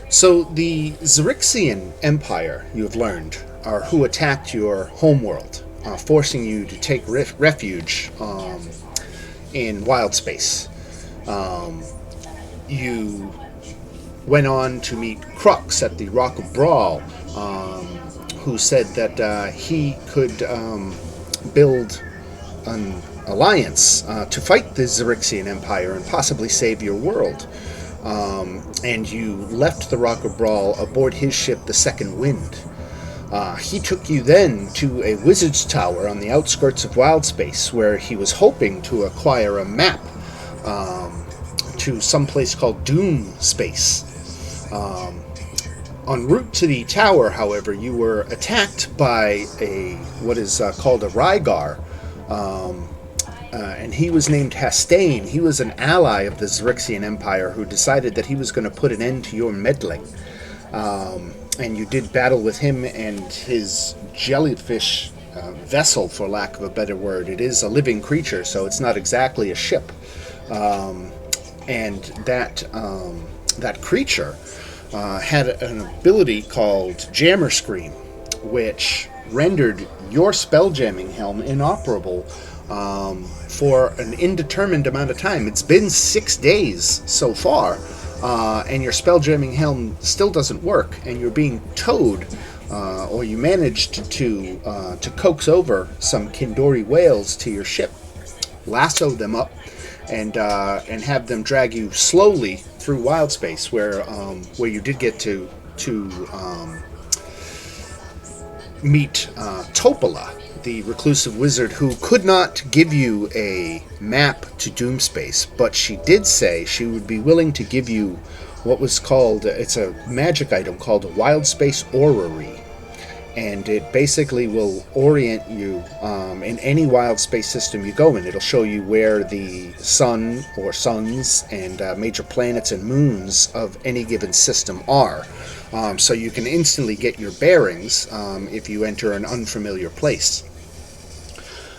So the Xerixian Empire, you have learned, are who attacked your homeworld, forcing you to take refuge in wild space. Um, you went on to meet Crux at the Rock of Brawl, who said that he could build an alliance to fight the Xerixian Empire and possibly save your world. And you left the Rock of Brawl aboard his ship, the Second Wind. He took you then to a wizard's tower on the outskirts of Wildspace, where he was hoping to acquire a map to some place called Doom Space. En route to the tower, however, you were attacked by what is called a Rygar, and he was named Hastane. He was an ally of the Xerixian Empire who decided that he was going to put an end to your meddling. And you did battle with him and his jellyfish vessel, for lack of a better word. It is a living creature, so it's not exactly a ship. And that creature had an ability called Jammer Scream, which rendered your spelljamming helm inoperable for an indeterminate amount of time. It's been 6 days so far, and your spelljamming helm still doesn't work, and you're being towed, or you managed to coax over some Kindori whales to your ship, lasso them up, and have them drag you slowly through wild space, where you did get to meet Topola, the reclusive wizard who could not give you a map to Doomspace, but she did say she would be willing to give you what was called, it's a magic item called a Wild Space Orrery, and it basically will orient you in any wild space system you go in. It'll show you where the sun or suns and major planets and moons of any given system are. So you can instantly get your bearings if you enter an unfamiliar place.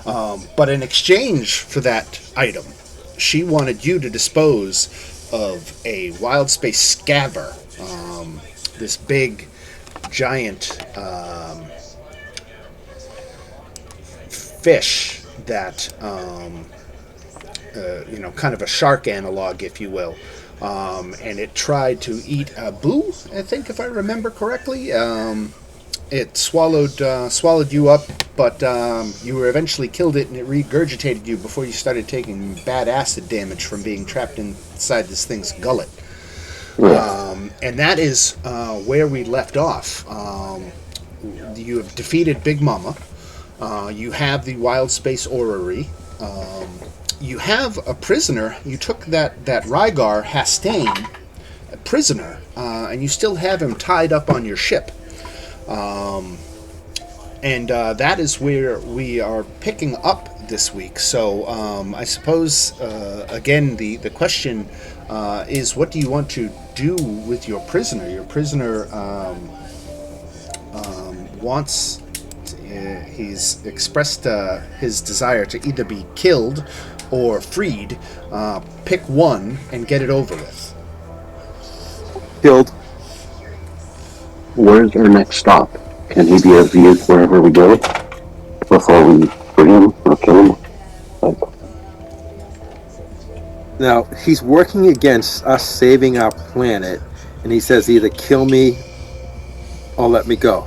But in exchange for that item, she wanted you to dispose of a wild space scaver, this big, giant fish that, kind of a shark analog, if you will. And it tried to eat a boo, I think, if I remember correctly. It swallowed you up, but you were eventually killed it, and it regurgitated you before you started taking bad acid damage from being trapped inside this thing's gullet. And that is where we left off. You have defeated Big Mama. You have the Wild Space Orrery. You have a prisoner. You took that Rygar Hastane, a prisoner, and you still have him tied up on your ship. And that is where we are picking up this week. So I suppose, again, the question is, what do you want to do with your prisoner? Your prisoner wants... he's expressed his desire to either be killed or freed. Pick one and get it over with. Killed. Where's our next stop? Can he be a vehicle wherever we go before we free him or kill him? Now, he's working against us saving our planet, and he says either kill me or let me go.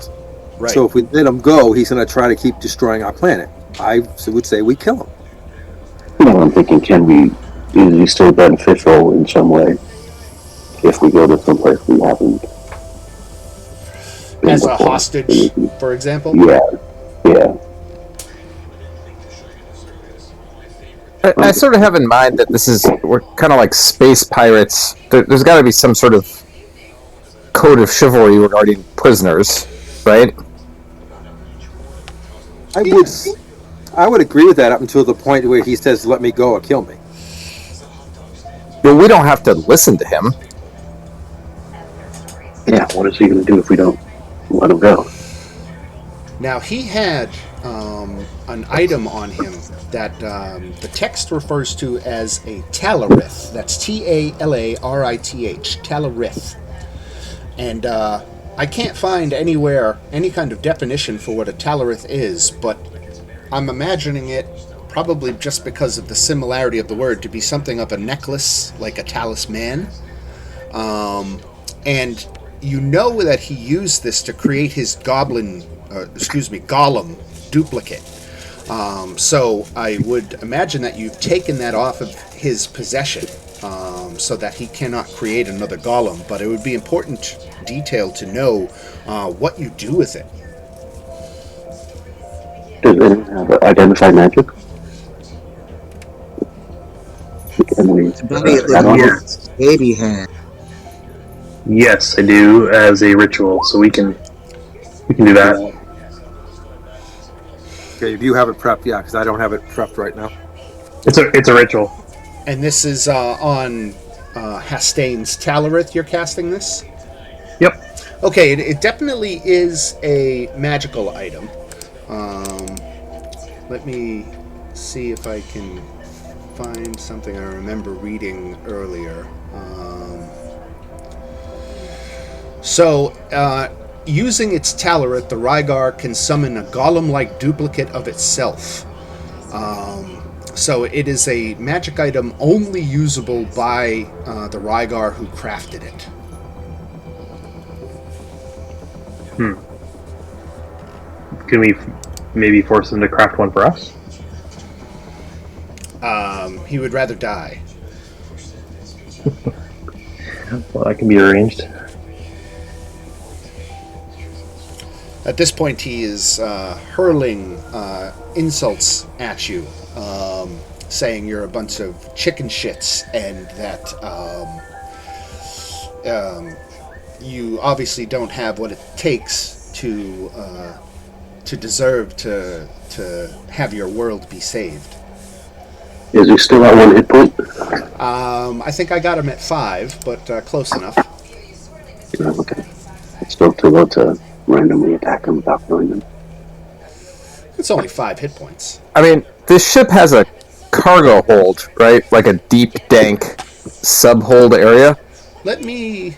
Right. So if we let him go, he's going to try to keep destroying our planet. I would say we kill him. No, I'm thinking, is he still beneficial in some way if we go to someplace we haven't? As a hostage, for example? Yeah. I sort of have in mind that we're kind of like space pirates. There's got to be some sort of code of chivalry regarding prisoners, right? I would agree with that up until the point where he says, let me go or kill me. But we don't have to listen to him. Yeah, what is he going to do if we don't let him go? Now, he had an item on him that the text refers to as a Talarith. That's Talarith. And I can't find anywhere any kind of definition for what a Talorith is, but I'm imagining it, probably just because of the similarity of the word, to be something of a necklace, like a talisman. And you know that he used this to create his golem duplicate. So I would imagine that you've taken that off of his possession, so that he cannot create another golem. But it would be important detail to know what you do with it. Does anyone have identified magic? Can we add on it? Baby hand. Yes, I do as a ritual, so we can do that. Okay, if you have it prepped, yeah, because I don't have it prepped right now. It's a ritual. And this is on Hastain's Talorith you're casting this? Yep. Okay, it definitely is a magical item. Let me see if I can find something I remember reading earlier. Using its Talorith, the Rygar can summon a golem-like duplicate of itself. So it is a magic item only usable by the Rygar who crafted it. Can we maybe force him to craft one for us? He would rather die. Well, that can be arranged. At this point, he is hurling insults at you, saying you're a bunch of chicken shits, and that you obviously don't have what it takes to deserve to have your world be saved. Is he still at 1 hit point? I think I got him at 5, but close enough. Yeah, okay. It's still too low to randomly attack him without killing him. It's only 5 hit points. I mean, this ship has a cargo hold, right? Like a deep, dank sub-hold area. Let me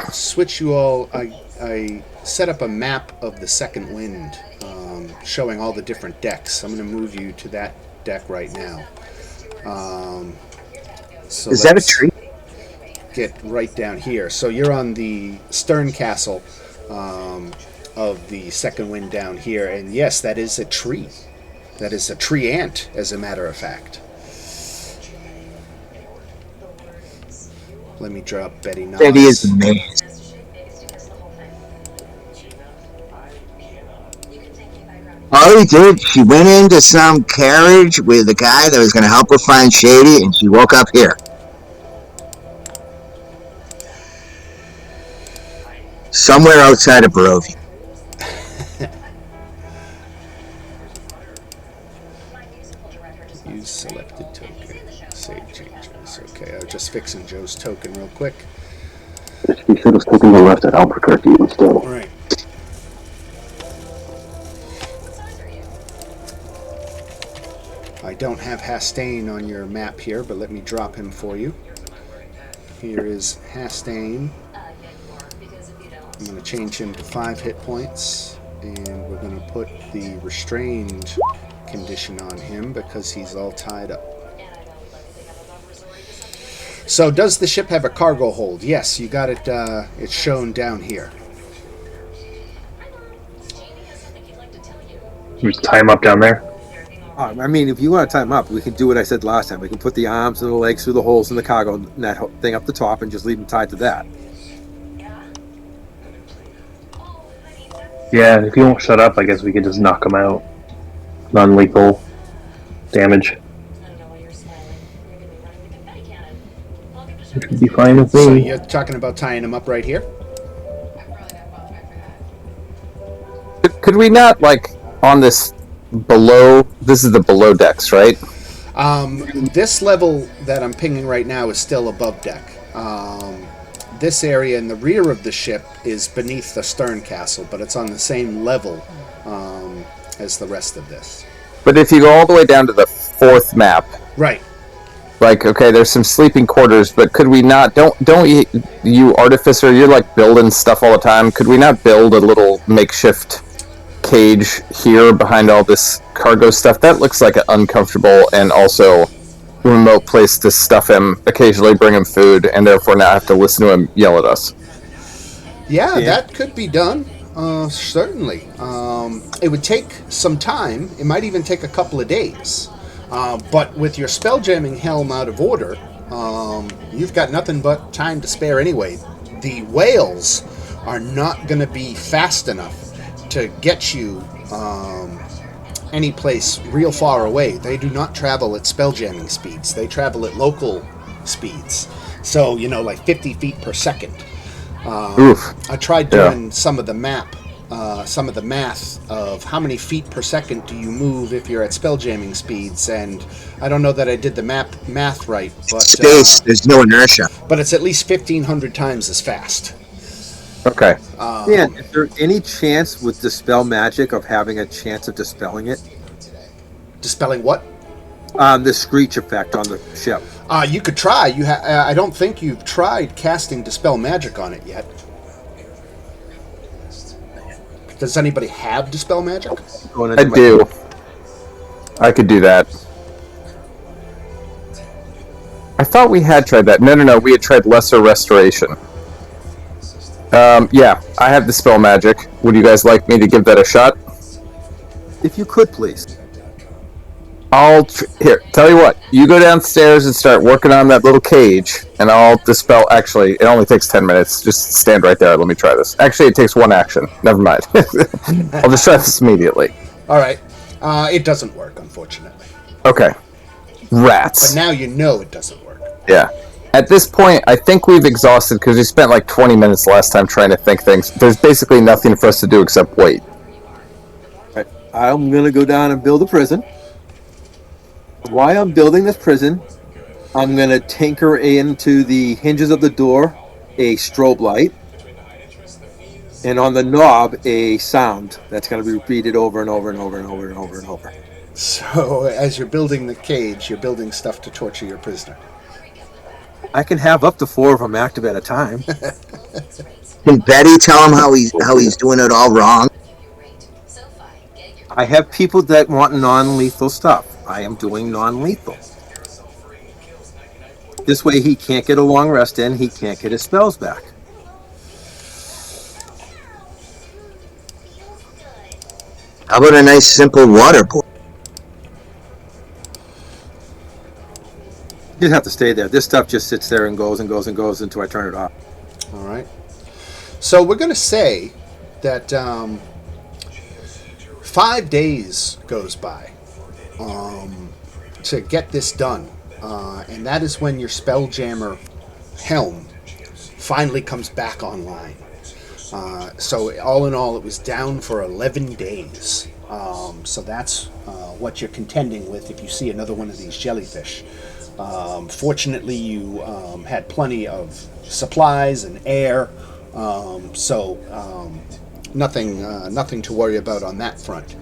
switch you all. I set up a map of the second wind, showing all the different decks. I'm going to move you to that deck right now. So Is that a tree? Get right down here. So you're on the stern castle of the second wind down here, and yes, that is a tree. That is a tree ant, as a matter of fact. Let me drop Betty Knox. Betty is amazing. All he did, she went into some carriage with a guy that was going to help her find Shady, and she woke up here. Somewhere outside of Barovia. Use selected token. Save changes. Okay, I was just fixing Joe's token real quick. He should have taken the left at Albuquerque instead. Right. I don't have Hastain on your map here, but let me drop him for you. Here is Hastain. I'm going to change him to 5 hit points, and we're going to put the restrained condition on him because he's all tied up. So does the ship have a cargo hold? Yes, you got it. It's shown down here. We just tie him up down there. I mean, if you want to tie him up, we can do what I said last time. We can put the arms and the legs through the holes in the cargo net thing up the top and just leave him tied to that. Yeah, if he won't shut up, I guess we could just knock him out. Non-lethal damage. Which would be fine with me. So you're talking about tying him up right here? Could we not, like, on this below... This is the below decks, right? This level that I'm pinging right now is still above deck. This area in the rear of the ship is beneath the stern castle, but it's on the same level as the rest of this. But if you go all the way down to the 4th map... Right. Like, okay, there's some sleeping quarters, but could we not? Don't you artificer? You're like building stuff all the time. Could we not build a little makeshift cage here behind all this cargo stuff? That looks like an uncomfortable and also remote place to stuff him, occasionally bring him food, and therefore not have to listen to him yell at us. Yeah, that could be done. Certainly. It would take some time. It might even take a couple of days. But with your spelljamming helm out of order, you've got nothing but time to spare anyway. The whales are not going to be fast enough to get you any place real far away. They do not travel at spelljamming speeds. They travel at local speeds. So, like 50 feet per second. I tried doing some of the math of how many feet per second do you move if you're at spelljamming speeds, and I don't know that I did the math right. But space, there's no inertia. But it's at least 1,500 times as fast. Okay. Dan, is there any chance with Dispel Magic of having a chance of dispelling it? Dispelling what? The screech effect on the ship. You could try. I don't think you've tried casting Dispel Magic on it yet. Does anybody have Dispel Magic? I do. I could do that. I thought we had tried that. No. We had tried Lesser Restoration. Yeah, I have Dispel Magic. Would you guys like me to give that a shot? If you could, please. Here, tell you what. You go downstairs and start working on that little cage, and I'll dispel. Actually, it only takes 10 minutes. Just stand right there. Let me try this. Actually, it takes one action. Never mind. I'll just try this immediately. All right. It doesn't work, unfortunately. Okay. Rats. But now you know it doesn't work. Yeah. At this point, I think we've exhausted, because we spent like 20 minutes last time trying to think things. There's basically nothing for us to do except wait. Right. I'm going to go down and build a prison. While I'm building this prison, I'm going to tinker into the hinges of the door a strobe light, and on the knob a sound that's going to be repeated over and over and over and over and over and over. So as you're building the cage, you're building stuff to torture your prisoner. I can have up to 4 of them active at a time. Can Betty tell him how he's doing it all wrong? I have people that want non-lethal stuff. I am doing non-lethal. This way he can't get a long rest in, he can't get his spells back. How about a nice simple water board? You have to stay there. This stuff just sits there and goes and goes and goes until I turn it off. All right. So we're going to say that 5 days goes by to get this done. And that is when your Spelljammer helm finally comes back online. So all in all, it was down for 11 days. So that's what you're contending with if you see another one of these jellyfish. Fortunately, you had plenty of supplies and air, so nothing to worry about on that front.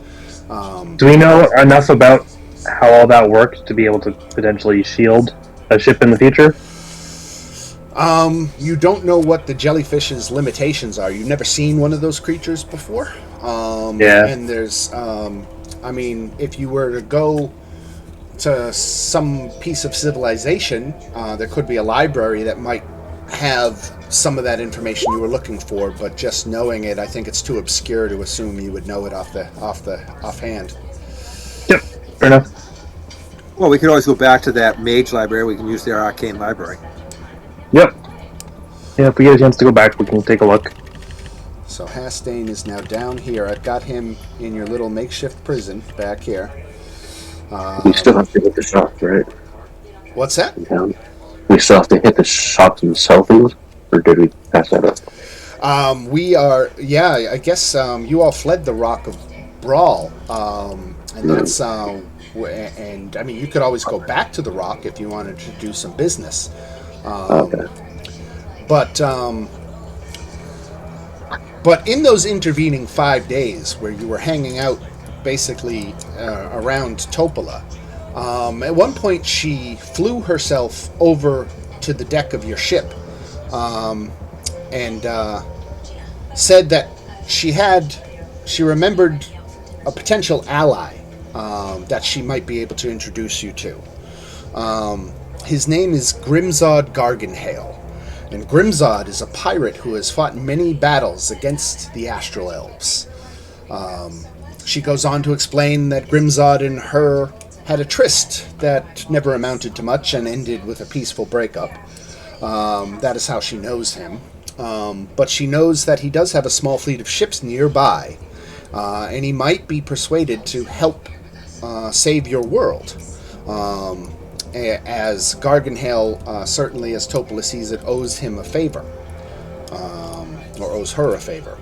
Do we know enough about how all that worked to be able to potentially shield a ship in the future? You don't know what the jellyfish's limitations are. You've never seen one of those creatures before. Yeah. And there's, if you were to go to some piece of civilization, there could be a library that might have some of that information you were looking for, but just knowing it, I think it's too obscure to assume you would know it offhand. Yep, fair enough. Well, we could always go back to that mage library. We can use their arcane library. Yep. Yeah, if we get a chance to go back, we can take a look. So Hastane is now down here. I've got him in your little makeshift prison back here. We still have to hit the shops, right? What's that? We still have to hit the shops themselves, or did we pass that up? I guess you all fled the Rock of Brawl, and that's, and I mean, you could always go back to the Rock if you wanted to do some business. Okay. But in those intervening 5 days where you were hanging out basically around Topola, At one point, she flew herself over to the deck of your ship, and said that she remembered a potential ally that she might be able to introduce you to. His name is Grimzod Garganhale, and Grimzod is a pirate who has fought many battles against the Astral Elves. She goes on to explain that Grimzod and her had a tryst that never amounted to much and ended with a peaceful breakup. That is how she knows him. But she knows that he does have a small fleet of ships nearby, and he might be persuaded to help save your world. As Garganhale, certainly as Topola sees it, owes him a favor, or owes her a favor.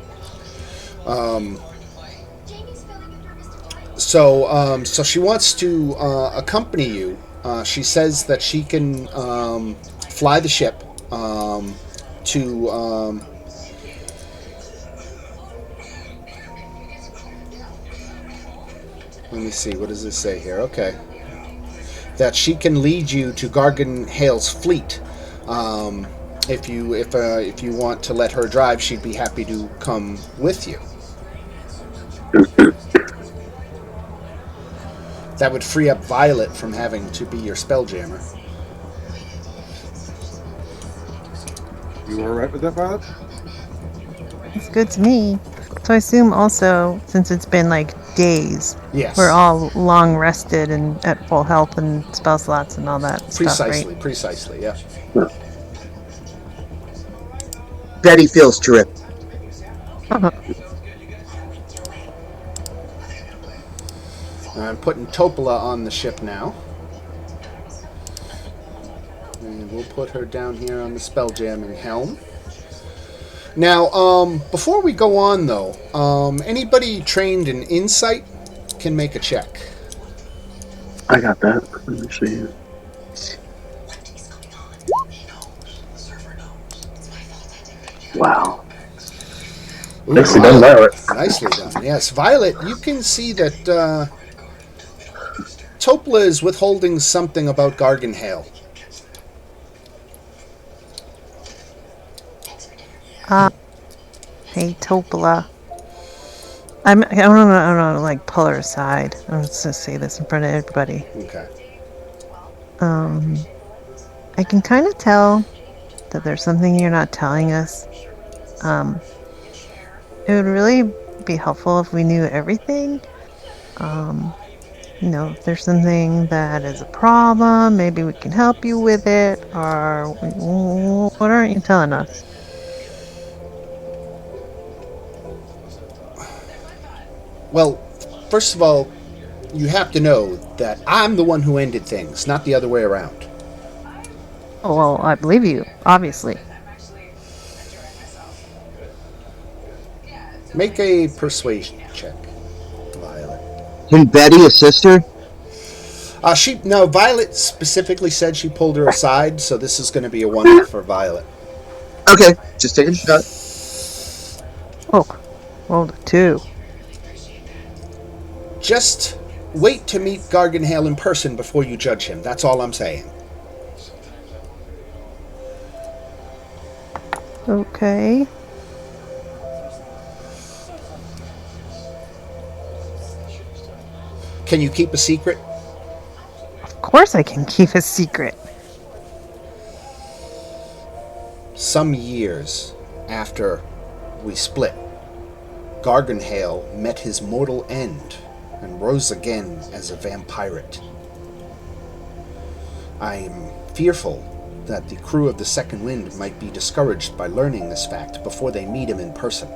So she wants to accompany you. She says that she can fly the ship to. Let me see. What does this say here? Okay. That she can lead you to Garganhale's fleet. If you want to let her drive, she'd be happy to come with you. That would free up Violet from having to be your Spelljammer. You all right with that, Violet? It's good to me. So I assume also, since it's been like days, Yes. we're all long rested and at full health and spell slots and all that stuff, right? Precisely, yeah. Betty feels terrific. I'm putting Topola on the ship now. And we'll put her down here on the spelljamming helm. Now, before we go on, though, anybody trained in insight can make a check. I got that. Let me see. Wow. Ooh, Nicely done, Violet. Nicely done. Yes, Violet, you can see that Topola is withholding something about Garganhale. Hey, Topola. I don't want to like pull her aside. I'm just gonna say this in front of everybody. Okay. I can kind of tell that there's something you're not telling us. It would really be helpful if we knew everything. If there's something that is a problem, maybe we can help you with it, or what aren't you telling us? Well, first of all, you have to know that I'm the one who ended things, not the other way around. Oh, well, I believe you, obviously. Make a persuasion check, Violet. Can Betty assist her? Violet specifically said she pulled her aside, so this is going to be a 1 for Violet. Okay, just taking a shot. Oh, rolled a 2. Just wait to meet Garganhale in person before you judge him. That's all I'm saying. Okay. Can you keep a secret? Of course I can keep a secret. Some years after we split, Garganhale met his mortal end and rose again as a vampirate. I am fearful that the crew of the Second Wind might be discouraged by learning this fact before they meet him in person.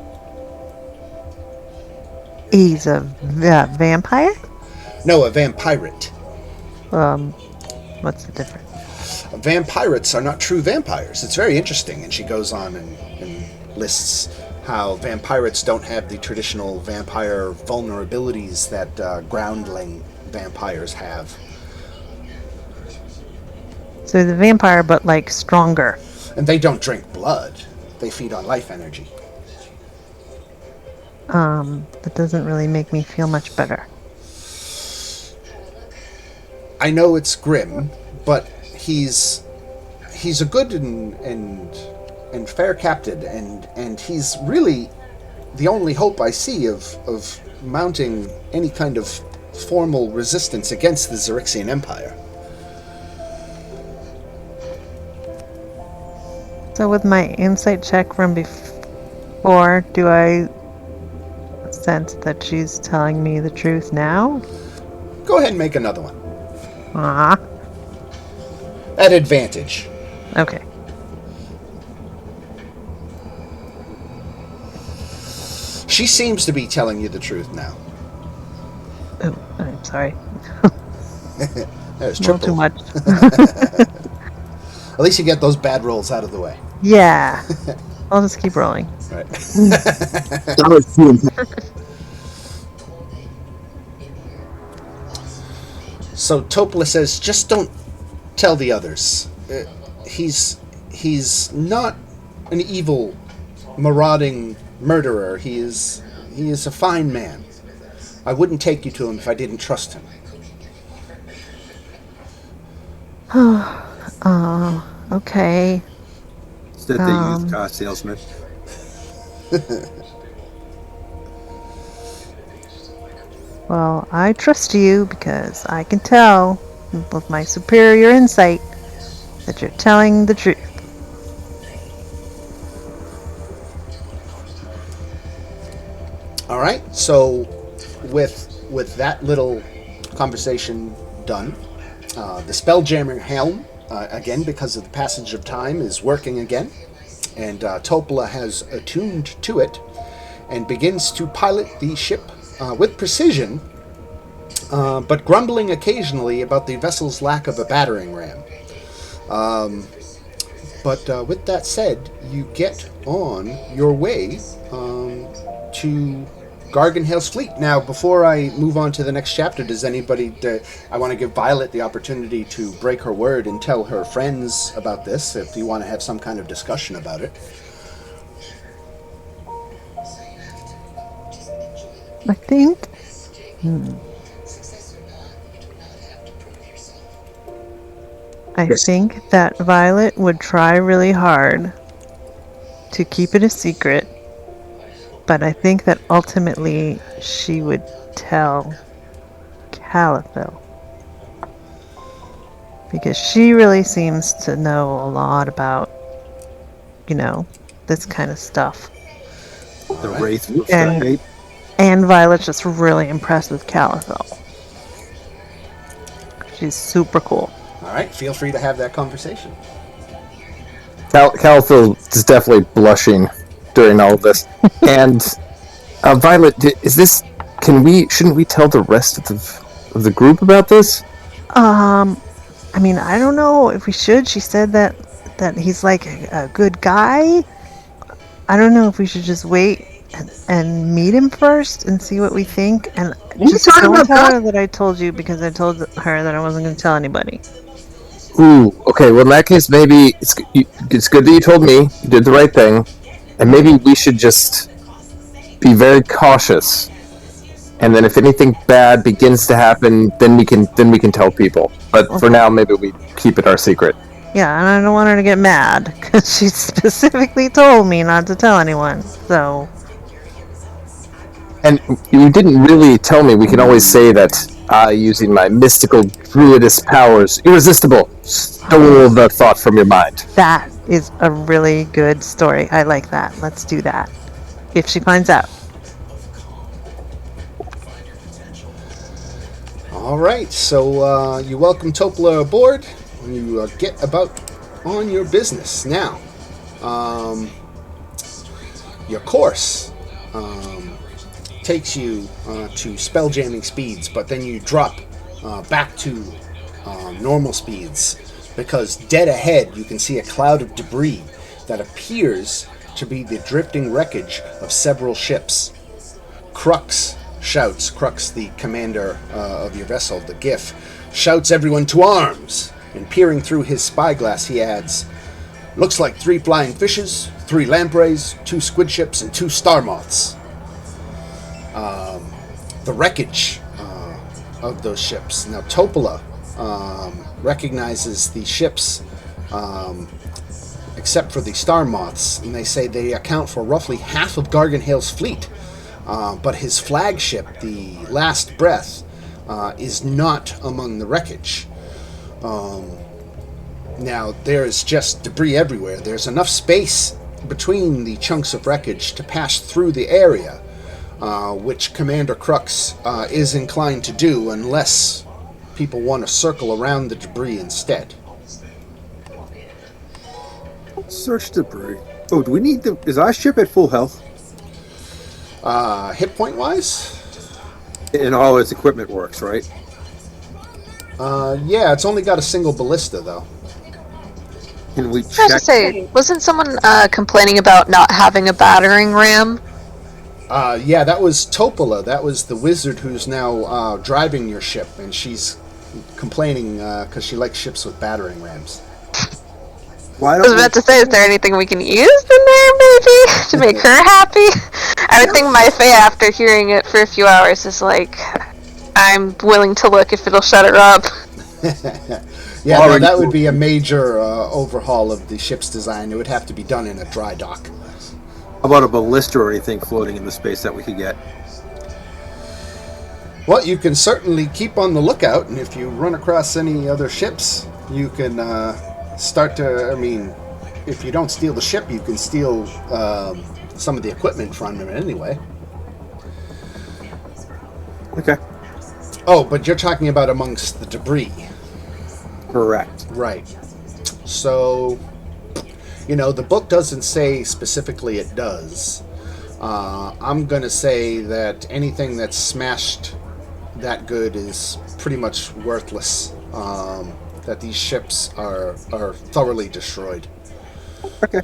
He's a vampire? No, a vampirate. What's the difference? Vampirates are not true vampires. It's very interesting. And she goes on and lists how vampirates don't have the traditional vampire vulnerabilities that groundling vampires have. So the vampire, but like stronger. And they don't drink blood. They feed on life energy. That doesn't really make me feel much better. I know it's grim, but he's a good and fair captain, and he's really the only hope I see of mounting any kind of formal resistance against the Xerixian Empire. So with my insight check from before, do I sense that she's telling me the truth now? Go ahead and make another one. Ah, At advantage. okay. She seems to be telling you the truth now. Oh, I'm sorry. That was A little triple. too much. At least you get those bad rolls out of the way. Yeah. I'll just keep rolling. Right. That was too intense. So Topola says, just don't tell the others. He's not an evil, marauding murderer. He is a fine man. I wouldn't take you to him if I didn't trust him. Okay. Instead, they used car salesman. Well, I trust you because I can tell with my superior insight that you're telling the truth. All right. So with that little conversation done, the Spelljammer helm, again because of the passage of time, is working again, and Topola has attuned to it and begins to pilot the ship with precision, but grumbling occasionally about the vessel's lack of a battering ram. But with that said, you get on your way to Garganhale's fleet. Now, before I move on to the next chapter, does anybody... I want to give Violet the opportunity to break her word and tell her friends about this, if you want to have some kind of discussion about it. I think. I think that Violet would try really hard to keep it a secret, but I think that ultimately she would tell Caliphil. Because she really seems to know a lot about, this kind of stuff. The Wraith will And- start. And Violet's just really impressed with Caliphil. She's super cool. All right, feel free to have that conversation. Calphil is definitely blushing during all of this. And Violet, shouldn't we tell the rest of the group about this? I don't know if we should. She said that he's like a good guy. I don't know if we should just wait and meet him first and see what we think. And just don't tell her that I told you, because I told her that I wasn't going to tell anybody. Ooh, okay. Well, in that case, maybe it's good that you told me. You did the right thing, and maybe we should just be very cautious. And then, if anything bad begins to happen, then we can tell people. But for now, maybe we keep it our secret. Yeah, and I don't want her to get mad because she specifically told me not to tell anyone. So. And you didn't really tell me. We can always say that I, using my mystical druidess powers, irresistible, stole the thought from your mind. That is a really good story. I like that. Let's do that. If she finds out. All right, so you welcome Topola aboard, and you get about on your business. Now, your course takes you to spelljamming speeds, but then you drop back to normal speeds, because dead ahead you can see a cloud of debris that appears to be the drifting wreckage of several ships. Crux shouts, Crux, the commander of your vessel, the GIF, shouts everyone to arms, and peering through his spyglass he adds, "Looks like 3 flying fishes, 3 lampreys, 2 squid ships, and 2 star moths." The wreckage of those ships. Now, Topola, recognizes the ships, except for the Star Moths, and they say they account for roughly half of Garganhale's fleet. But his flagship, the Last Breath, is not among the wreckage. Now, there's just debris everywhere. There's enough space between the chunks of wreckage to pass through the area, which Commander Crux is inclined to do unless people want to circle around the debris instead. Search debris. Oh, do we need the... Is our ship at full health? Hit point wise? And all its equipment works, right? Yeah, it's only got a single ballista, though. Can we I was to check? say, wasn't someone complaining about not having a battering ram? Yeah, that was Topola. That was the wizard who's now driving your ship, and she's complaining because she likes ships with battering rams. Why I was don't about to say, is there anything we can use in there, maybe, to make her happy? I would think my Fae, after hearing it for a few hours, is like, I'm willing to look if it'll shut her up. Yeah, no, that would be a major overhaul of the ship's design. It would have to be done in a dry dock. How about a ballista or anything floating in the space that we could get? Well, you can certainly keep on the lookout, and if you run across any other ships, you can start to, I mean, if you don't steal the ship, you can steal some of the equipment from them anyway. Okay. Oh, but you're talking about amongst the debris. Correct. Right. So, you know, the book doesn't say specifically it does. I'm going to say that anything that's smashed that good is pretty much worthless. That these ships are thoroughly destroyed. Okay.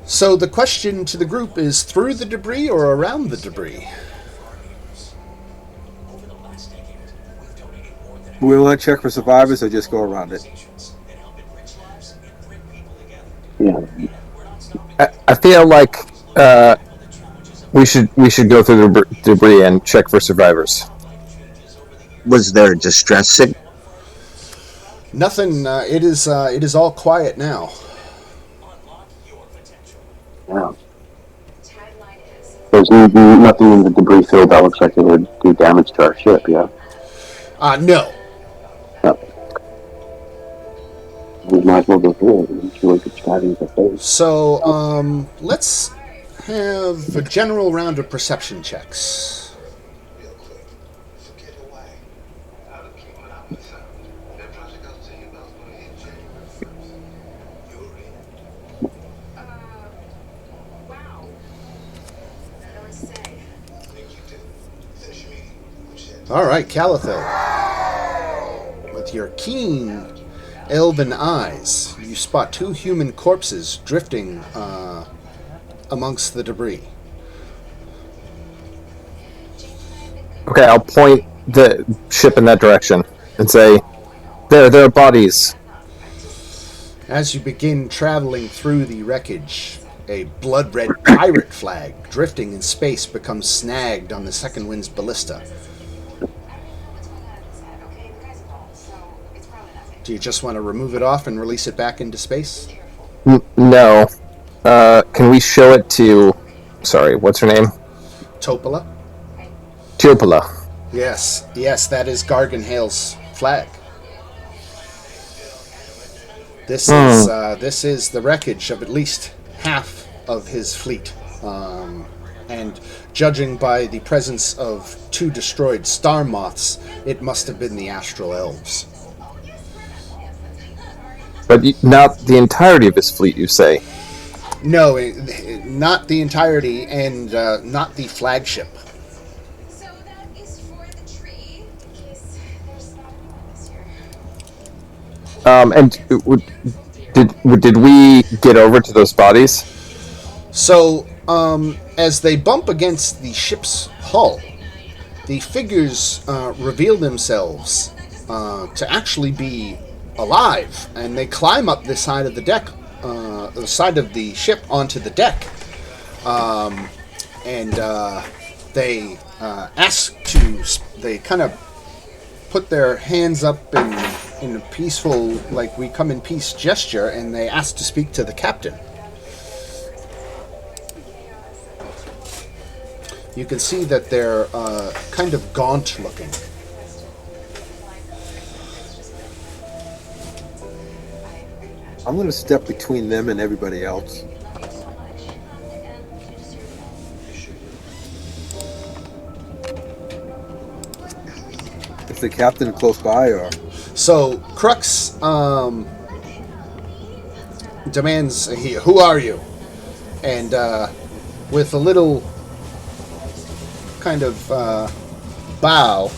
So the question to the group is through the debris or around the debris? We want to check for survivors or just go around it? Yeah. I feel like we should go through the debris and check for survivors. Was there a distress signal? Nothing. It is all quiet now. Yeah. There's nothing in the debris field that looks like it would do damage to our ship, yeah? No. We might as well go through it and see what the stabbings are face. So, let's have a general round of perception checks. All right, Calathil. With your keen elven eyes, you spot two human corpses drifting amongst the debris. Okay, I'll point the ship in that direction and say, there are bodies. As you begin traveling through the wreckage, a blood-red pirate flag drifting in space becomes snagged on the Second Wind's ballista. Do you just want to remove it off and release it back into space? No. Can we show it to... Sorry, what's her name? Topola? Teopola. Yes, that is Garganhale's flag. This is the wreckage of at least half of his fleet. And judging by the presence of two destroyed star moths, it must have been the astral elves. But not the entirety of his fleet, you say? No, not the entirety, and not the flagship. And did we get over to those bodies? So, as they bump against the ship's hull, the figures reveal themselves to actually be alive, and they climb up the side of the deck, the side of the ship onto the deck, and they ask to. They kind of put their hands up in a peaceful, like we come in peace gesture, and they ask to speak to the captain. You can see that they're kind of gaunt looking. I'm going to step between them and everybody else. Is the captain close by, or? So Crux demands, "Who are you?" And with a little kind of bow,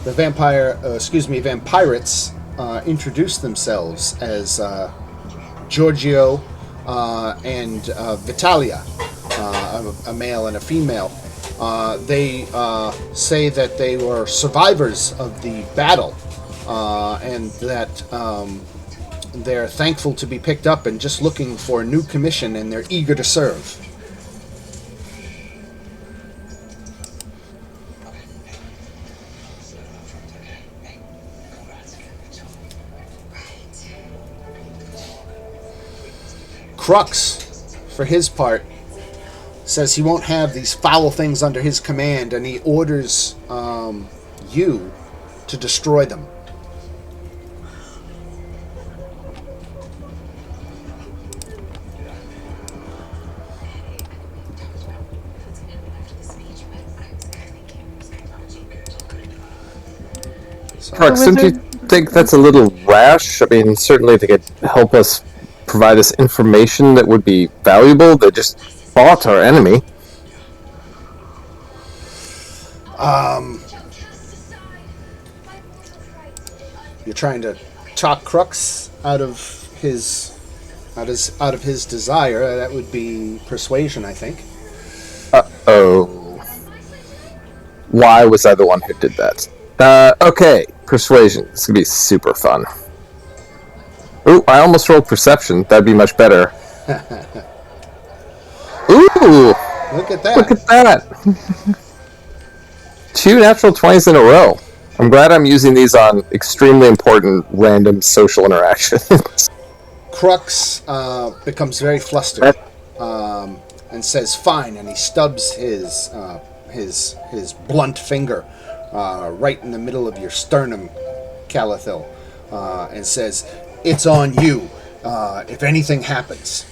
the vampirates introduce themselves as Giorgio and Vitalia, a male and a female. They say that they were survivors of the battle, and that they're thankful to be picked up and just looking for a new commission, and they're eager to serve. Crux, for his part, says he won't have these foul things under his command, and he orders you to destroy them. Crux, don't you think that's a little rash? I mean, certainly they could help us provide us information that would be valuable. They just fought our enemy. You're trying to talk Crux out of his desire. That would be persuasion, I think. Uh-oh. Why was I the one who did that? Okay, persuasion. This is gonna be super fun. Ooh, I almost rolled perception. That'd be much better. Ooh! Look at that. Look at that! 2 natural 20s in a row. I'm glad I'm using these on extremely important random social interactions. Crux becomes very flustered and says, "Fine," and he stubs his blunt finger right in the middle of your sternum, Calathil, and says, "It's on you if anything happens."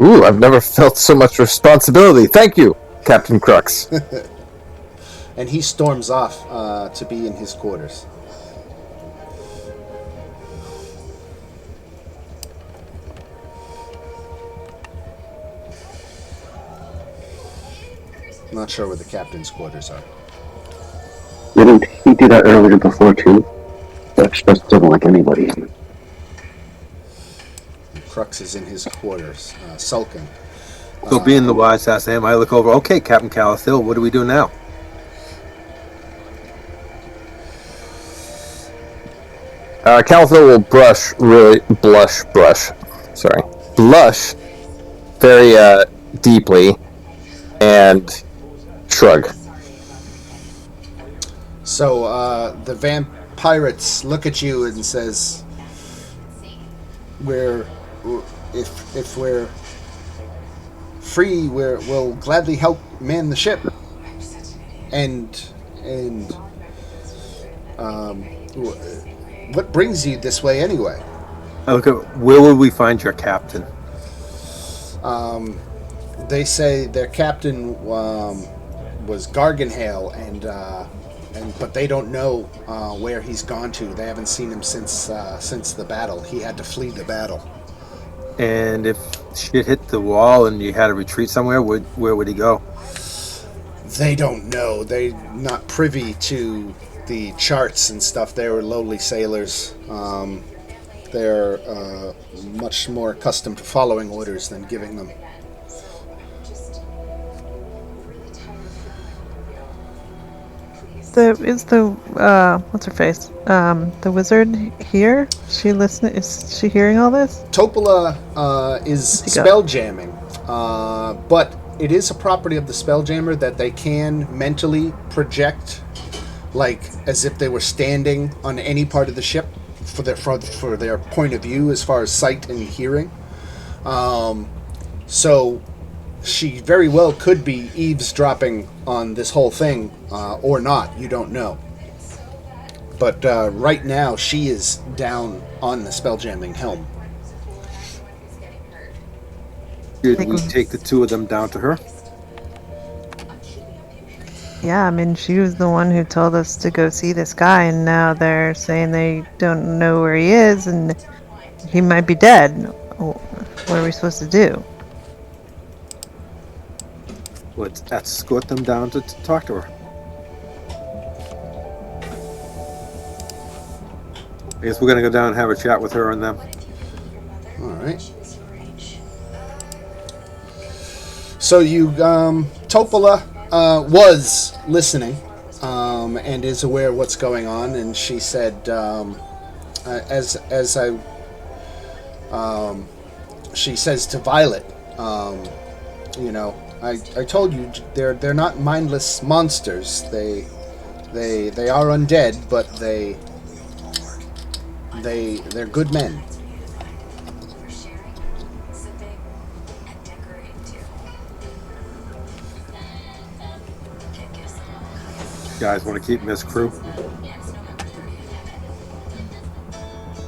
Ooh, I've never felt so much responsibility. Thank you, Captain Crux. And he storms off to be in his quarters. I'm not sure where the captain's quarters are. Didn't he do that earlier before, too? That just doesn't like anybody. Crux is in his quarters, sulking. So being the wise ass I am, I look over, okay, Captain Calathil, what do we do now? Calathil will blush very deeply and shrug. So the vampirates look at you and says, if we're free, we'll gladly help man the ship." And what brings you this way anyway? I look at, where would we find your captain? They say their captain was Garganhale, but they don't know where he's gone to. They haven't seen him since the battle. He had to flee the battle. And if shit hit the wall and you had to retreat somewhere, where would he go? They don't know. They're not privy to the charts and stuff. They were lowly sailors. They're much more accustomed to following orders than giving them. What's her face? The wizard here? She listening? Is she hearing all this? Topola is spell jamming, but it is a property of the Spelljammer that they can mentally project, like as if they were standing on any part of the ship for their point of view as far as sight and hearing. So she very well could be eavesdropping on this whole thing, or not. You don't know. But right now, she is down on the spelljamming helm. Should we take the two of them down to her? Yeah, I mean, she was the one who told us to go see this guy, and now they're saying they don't know where he is, and he might be dead. What are we supposed to do? Let's escort them down to talk to her. I guess we're going to go down and have a chat with her and them. All right. So you, Topola was listening and is aware of what's going on, and she said, she says to Violet, you know, I told you they're not mindless monsters. They are undead, but they're good men. Guys, want to keep Miss Crew?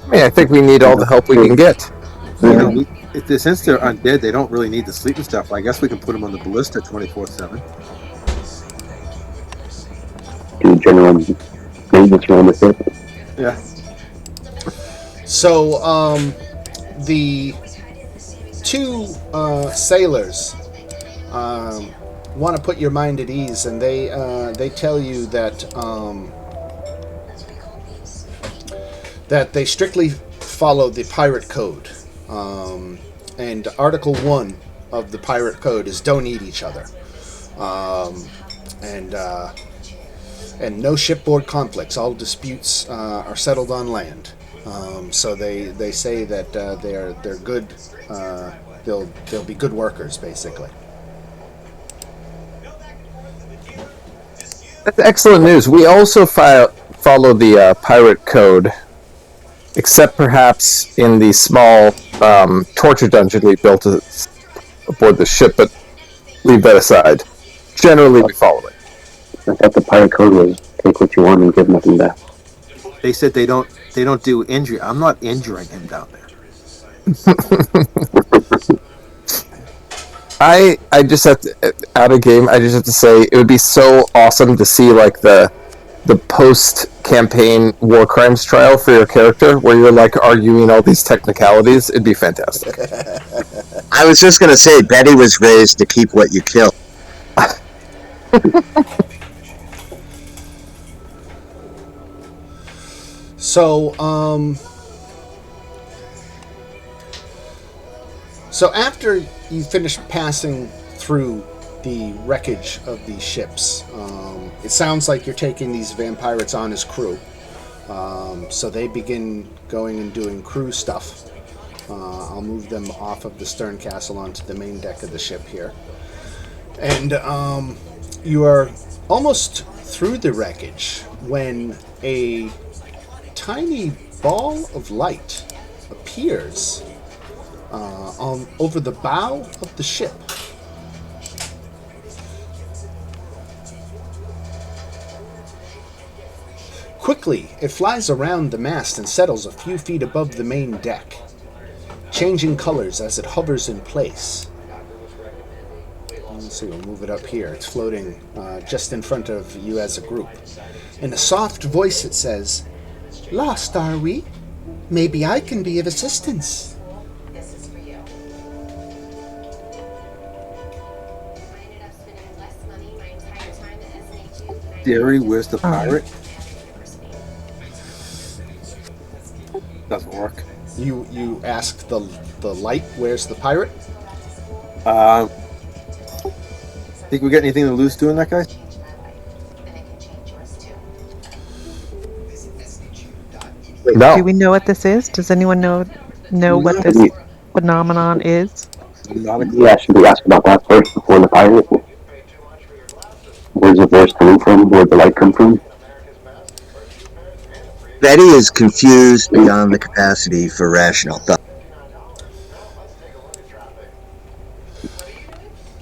I mean, I think we need all the help we can get. You know, since they're undead, they don't really need the sleep and stuff. I guess we can put them on the ballista 24/7. Do general maintenance around the ship. Yeah. So the two sailors want to put your mind at ease, and they tell you that that they strictly follow the pirate code, and Article 1 of the pirate code is don't eat each other, and no shipboard conflicts. All disputes are settled on land. So they say that they're good. They'll be good workers, basically. That's excellent news. We also follow the pirate code, except perhaps in the small torture dungeon we built aboard the ship, but leave that aside. Generally, we follow it. I thought the pirate code was take what you want and give nothing back. They said they don't do injury. I'm not injuring him down there. I just have to, out of game, I just have to say it would be so awesome to see like the post-campaign war crimes trial for your character, where you're like arguing all these technicalities. It'd be fantastic. I was just going to say, Betty was raised to keep what you kill. So after you finish passing through the wreckage of these ships, it sounds like you're taking these vampirates on as crew. So they begin going and doing crew stuff. I'll move them off of the stern castle onto the main deck of the ship here. And you are almost through the wreckage when a tiny ball of light appears over the bow of the ship. Quickly, it flies around the mast and settles a few feet above the main deck, changing colors as it hovers in place. Let's see, we'll move it up here. It's floating just in front of you as a group. In a soft voice it says, "Lost, are we? Maybe I can be of assistance." Derry, where's the pirate? Doesn't work. You ask the light, "Where's the pirate?" Think we got anything to lose doing that, guy? No. Do we know what this is? Does anyone know what this phenomenon is? I'm not a clue. Yeah, should we ask about that first before the pirate? Where's the voice coming from? Where'd the light come from? Betty is confused beyond the capacity for rational thought.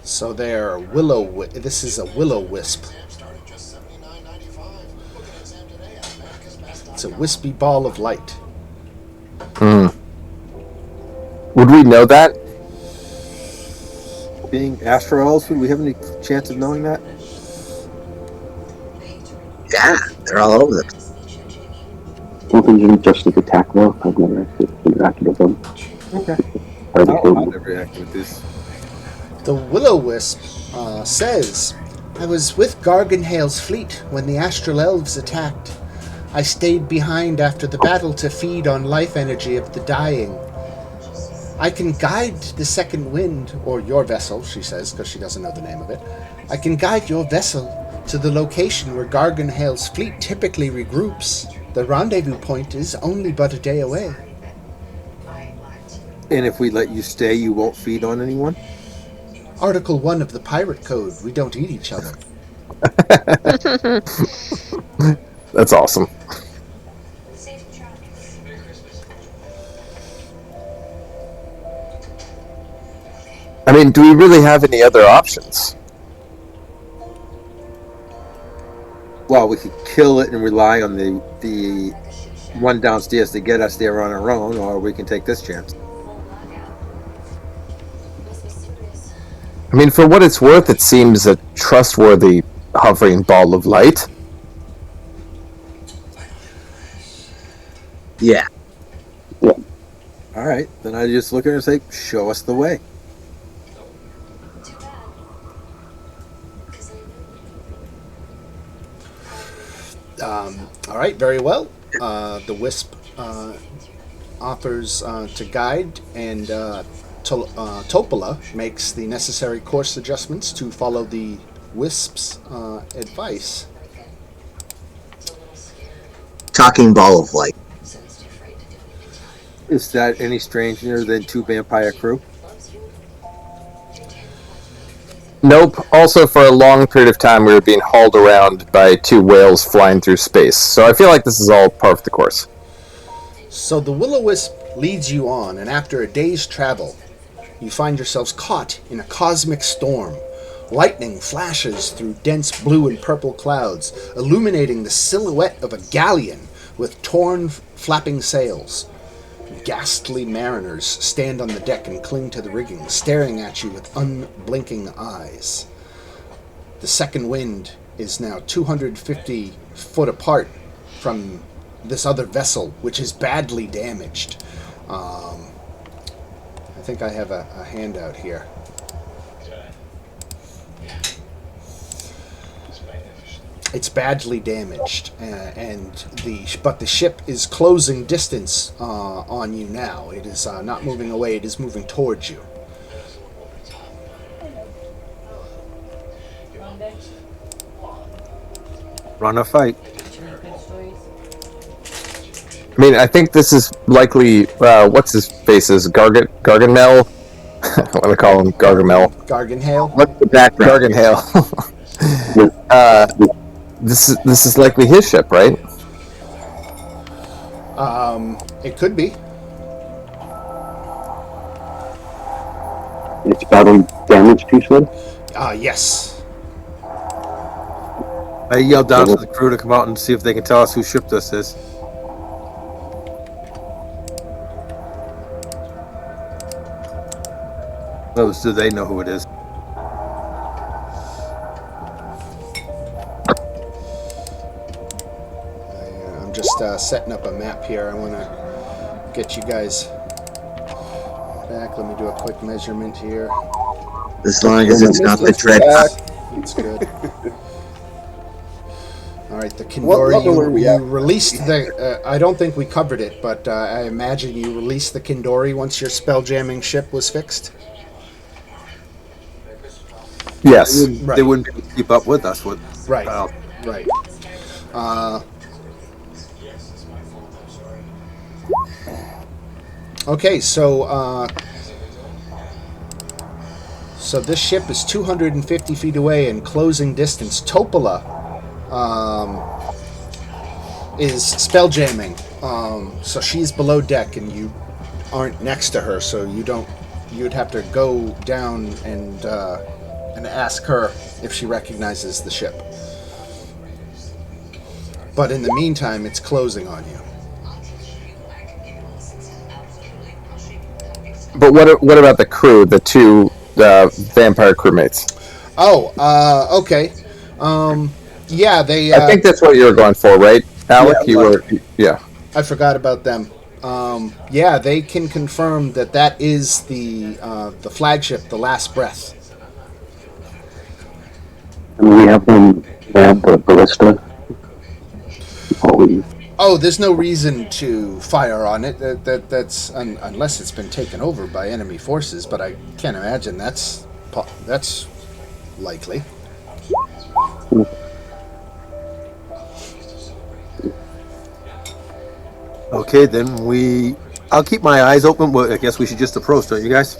So they're this is a will-o-wisp. It's a wispy ball of light. Would we know that? Being Astro Elves, would we have any chance of knowing that? Yeah, they're all over the place. Well, these are just like attack though. I've never actually interacted with them. Okay. Are they I'll cool? never react with this. The will-o-wisp says, I was with Garganhale's fleet when the Astral Elves attacked. I stayed behind after the battle to feed on life energy of the dying. I can guide the second wind, or your vessel, she says, because she doesn't know the name of it. I can guide your vessel to the location where Garganhale's fleet typically regroups. The rendezvous point is only but a day away. And if we let you stay, you won't feed on anyone? Article 1 of the Pirate Code, we don't eat each other. That's awesome. I mean, do we really have any other options? Well, we could kill it and rely on the one downstairs to get us there on our own, or we can take this chance. I mean, for what it's worth, it seems a trustworthy hovering ball of light. Yeah. All right, then I just look at her and say, show us the way. All right, very well. The Wisp offers to guide, and Topola makes the necessary course adjustments to follow the Wisp's advice. Talking ball of light. Is that any stranger than two vampire crew? Nope. Also, for a long period of time, we were being hauled around by two whales flying through space. So I feel like this is all part of the course. So the Will-O-Wisp leads you on, and after a day's travel, you find yourselves caught in a cosmic storm. Lightning flashes through dense blue and purple clouds, illuminating the silhouette of a galleon with torn, flapping sails. Ghastly mariners stand on the deck and cling to the rigging, staring at you with unblinking eyes. The second wind is now 250 foot apart from this other vessel, which is badly damaged. I think I have a handout here. It's badly damaged, but the ship is closing distance on you now. It is not moving away; it is moving towards you. Run or fight. I mean, I think this is likely, what's his face is, Gargamel? I want to call him Gargamel. Garganhale? What's the background? Garganhale. This is likely his ship, right? It could be. It's badly damaged, you said? Yes. I yelled down to the crew to come out and see if they can tell us whose ship this is. Do they know who it is? I'm just setting up a map here. I want to get you guys back. Let me do a quick measurement here. As long as it's not the dread. That's good. All right, the Kindori, you released the... I don't think we covered it, but I imagine you released the Kindori once your spelljamming ship was fixed? Yes. They wouldn't be able to keep up with us. Right. Right. Okay, so So this ship is 250 feet away in closing distance. Topola is spelljamming. So she's below deck, and you aren't next to her, so you'd have to go down and ask her if she recognizes the ship. But in the meantime, it's closing on you. But what about the crew, the two vampire crewmates? Oh, okay. Yeah, they. I think that's what you were going for, right, Alec? Yeah, you were, yeah. I forgot about them. Yeah, they can confirm that is the flagship, the Last Breath. And we have them have the ballista. Oh, there's no reason to fire on it. That's unless it's been taken over by enemy forces. But I can't imagine that's likely. Okay, then I'll keep my eyes open. Well, I guess we should just approach, don't you guys?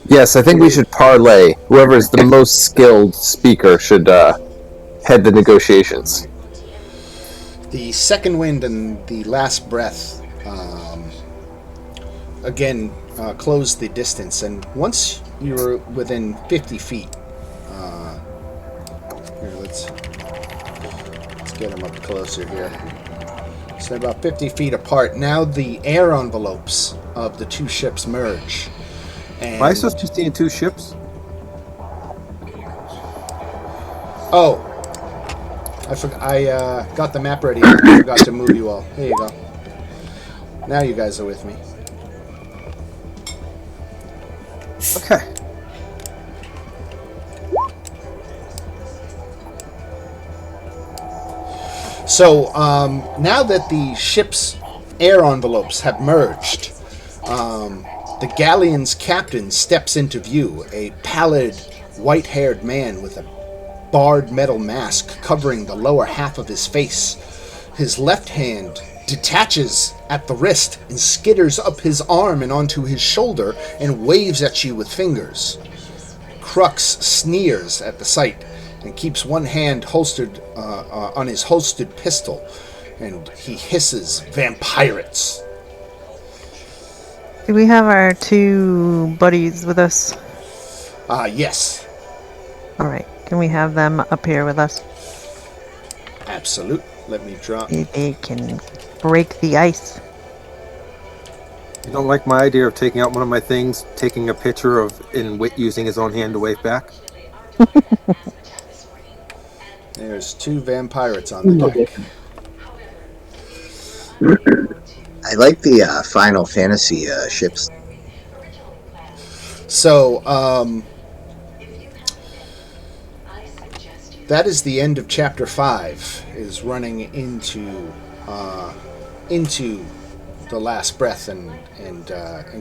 Yes, I think we should parlay. Whoever is the most skilled speaker should head the negotiations. The Second Wind and the Last Breath again close the distance, and once you're within 50 feet, here let's get them up closer here. So they're about 50 feet apart. Now the air envelopes of the two ships merge. And Why is there just seeing two ships? oh, I got the map ready. I forgot to move you all. There you go. Now you guys are with me. Okay. So now that the ship's air envelopes have merged, the galleon's captain steps into view, a pallid, white-haired man with a barred metal mask covering the lower half of his face. His left hand detaches at the wrist and skitters up his arm and onto his shoulder and waves at you with fingers. Crux sneers at the sight and keeps one hand holstered on his holstered pistol, and he hisses, "Vampirates!" Do we have our two buddies with us? Yes. All right. Can we have them up here with us? Absolute. Let me drop. They can break the ice. You don't like my idea of taking out one of my things, taking a picture of using his own hand to wave back? There's two vampirates on the deck. I like the Final Fantasy ships. So, that is the end of Chapter 5, is running into the Last Breath and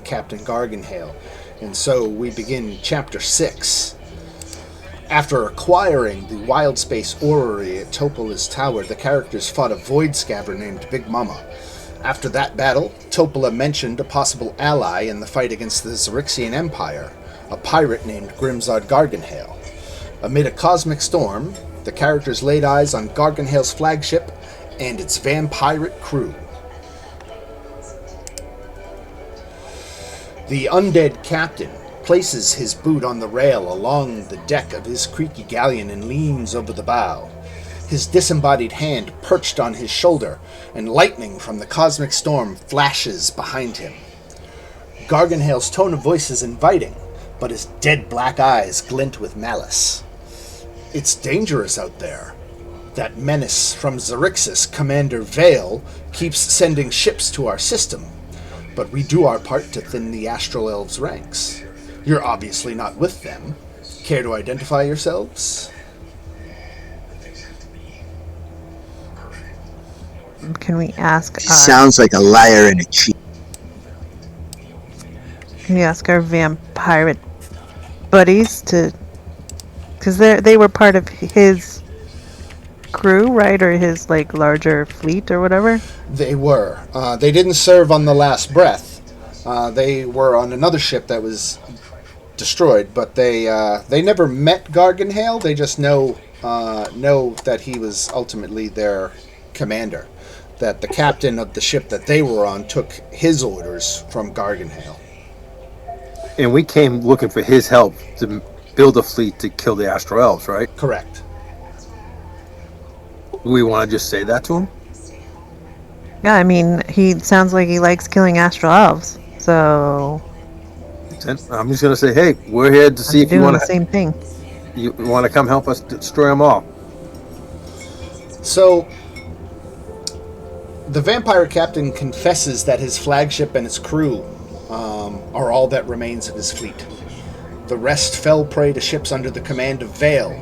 Captain Garganhale. And so we begin Chapter 6. After acquiring the Wild Space Orrery at Topola's Tower, the characters fought a void scabber named Big Mama. After that battle, Topola mentioned a possible ally in the fight against the Xerixian Empire, a pirate named Grimzard Garganhale. Amid a cosmic storm, the characters laid eyes on Garganhale's flagship and its vampirate crew. The undead captain places his boot on the rail along the deck of his creaky galleon and leans over the bow. His disembodied hand perched on his shoulder, and lightning from the cosmic storm flashes behind him. Garganhale's tone of voice is inviting, but his dead black eyes glint with malice. It's dangerous out there. That menace from Xerixis, Commander Vale, keeps sending ships to our system, but we do our part to thin the Astral Elves' ranks. You're obviously not with them. Care to identify yourselves? Can we ask? He sounds like a liar and a cheat. Can we ask our vampire buddies to? Because they were part of his crew, right, or his larger fleet or whatever. They were. They didn't serve on the Last Breath. They were on another ship that was destroyed, but they never met Garganhale. They just know that he was ultimately their commander. That the captain of the ship that they were on took his orders from Garganhale. And we came looking for his help to build a fleet to kill the Astral Elves, right? Correct. Do we want to just say that to him? Yeah, I mean, he sounds like he likes killing astral elves. So I'm just going to say, hey, we're here to see I'm if you doing want the same thing. you want to come help us destroy them all. So, the vampire captain confesses that his flagship and its crew are all that remains of his fleet. The rest fell prey to ships under the command of Vale,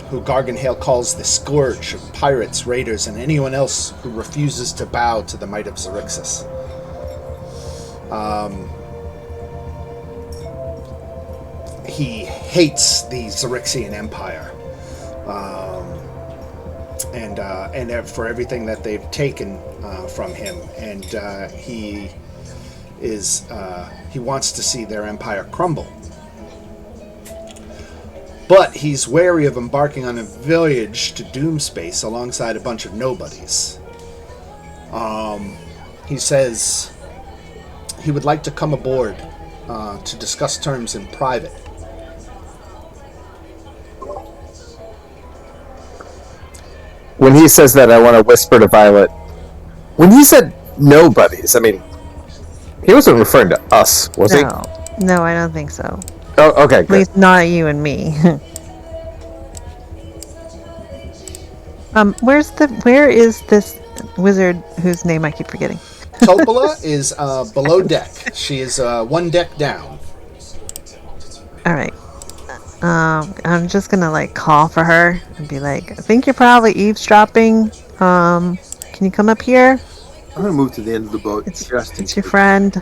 who Garganhale calls the scourge of pirates, raiders, and anyone else who refuses to bow to the might of Xerxes. He hates the Xerxian Empire. And for everything that they've taken from him, and he wants to see their empire crumble. But he's wary of embarking on a voyage to Doomspace alongside a bunch of nobodies. He says he would like to come aboard to discuss terms in private. When he says that, I want to whisper to Violet. When he said nobodies, I mean, he wasn't referring to us, was he? No, I don't think so. Oh, okay, At good. least not you and me. Where is this wizard whose name I keep forgetting? Topola is below deck. She is one deck down. All right. I'm just gonna call for her and be like, I think you're probably eavesdropping. Can you come up here? I'm going to move to the end of the boat. It's your friend.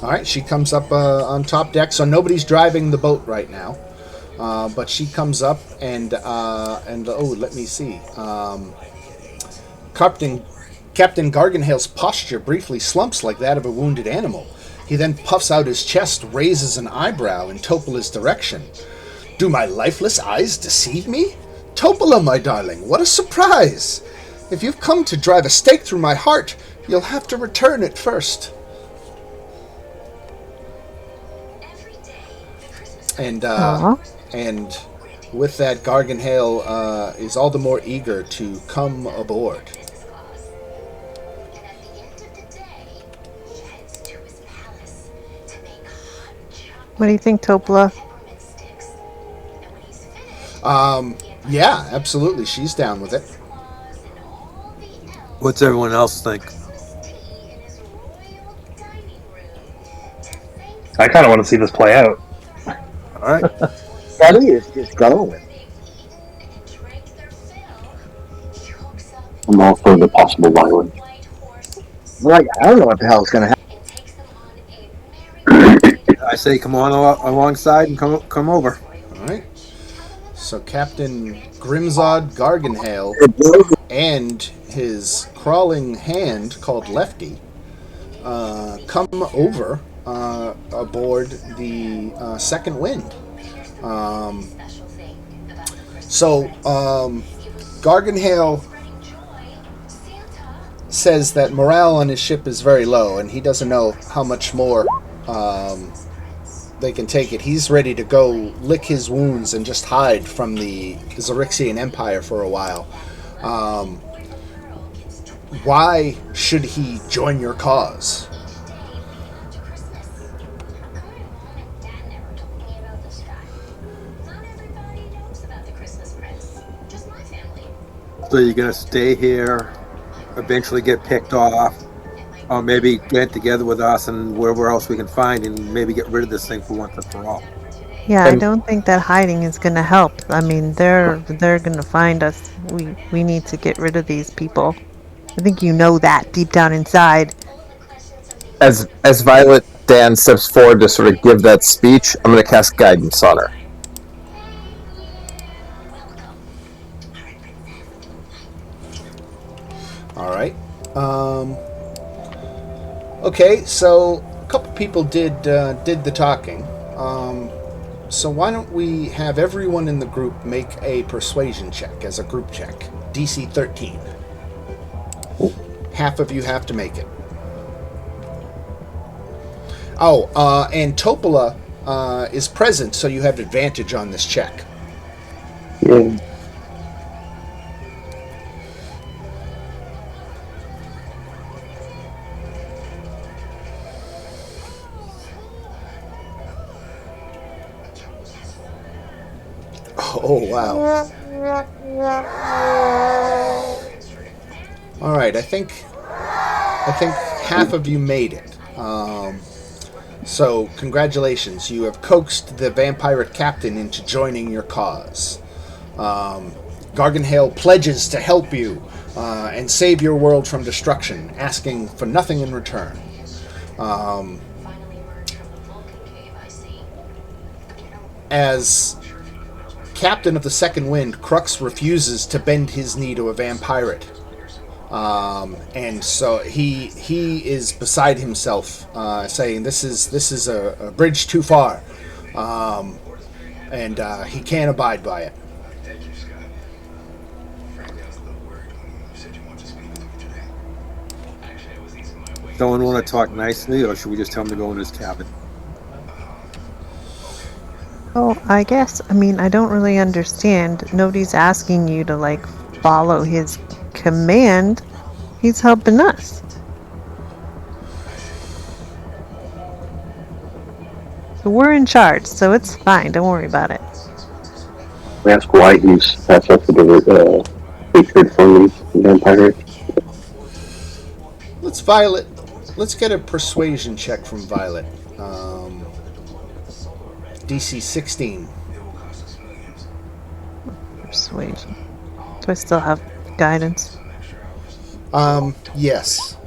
All right, she comes up on top deck, so nobody's driving the boat right now. But she comes up and let me see. Captain Garganhale's posture briefly slumps like that of a wounded animal. He then puffs out his chest, raises an eyebrow in Topola's direction. Do my lifeless eyes deceive me? Topola, my darling, what a surprise! If you've come to drive a stake through my heart, you'll have to return it first. And with that, Garganhale is all the more eager to come aboard. What do you think, Topola? Yeah, absolutely. She's down with it. What's everyone else think? I kind of want to see this play out. All right. Buddy is just going. I'm all for the possible violence. Like, I don't know what the hell is going to happen. I say come on alongside and come over. All right. So Captain Grimzod Garganhale and his crawling hand called Lefty come over aboard the Second Wind. Garganhale says that morale on his ship is very low, and he doesn't know how much more they can take it. He's ready to go lick his wounds and just hide from the Xerxian Empire for a while. Why should he join your cause? So you're going to stay here, eventually get picked off, or maybe get together with us and wherever else we can find and maybe get rid of this thing for once and for all. Yeah, I don't think that hiding is gonna help. I mean, they're gonna find us. We need to get rid of these people. I think you know that deep down inside. As Violet Dan steps forward to sort of give that speech, I'm going to cast guidance on her. All right. Okay, so couple people did the talking. So why don't we have everyone in the group make a persuasion check as a group check, DC 13. Half of you have to make it. Oh, and Topola is present, so you have advantage on this check. Yeah. Oh, wow. All right, I think half of you made it. So, congratulations. You have coaxed the vampire captain into joining your cause. Garganhale pledges to help you and save your world from destruction, asking for nothing in return. As captain of the Second Wind, Crux refuses to bend his knee to a vampirate. And so he is beside himself, saying this is a bridge too far, and he can't abide by it. Someone want to talk nicely, or should we just tell him to go in his cabin? Oh, I guess. I mean, I don't really understand. Nobody's asking you to, like, follow his command. He's helping us. So we're in charge, so it's fine. Don't worry about it. We ask why he's had such a hatred for these vampires. Let's get a persuasion check from Violet. DC 16. Persuasion. Do I still have guidance? Yes.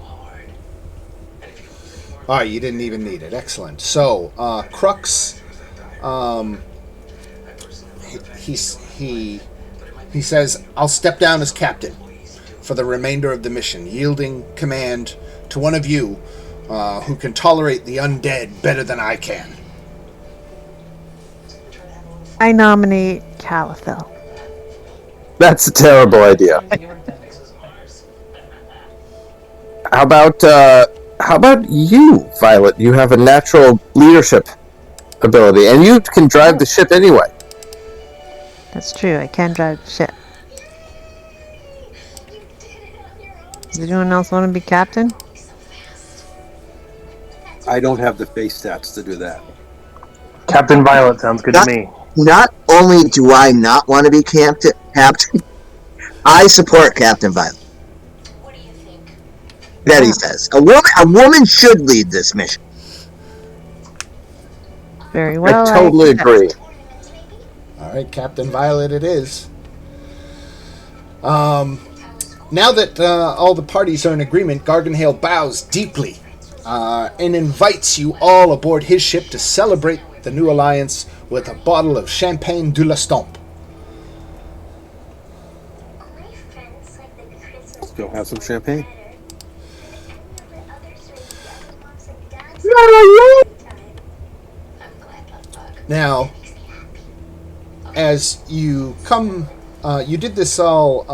Alright, you didn't even need it. Excellent. So, Crux, he says, I'll step down as captain for the remainder of the mission, yielding command to one of you who can tolerate the undead better than I can. I nominate Caliphil. That's a terrible idea. How about you, Violet? You have a natural leadership ability, and you can drive the ship anyway. That's true. I can drive the ship. Does anyone else want to be captain? I don't have the face stats to do that. Captain Violet sounds good to me. Not only do I not want to be captain, I support Captain Violet. That he says. A woman should lead this mission. Very well. I totally agree. Alright, Captain Violet it is. Now that all the parties are in agreement, Garganhale bows deeply and invites you all aboard his ship to celebrate the new alliance with a bottle of Champagne de l'Estampe. Let's go have some champagne. Now, as you come, you did this all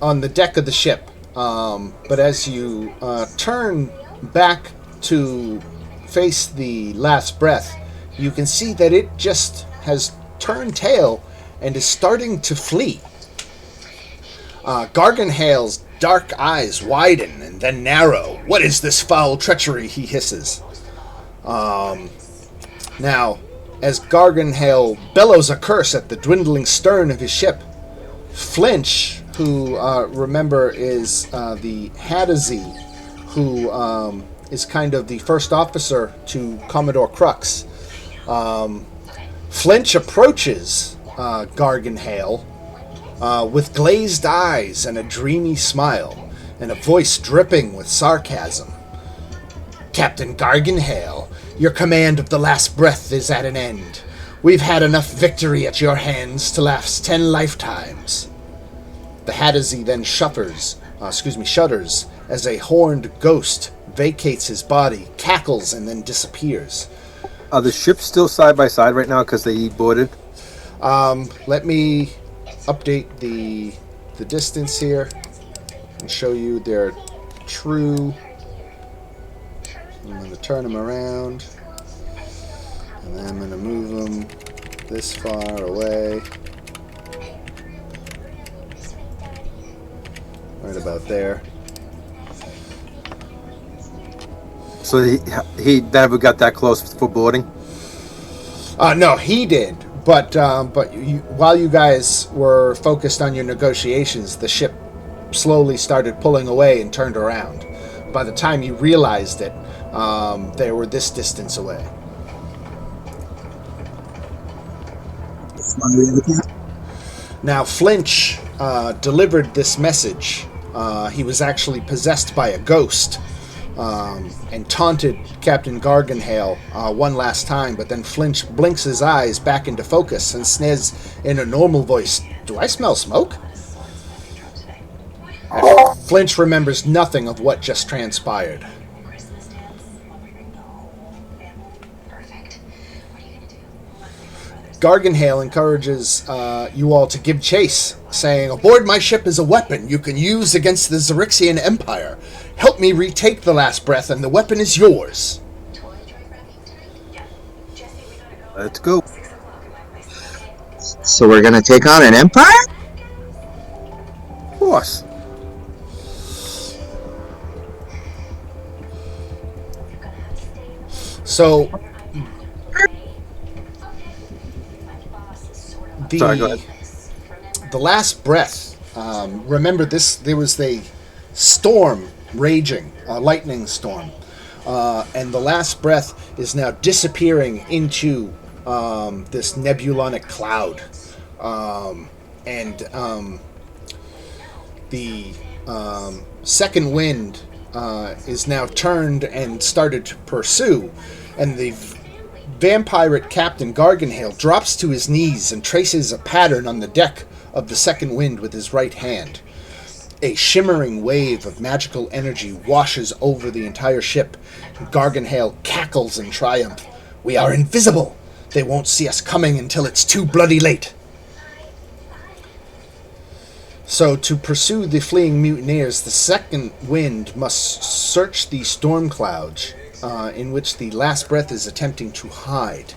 on the deck of the ship, but as you turn back to face the last breath, you can see that it just has turned tail and is starting to flee. Garganhale's dark eyes widen and then narrow. What is this foul treachery? He hisses. Now, as Garganhale bellows a curse at the dwindling stern of his ship, Flinch, who, remember, is the Hadazee, who is kind of the first officer to Commodore Crux. Flinch approaches Garganhale with glazed eyes and a dreamy smile, and a voice dripping with sarcasm. Captain Garganhale, your command of the last breath is at an end. We've had enough victory at your hands to last 10 lifetimes. The Hadazee then shudders as a horned ghost vacates his body, cackles, and then disappears. Are the ships still side by side right now because they boarded? Let me update the distance here and show you their true. I'm going to turn them around, and then I'm going to move them this far away. Right about there. So he never got that close for boarding? No, he did. But while you guys were focused on your negotiations, the ship slowly started pulling away and turned around. By the time you realized it, they were this distance away. Now, Flinch delivered this message. He was actually possessed by a ghost and taunted Captain Garganhale one last time, but then Flinch blinks his eyes back into focus and says in a normal voice, "Do I smell smoke?" Flinch remembers nothing of what just transpired. Garganhale encourages you all to give chase, saying, "Aboard my ship is a weapon you can use against the Xerixian Empire. Help me retake the last breath, and the weapon is yours." Let's go. So we're gonna take on an empire? Of course. So Sorry, go ahead. the last breath. Remember this? There was a storm raging, a lightning storm, and the last breath is now disappearing into this nebulonic cloud, and the second wind is now turned and started to pursue, and the vampirate Captain Garganhale drops to his knees and traces a pattern on the deck of the second wind with his right hand. A shimmering wave of magical energy washes over the entire ship. Garganhale cackles in triumph. "We are invisible! They won't see us coming until it's too bloody late." So, to pursue the fleeing mutineers, the second wind must search the storm clouds in which the last breath is attempting to hide.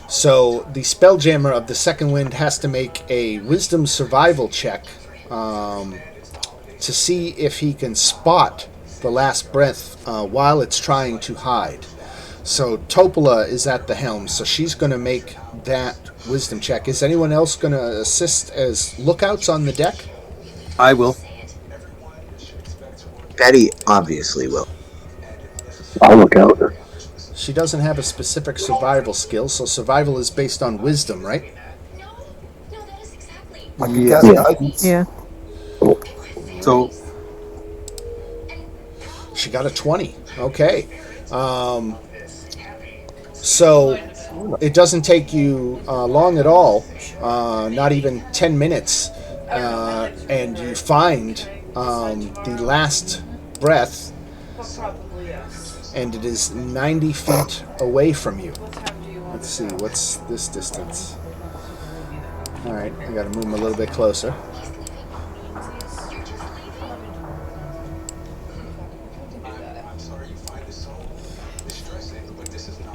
So the Spelljammer of the second wind has to make a wisdom survival check to see if he can spot the last breath while it's trying to hide. So Topola is at the helm, so she's going to make that wisdom check. Is anyone else going to assist as lookouts on the deck? I will. Betty obviously will. I'll look out. She doesn't have a specific survival skill, so survival is based on wisdom, right? Yeah. So She got a 20. Okay. So it doesn't take you long at all, not even 10 minutes, and you find the last breath, and it is 90 feet away from you. Let's see, what's this distance? Alright, I gotta move him a little bit closer.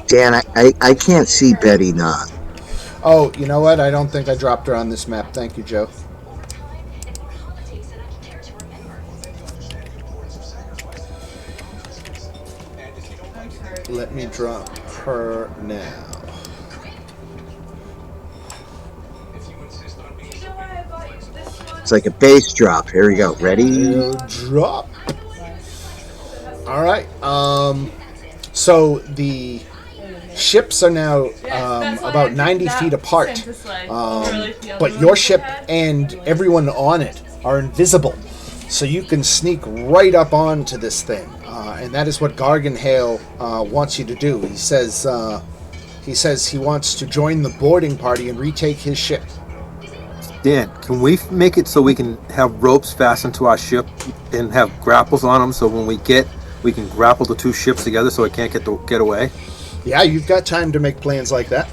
Dan, I can't see Betty not. Oh, you know what? I don't think I dropped her on this map. Thank you, Joe. Let me drop her now. It's like a bass drop. Here we go. Ready? Drop. All right. So the ships are now about 90 feet apart, but your ship and everyone on it are invisible, so you can sneak right up onto this thing, and that is what Garganhale wants you to do. He says, He says he wants to join the boarding party and retake his ship. Dan, can we make it so we can have ropes fastened to our ship and have grapples on them, so when we can grapple the two ships together so it can't get away? Yeah, you've got time to make plans like that.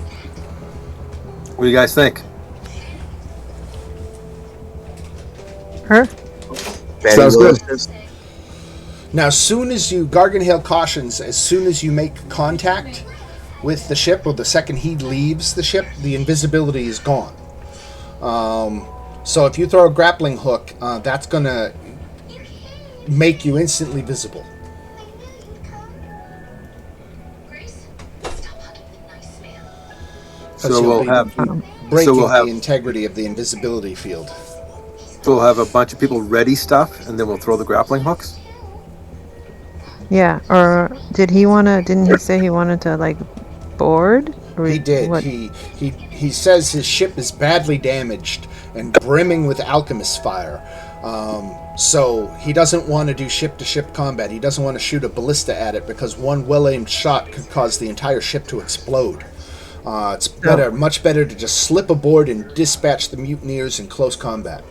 What do you guys think? Her? Sounds good. Now, soon as you, Garganhale cautions, as soon as you make contact with the ship, or the second he leaves the ship, the invisibility is gone. So if you throw a grappling hook, that's going to make you instantly visible. So we'll have breaking so we'll have the integrity of the invisibility field. so we'll have a bunch of people ready stuff, and then we'll throw the grappling hooks. Yeah. Or didn't he say he wanted to like board? Or He did. What? He says his ship is badly damaged and brimming with alchemist fire. So he doesn't want to do ship-to-ship combat. He doesn't want to shoot a ballista at it because one well-aimed shot could cause the entire ship to explode. It's much better to just slip aboard and dispatch the mutineers in close combat.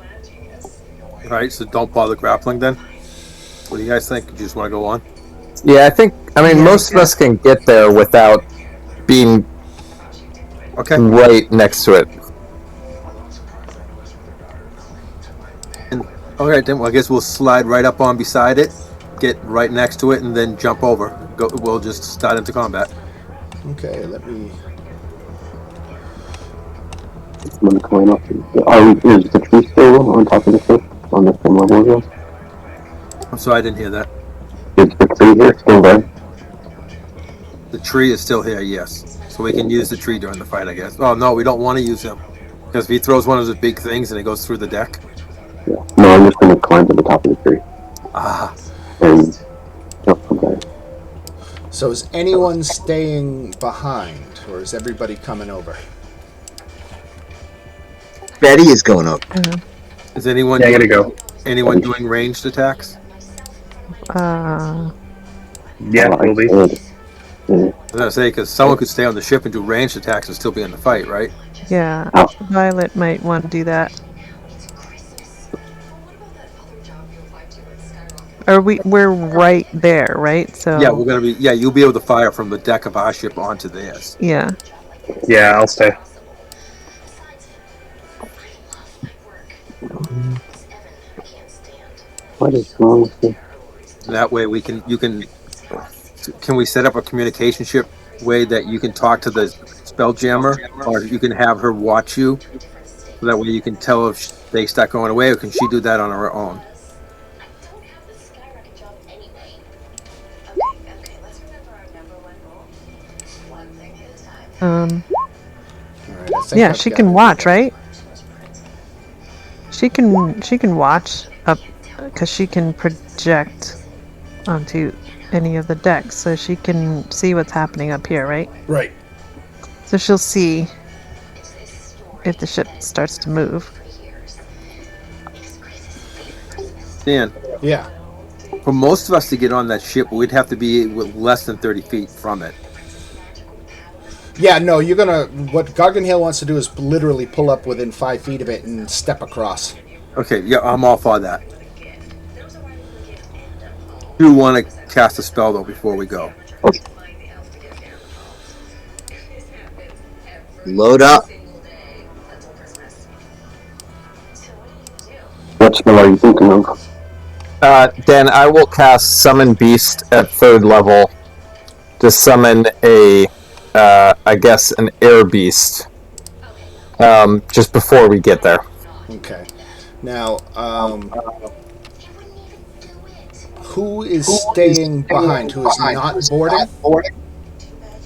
All right, so don't bother grappling then. What do you guys think? Do you just want to go on? Yeah, I mean, most of us can get there without being Okay. right next to it. All right, then. Well, I guess we'll slide right up on beside it, get right next to it, and then jump over. We'll just start into combat. Okay, let me... I'm gonna climb up. Is the tree still on top of the ship? On the same level again? I'm sorry, I didn't hear that. Is the tree here still there? The tree is still here, yes. So we can use the tree during the fight, I guess. Oh, no, we don't want to use him. Because if he throws one of those big things and it goes through the deck. Yeah. No, I'm just gonna climb to the top of the tree. And jump from there. So is anyone staying behind, or is everybody coming over? Betty is going up. Is anyone Yeah, I gotta go. anyone doing ranged attacks? Yeah, Oh, will be. I was gonna say, because someone could stay on the ship and do ranged attacks and still be in the fight, right? Yeah. Oh. Violet might want to do that. We're right there, right? So Yeah, we're gonna be. Yeah, you'll be able to fire from the deck of our ship onto theirs. yeah. Yeah, I'll stay. What is wrong with this? That way, you can. Can we set up a communication ship way that you can talk to the Spelljammer, or you can have her watch you? So that way, you can tell if they start going away, or can she do that on her own? All right, I think Yeah, I've she got can it. watch, right? She can watch up because she can project onto any of the decks, so she can see what's happening up here, right? Right. So she'll see if the ship starts to move. Dan, Yeah. for most of us to get on that ship, we'd have to be less than 30 feet from it. Yeah, no, you're gonna... What Garganhale wants to do is literally pull up within 5 feet of it and step across. Okay, yeah, I'm all for that. Do want to cast a spell, though, before we go. Load up. What spell are you thinking of? Dan, I will cast Summon Beast at 3rd level to summon I guess, an air beast. Just before we get there. Okay. Now, who is staying behind? Who is not boarding?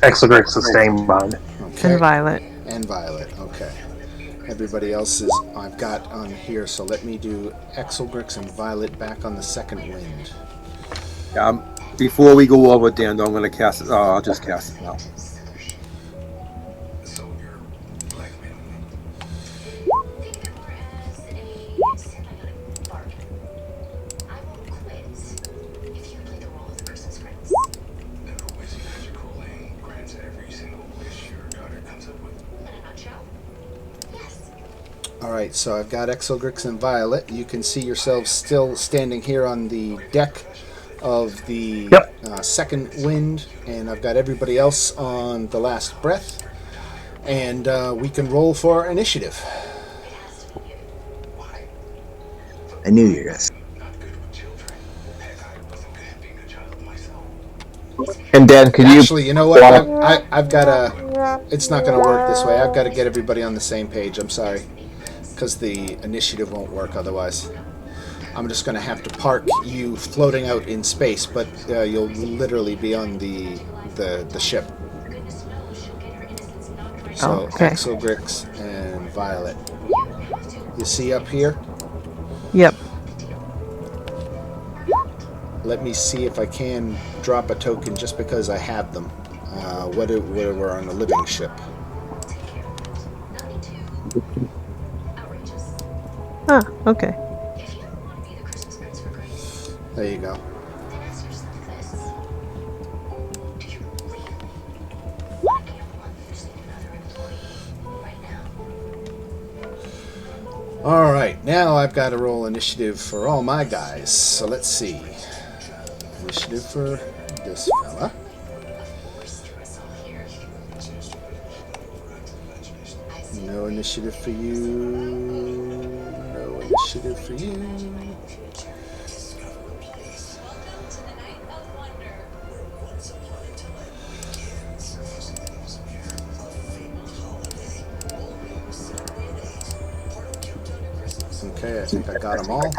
Exelgrix is staying behind. Okay. And Violet. And Violet, okay. Everybody else is I've got on here, so let me do Exelgrix and Violet back on the second wind. Before we go over, Dan, I'm going to cast it. Oh, I'll just cast it now. All right, so I've got Exelgrix and Violet. You can see yourselves still standing here on the deck of the Yep. second wind, and I've got everybody else on the last breath. And we can roll for initiative. I knew you guys. And Dan, could you Actually, you know what? I've got to. It's not going to work this way. I've got to get everybody on the same page. I'm sorry, because the initiative won't work otherwise. I'm just going to have to park you floating out in space, but you'll literally be on the ship. So okay. Exelgrix and Violet. You see up here? Yep. Let me see if I can drop a token just because I have them. Whether we're on a living ship. Huh, okay. There you go. Alright, now I've got to roll initiative for all my guys. So let's see. Initiative for this fella. No initiative for you. No initiative for you. Okay, I think I got them all.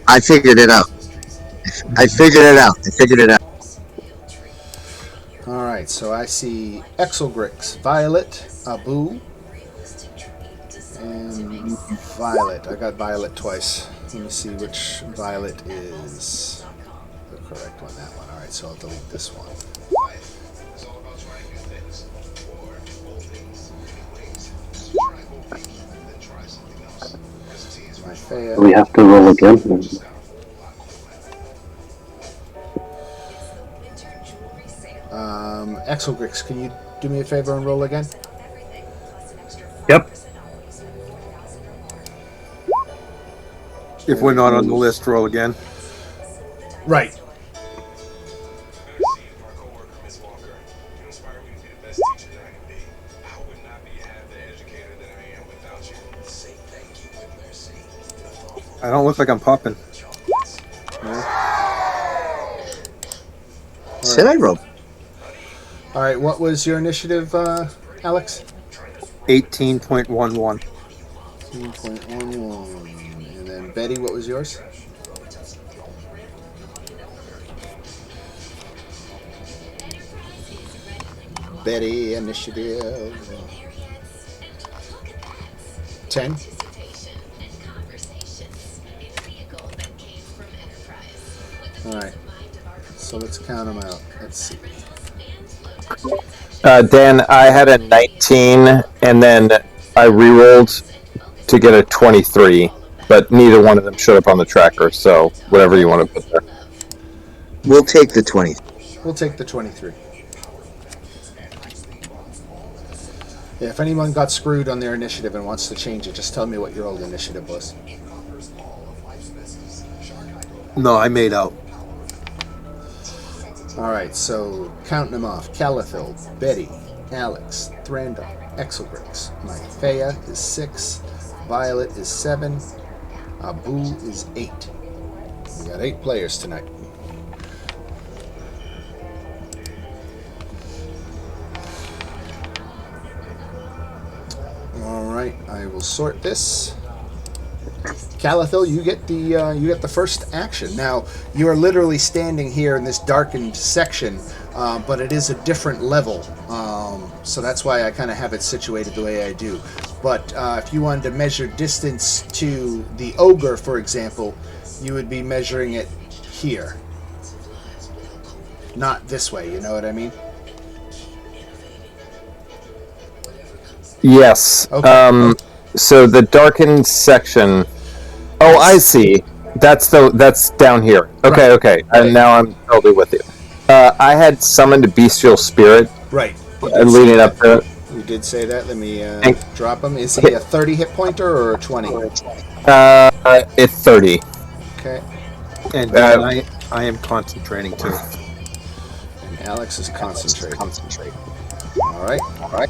I figured it out. Alright, so I see Exelgrix, Violet, Abu, and Violet. I got Violet twice. Let me see which Violet is the correct one. That one. Alright, so I'll delete this one. My Faya. We have to roll again. Exelgrix, can you do me a favor and roll again? Yep. If we're not on the list, roll again. Right. I don't look like I'm popping. Said I rolled. All right, what was your initiative, Alex? 18.11. 18.11. And then Betty, what was yours? Betty, initiative. 10. All right. So let's count them out. Let's see. Dan, I had a 19, and then I rerolled to get a 23, but neither one of them showed up on the tracker, so whatever you want to put there. We'll take the 20. We'll take the 23. Yeah, if anyone got screwed on their initiative and wants to change it, just tell me what your old initiative was. No, I made out. Alright, so counting them off. Calathil, Betty, Alex, Thranduil, Exelgrix. My Faya is 6. Violet is 7. Abu is 8. We got 8 players tonight. Alright, I will sort this. Calathil, you get the first action. Now, you are literally standing here in this darkened section, but it is a different level, so that's why I kind of have it situated the way I do. But if you wanted to measure distance to the ogre, for example, you would be measuring it here, not this way. You know what I mean? Yes. Okay. So the darkened section. Oh, I see. That's down here. Okay, Right. okay. And now I'm totally with you. I had summoned a bestial spirit. Right. Leading up to it. We did say that. Let me drop him. Is he a 30 hit pointer or a 20? It's 30. Okay. And Dan, I am concentrating too. And Alex is concentrating. All right.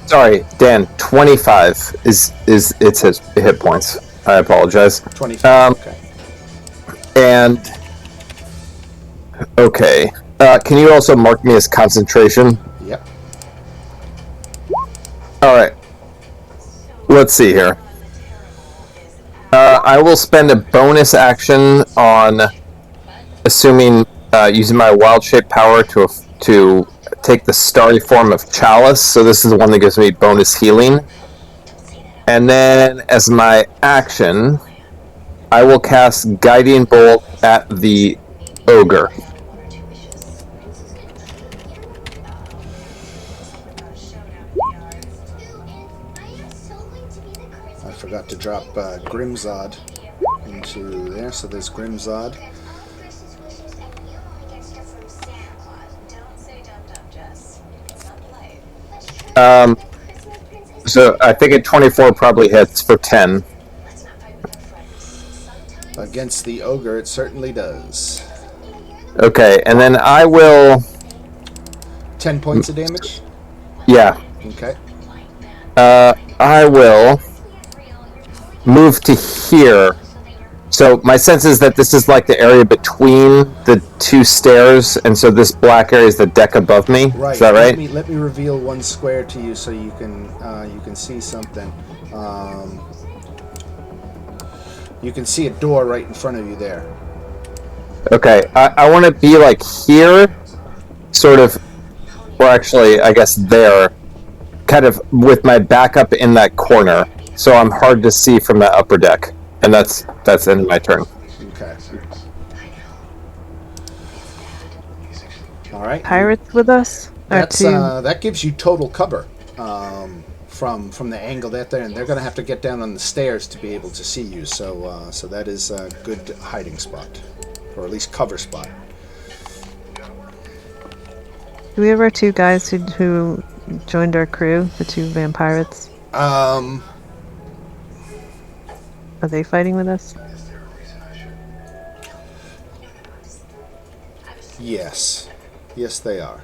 Sorry, Dan. 25 is it's his hit points. I apologize. 25. Okay. And okay, can you also mark me as concentration? Yep. All right. Let's see here. I will spend a bonus action on assuming using my wild shape power to take the starry form of Chalice. So this is the one that gives me bonus healing. And then as my action, I will cast Guiding Bolt at the ogre. I forgot to drop Grimzod into there, so there's Grimzod. So I think a 24 probably hits for 10. Against the ogre, it certainly does. Okay, and then I will... 10 points of damage? Yeah. Okay. I will move to here. So my sense is that this is like the area between the two stairs, and so this black area is the deck above me. Right. Is that right? Let me reveal one square to you so you can see something. You can see a door right in front of you there. Okay, I want to be like here, sort of, or actually, I guess there, kind of with my back up in that corner, so I'm hard to see from that upper deck. And that's in my turn. Okay. All right. Pirates with us? That gives you total cover from the angle that they're in. They're going to have to get down on the stairs to be able to see you. So that is a good hiding spot, or at least cover spot. Do we have our two guys who joined our crew, the two vampirates? Are they fighting with us? Yes. Yes, they are.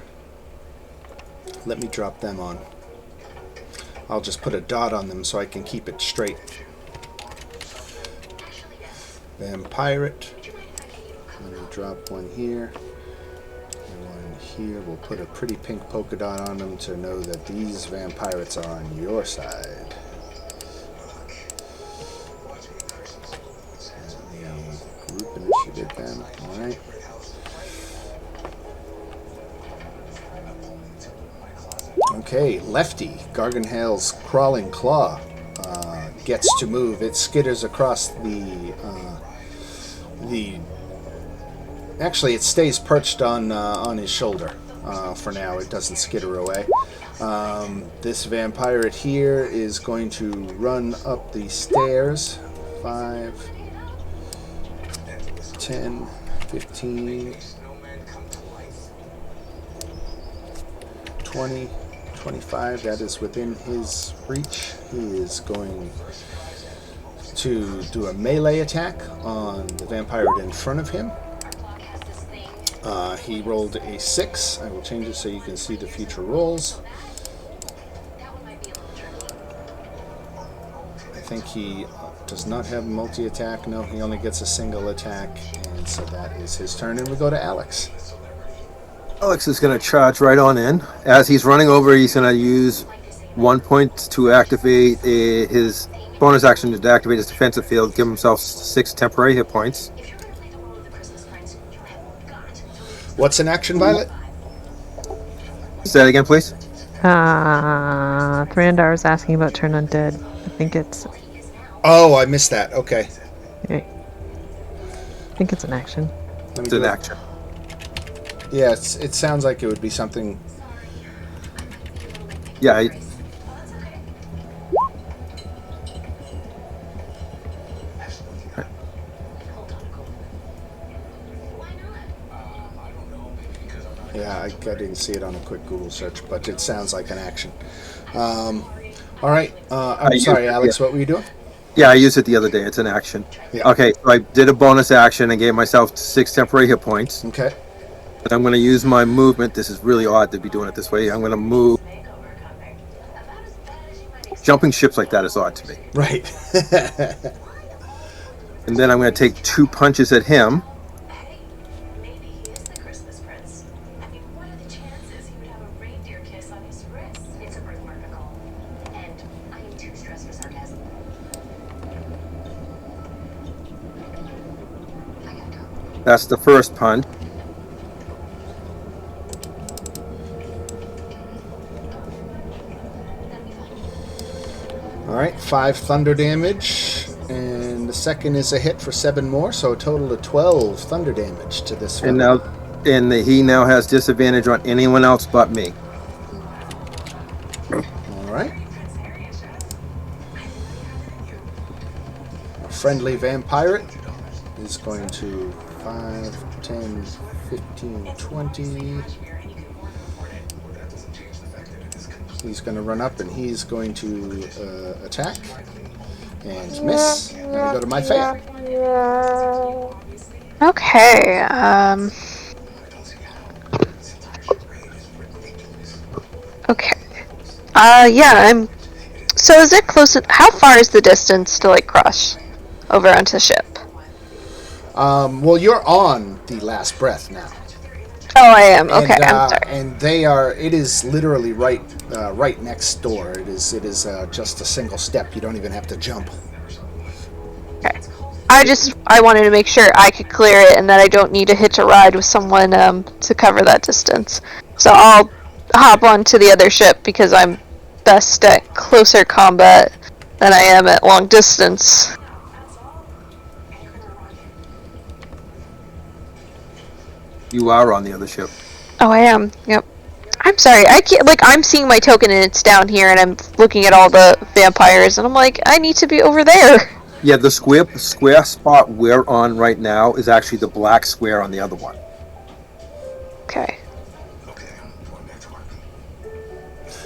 Let me drop them on. I'll just put a dot on them so I can keep it straight. Vampirate. Let me drop one here. And one here. We'll put a pretty pink polka dot on them to know that these vampirates are on your side. Group initiative then. Alright. Okay, Lefty, Garganhale's crawling claw, gets to move. It skitters across the. Actually, it stays perched on his shoulder for now. It doesn't skitter away. This vampirate here is going to run up the stairs. 5, 10, 15, 20, 25. That is within his reach. He is going to do a melee attack on the vampire in front of him. He rolled a 6. I will change it so you can see the future rolls. I think he does not have multi-attack. No, he only gets a single attack. And so that is his turn. And we go to Alex. Alex is going to charge right on in. As he's running over, he's going to use 1 point to activate his bonus action to activate his defensive field, give himself 6 temporary hit points. What's an action, Violet? Say that again, please. Thrandar's is asking about Turn Undead. I think it's... Oh, I missed that. Okay. I think it's an action. It's an action. Yeah, it sounds like it would be something. Yeah. Yeah, I didn't see it on a quick Google search, but it sounds like an action. All right. I'm sorry, Alex. What were you doing? Yeah, I used it the other day. It's an action. Yeah. Okay, so I did a bonus action and gave myself 6 temporary hit points. Okay. And I'm going to use my movement. This is really odd to be doing it this way. I'm going to move. Jumping ships like that is odd to me. Right. And then I'm going to take 2 punches at him. That's the first punch. All right, 5 thunder damage, and the second is a hit for 7 more, so a total of 12 thunder damage to this And fellow. he now has disadvantage on anyone else but me. All right. Our friendly vampire is going to 5, 10, 15, 20. He's going to run up and he's going to attack and miss. And we go to my fair. Okay. Okay. Yeah. So is it close? How far is the distance to like cross over onto the ship? Well, you're on the last breath now. Oh, I am. Okay, I'm sorry. And they are. It is literally right next door. It is just a single step. You don't even have to jump. Okay. I wanted to make sure I could clear it and that I don't need to hitch a ride with someone to cover that distance. So I'll hop onto the other ship because I'm best at closer combat than I am at long distance. You are on the other ship. Oh, I am. Yep. I'm sorry. I can't. Like, I'm seeing my token and it's down here, and I'm looking at all the vampires, and I'm like, I need to be over there. Yeah, the square spot we're on right now is actually the black square on the other one. Okay.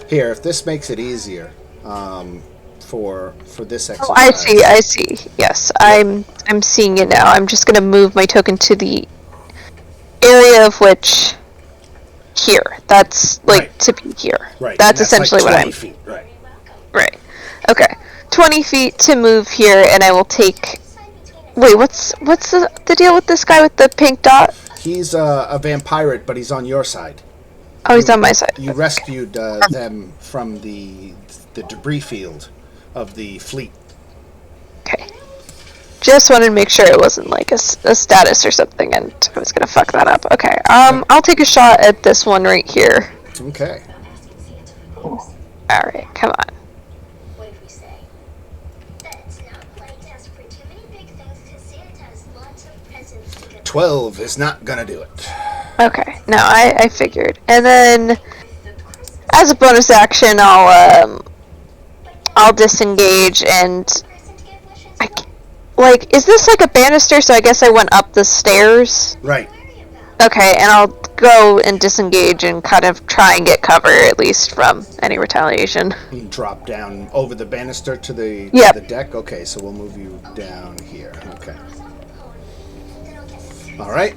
Here, if this makes it easier, for this exercise. Oh, I see. Yes, I'm seeing it now. I'm just gonna move my token to the area of which here. That's like Right. to be here. Right. That's and essentially like 20 what I'm. feet. Right. Right. Okay. 20 feet to move here, and I will take. Wait, what's the deal with this guy with the pink dot? He's a vampire, but he's on your side. Oh, he's on my side. You Okay. rescued them from the debris field of the fleet. Okay. Just wanted to make sure it wasn't like a status or something, and I was gonna fuck that up. Okay. I'll take a shot at this one right here. Okay. All right. Come on. 12 is not gonna do it. Okay. No, I figured. And then, as a bonus action, I'll disengage and is this like a banister? So I guess I went up the stairs. Right. Okay, and I'll go and disengage and kind of try and get cover at least from any retaliation. You drop down over the banister to the deck. Okay, so we'll move you down here. Okay. All right.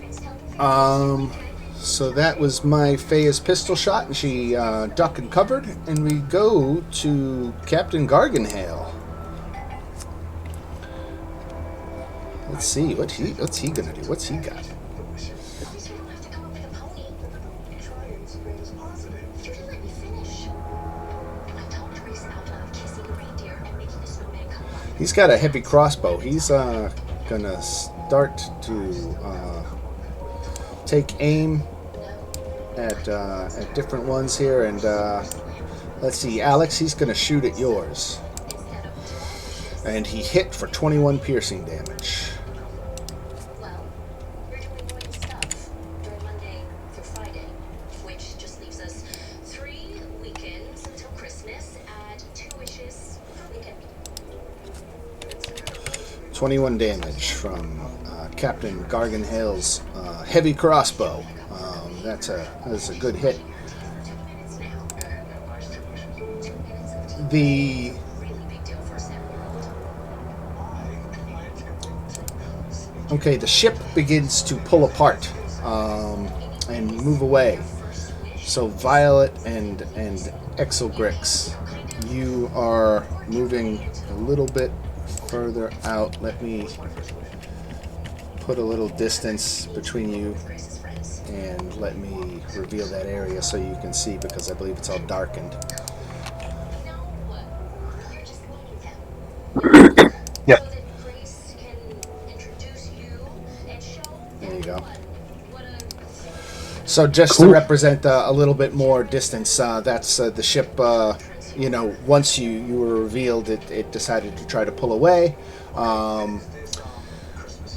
So that was my Fea's pistol shot, and she ducked and covered, and we go to Captain Garganhale. Let's see what's he gonna do. What's he got? He's got a heavy crossbow. He's gonna start to take aim at different ones here, and let's see, Alex. He's gonna shoot at yours, and he hit for 21 piercing damage. Friday, which just leaves us 3 weekends until Christmas and 2 wishes per weekend. 21 damage from Captain Garganhale's heavy crossbow. That's a good hit. the okay, the ship begins to pull apart and move away. So Violet and Exelgrix, you are moving a little bit further out. Let me put a little distance between you and let me reveal that area so you can see, because I believe it's all darkened. Yep. There you go. So just Cool. to represent a little bit more distance, that's the ship, once you were revealed, it decided to try to pull away.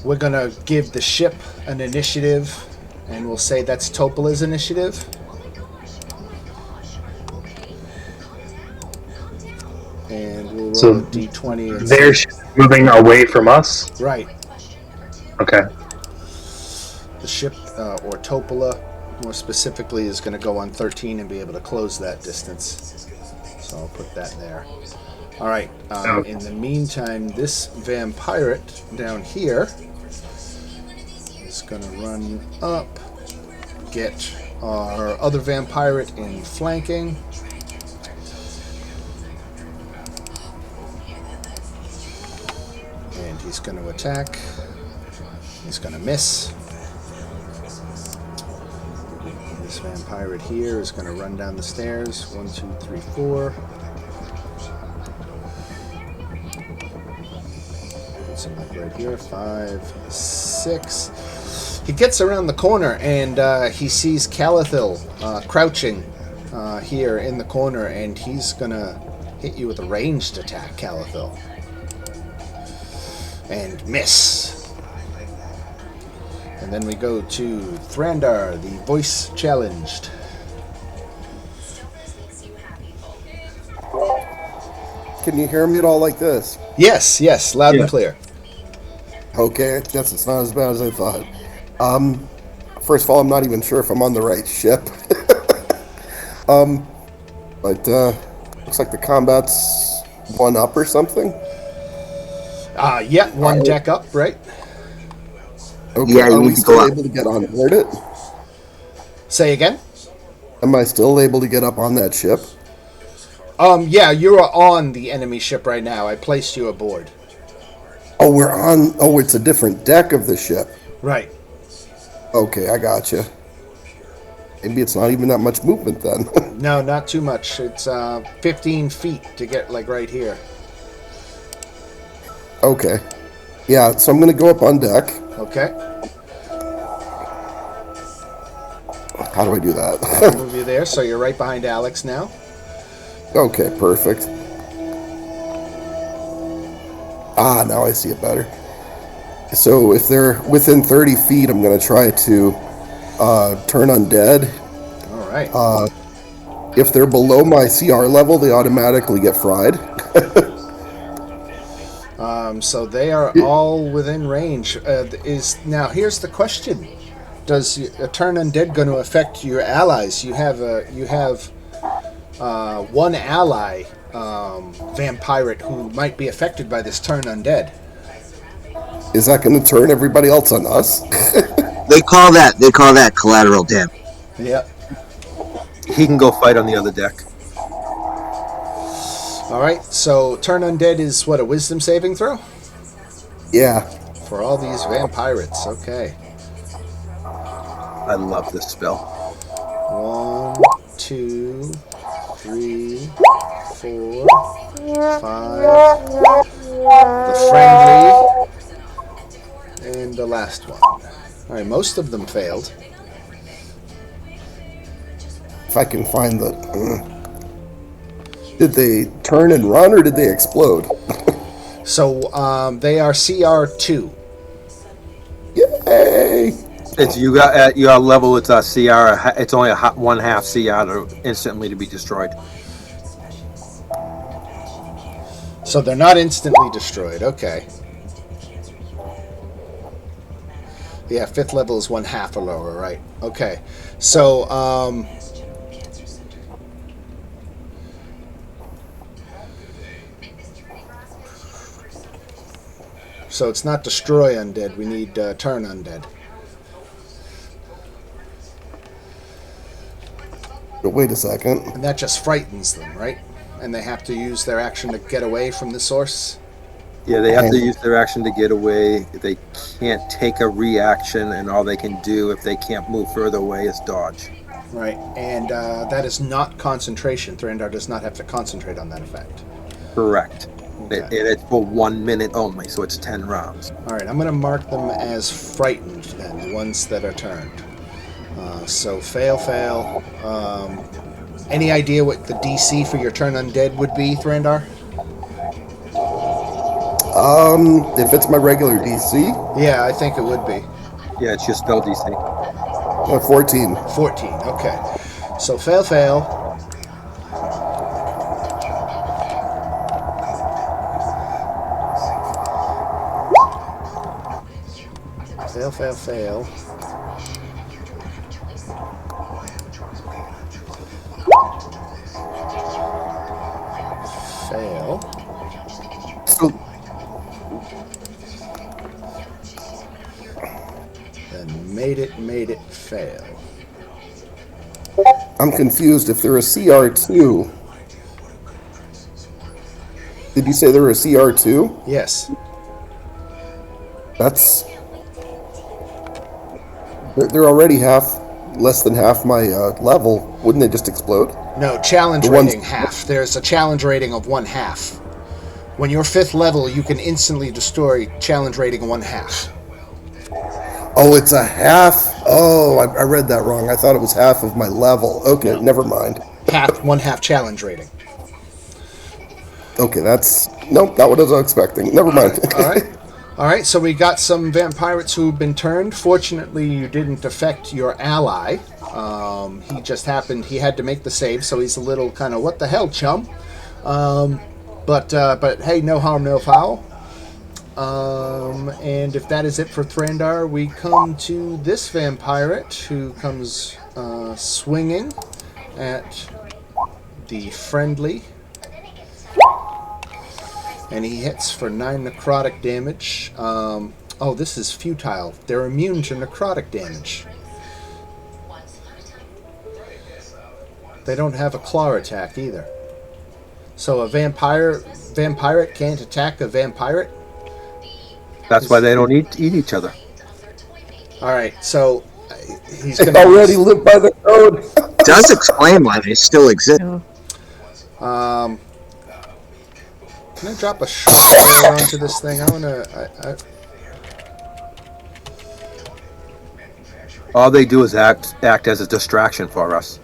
We're going to give the ship an initiative, and we'll say that's Topola's initiative. And we'll roll So a d20. And they're see. moving away from us. Right. Okay. The ship, or Topola, more specifically, is going to go on 13 and be able to close that distance. So I'll put that there. All right. In the meantime, this vampirate down here is going to run up, get our other vampirate in flanking. And he's going to attack. He's going to miss. This vampirate here is going to run down the stairs. 1, 2, 3, 4. Put some like right here. 5, 6. He gets around the corner and he sees Calathil crouching here in the corner, and he's going to hit you with a ranged attack, Calathil. And miss. And then we go to Thrandar, the voice challenged. Can you hear me at all like this? Yes, loud and clear. Okay, I guess it's not as bad as I thought. First of all, I'm not even sure if I'm on the right ship. But looks like the combat's 1 up or something. Yeah, 1 deck up, right? Okay, Yeah, you are we need to still go up. able to get on board it? Say again? Am I still able to get up on that ship? Yeah, you're on the enemy ship right now. I placed you aboard. Oh, we're on. Oh, it's a different deck of the ship. Right. Okay, I gotcha. Maybe it's not even that much movement then. No, not too much. It's 15 feet to get like right here. Okay. Yeah, so I'm going to go up on deck. Okay. How do I do that? I'll move you there, so you're right behind Alex now. Okay, perfect. Ah, now I see it better. So if they're within 30 feet, I'm going to try to turn undead. All right. If they're below my CR level, they automatically get fried. So they are all within range. Now here's the question: does a turn undead going to affect your allies? You have one ally vampirate who might be affected by this turn undead. Is that going to turn everybody else on us? They call that collateral damage. Yep. He can go fight on the other deck. All right. So turn undead is what, a wisdom saving throw Yeah. for all these vampirates. Okay. I love this spell. 1, 2, 3, 4, 5. The friendly. And the last one. All right, most of them failed. If I can find the... Did they turn and run, or did they explode? So they are CR2. Yay! It's you got at your level. It's a CR. It's only a 1/2 CR to instantly to be destroyed. So they're not instantly destroyed. Okay. Yeah, 5th level is 1/2 or lower, right? Okay. So So it's not destroy undead. We need turn undead. But wait a second. And that just frightens them, right? And they have to use their action to get away from the source. Yeah, they have to use their action to get away. They can't take a reaction, and all they can do if they can't move further away is dodge. Right, and that is not concentration. Thranдар does not have to concentrate on that effect. Correct. Okay. And it's for 1 minute only, so it's 10 rounds. All right, I'm going to mark them as frightened then, the ones that are turned. So fail. Any idea what the DC for your turn undead would be, Thranдар? If it's my regular DC, Yeah, I think it would be. Yeah, it's your spell DC. 14. 14, okay. So fail. Fail. Fail. So, Then made it, fail. I'm confused. If they're a CR2, did you say they're a CR2? Yes. That's... They're already less than half my level. Wouldn't they just explode? No, challenge The ones- rating half. There's a challenge rating of 1/2. When you're 5th level, you can instantly destroy challenge rating 1/2. Oh, it's a half? Oh, I read that wrong. I thought it was half of my level. Okay, never mind. 1/2 challenge rating. Okay, that's... Nope, not what I was expecting. Never mind. All right, so we got some vampirates who've been turned. Fortunately, you didn't affect your ally. He just happened, he had to make the save, so he's a little kind of, what the hell, chum? But hey, no harm, no foul. And if that is it for Thranдар, we come to this vampirate who comes swinging at the friendly. And he hits for 9 necrotic damage. Oh, this is futile. They're immune to necrotic damage. They don't have a claw attack either. So a vampirate can't attack a vampirate? That's why they don't eat each other. Alright, so he's They going to... already live by the code. Does explain why they still exist. Can I drop a short sword onto this thing? I want to... All they do is act as a distraction for us.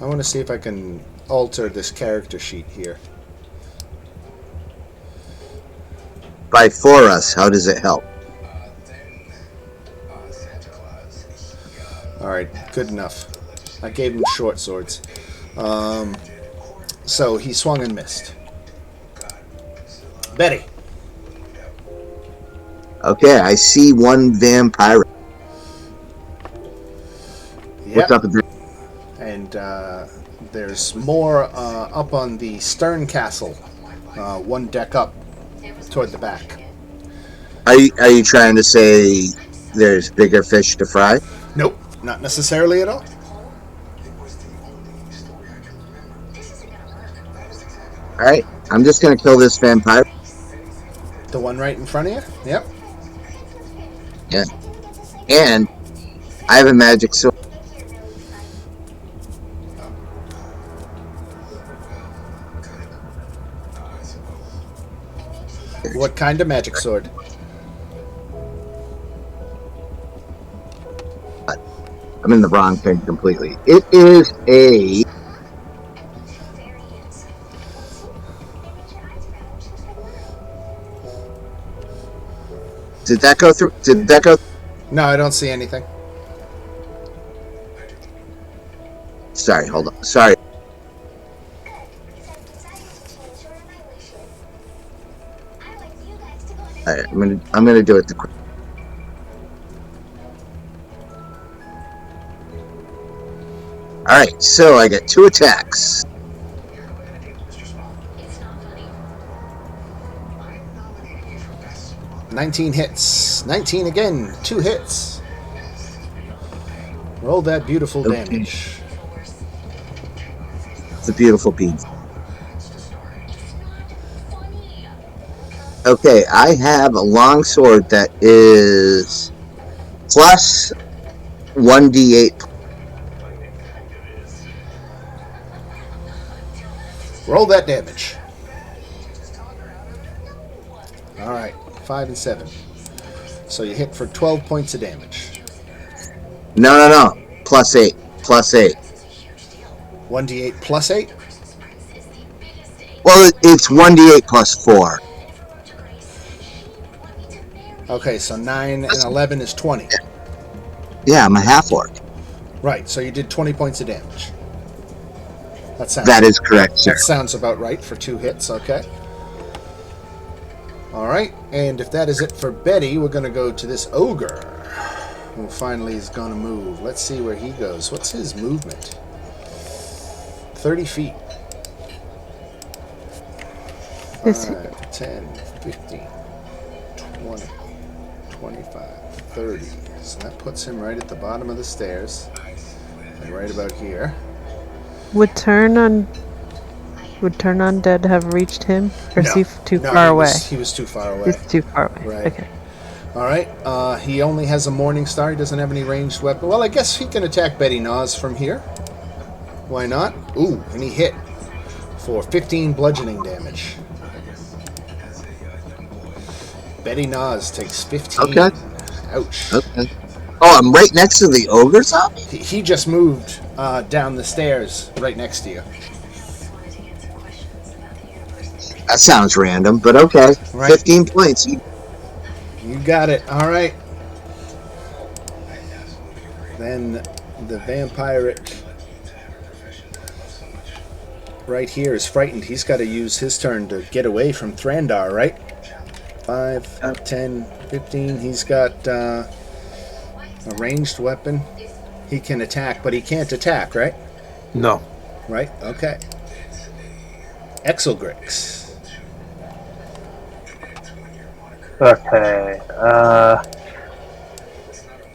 I want to see if I can alter this character sheet here. By for us, how does it help? Alright, good enough. I gave him short swords. So he swung and missed. Betty. Okay, I see one vampire. Yep. What's up with that? And there's more up on the stern castle. One deck up toward the back. Are you trying to say there's bigger fish to fry? Nope, not necessarily at all. Alright, I'm just gonna kill this vampire. The one right in front of you? Yep. Yeah. And I have a magic sword. What kind of magic sword? I'm in the wrong thing completely. It is a... Did that go through? Did that go? No, I don't see anything. Sorry, hold on. Sorry. All right, I'm gonna do it the quick. All right, so I get 2 attacks. 19 hits. 19 again. 2 hits. Roll that beautiful Okay. damage. It's a beautiful piece. Okay, I have a long sword that is plus 1d8. Roll that damage. All right, 5 and 7. So you hit for 12 points of damage. No. Plus 8. Plus 8. 1d8 plus 8? Well, it's 1d8 plus 4. Okay, so 9 and 11 is 20. Yeah, I'm a half-orc. Right, so you did 20 points of damage. That is correct, sir. That sounds about right for 2 hits, okay. Alright, and if that is it for Betty, we're going to go to this ogre, who finally is going to move. Let's see where he goes. What's his movement? 30 feet. Is 5, 10, 15, 20, 25, 30. So that puts him right at the bottom of the stairs. And right about here. Would turn on dead have reached him, or is he too No, far away? He was too far away. He's too far away. Right. Okay. All right. He only has a Morning Star. He doesn't have any ranged weapon. Well, I guess he can attack Betty Nas from here. Why not? Ooh, and he hit for 15 bludgeoning damage. Betty Nas takes 15. Okay. Ouch. Okay. Oh, I'm right next to the ogre zombie? He just moved down the stairs right next to you. That sounds random, but okay. Right. 15 points. You got it. All right. Then the vampirate right here is frightened. He's got to use his turn to get away from Thrandar, right? 5, 10, 15. He's got a ranged weapon. He can attack, but he can't attack, right? No. Right? Okay. Exelgrix. Okay.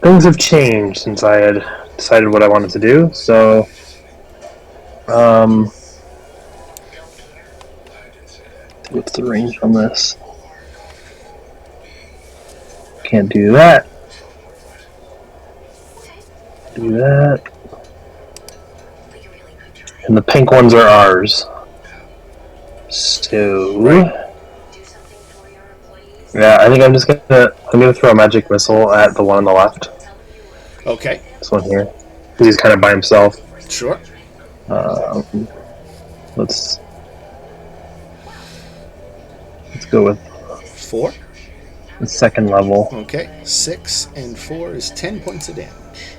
Things have changed since I had decided what I wanted to do. So, what's the range on this? Can't do that. Do that. And the pink ones are ours. So, yeah, I think I'm gonna throw a magic missile at the one on the left. Okay. This one here. Because he's kind of by himself. Sure. Let's go with 4. the second level. Okay. 6 and 4 is 10 points of damage.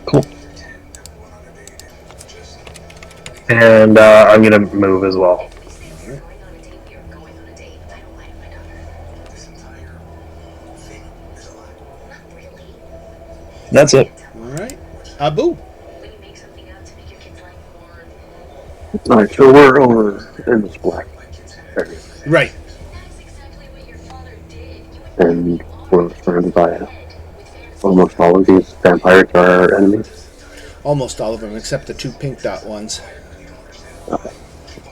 Cool. And I'm gonna move as well. That's it. Alright. Abu. Alright, so we're over in this black area. Right. And we're surrounded by almost all of these vampires are our enemies. Almost all of them, except the 2 pink dot ones. Okay.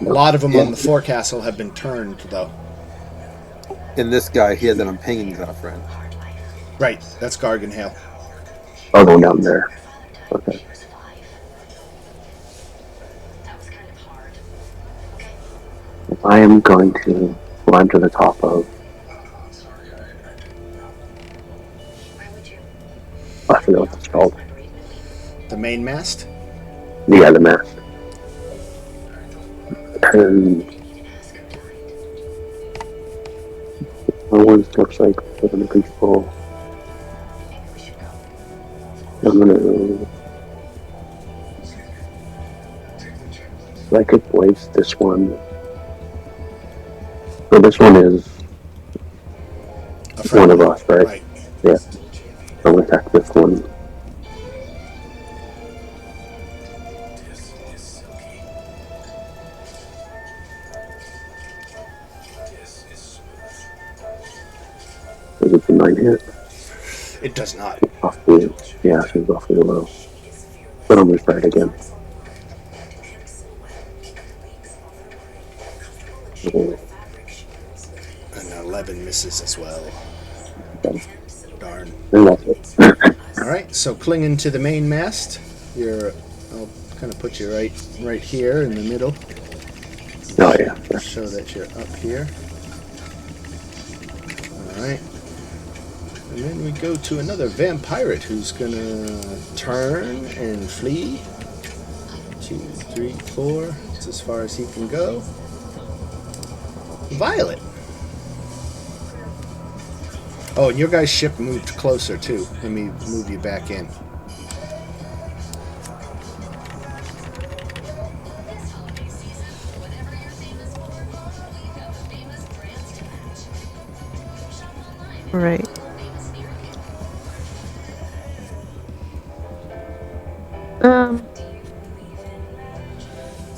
A lot of them on the forecastle have been turned, though. And this guy, he has an impinging friend. Right. That's Garganhale. Oh, going down there. Okay. I am going to climb to the top of. I forget what it's called. The main mast? Yeah, the mast. And no one looks like they're going to control. I'm going to psychic waste this one. So this one is one of us, right? Yeah. I'm going to attack this one. Does it 9 hit? It does not. Awfully, yeah, she's awfully low. But I'm gonna try it again. An 11 misses as well. Darn. And that's it. All right, so clinging to the main mast, I'll kind of put you right here in the middle. Oh yeah. Sure. Show that you're up here. All right. And then we go to another vampire who's gonna turn and flee. 2, 3, 4. That's as far as he can go. Violet. Oh, and your guys' ship moved closer too. Let me move you back in. Right.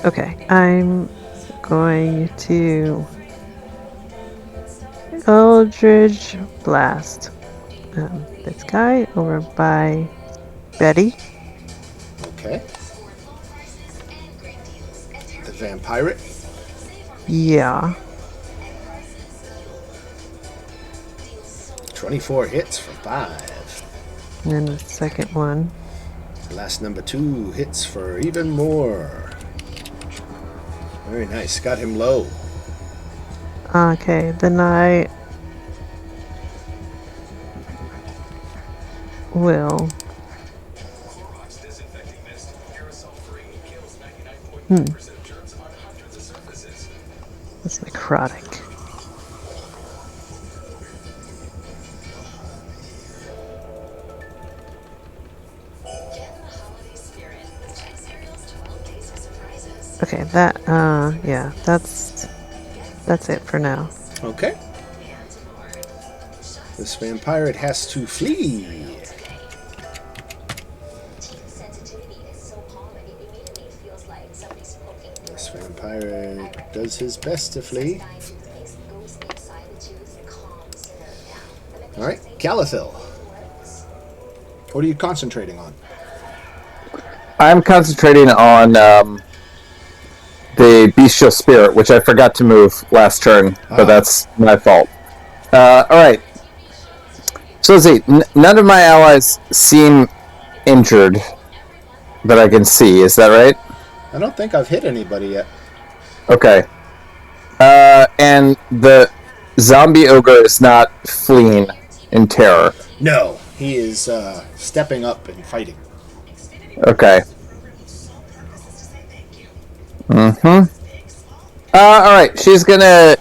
Okay, I'm going to Eldridge Blast. This guy over by Betty. Okay. The vampire. Yeah. 24 hits for 5. And then the second one. Blast number 2 hits for even more. Very nice. Got him low. Okay, then I will. That's necrotic. Okay, yeah, that's it for now. Okay. This vampire has to flee. This vampire does his best to flee. Alright, Calathil. What are you concentrating on? I'm concentrating on the bestial spirit, which I forgot to move last turn, but that's my fault. Alright. So let's see. None of my allies seem injured that I can see. Is that right? I don't think I've hit anybody yet. Okay. And the zombie ogre is not fleeing in terror. No, he is stepping up and fighting. Okay. Alright, she's gonna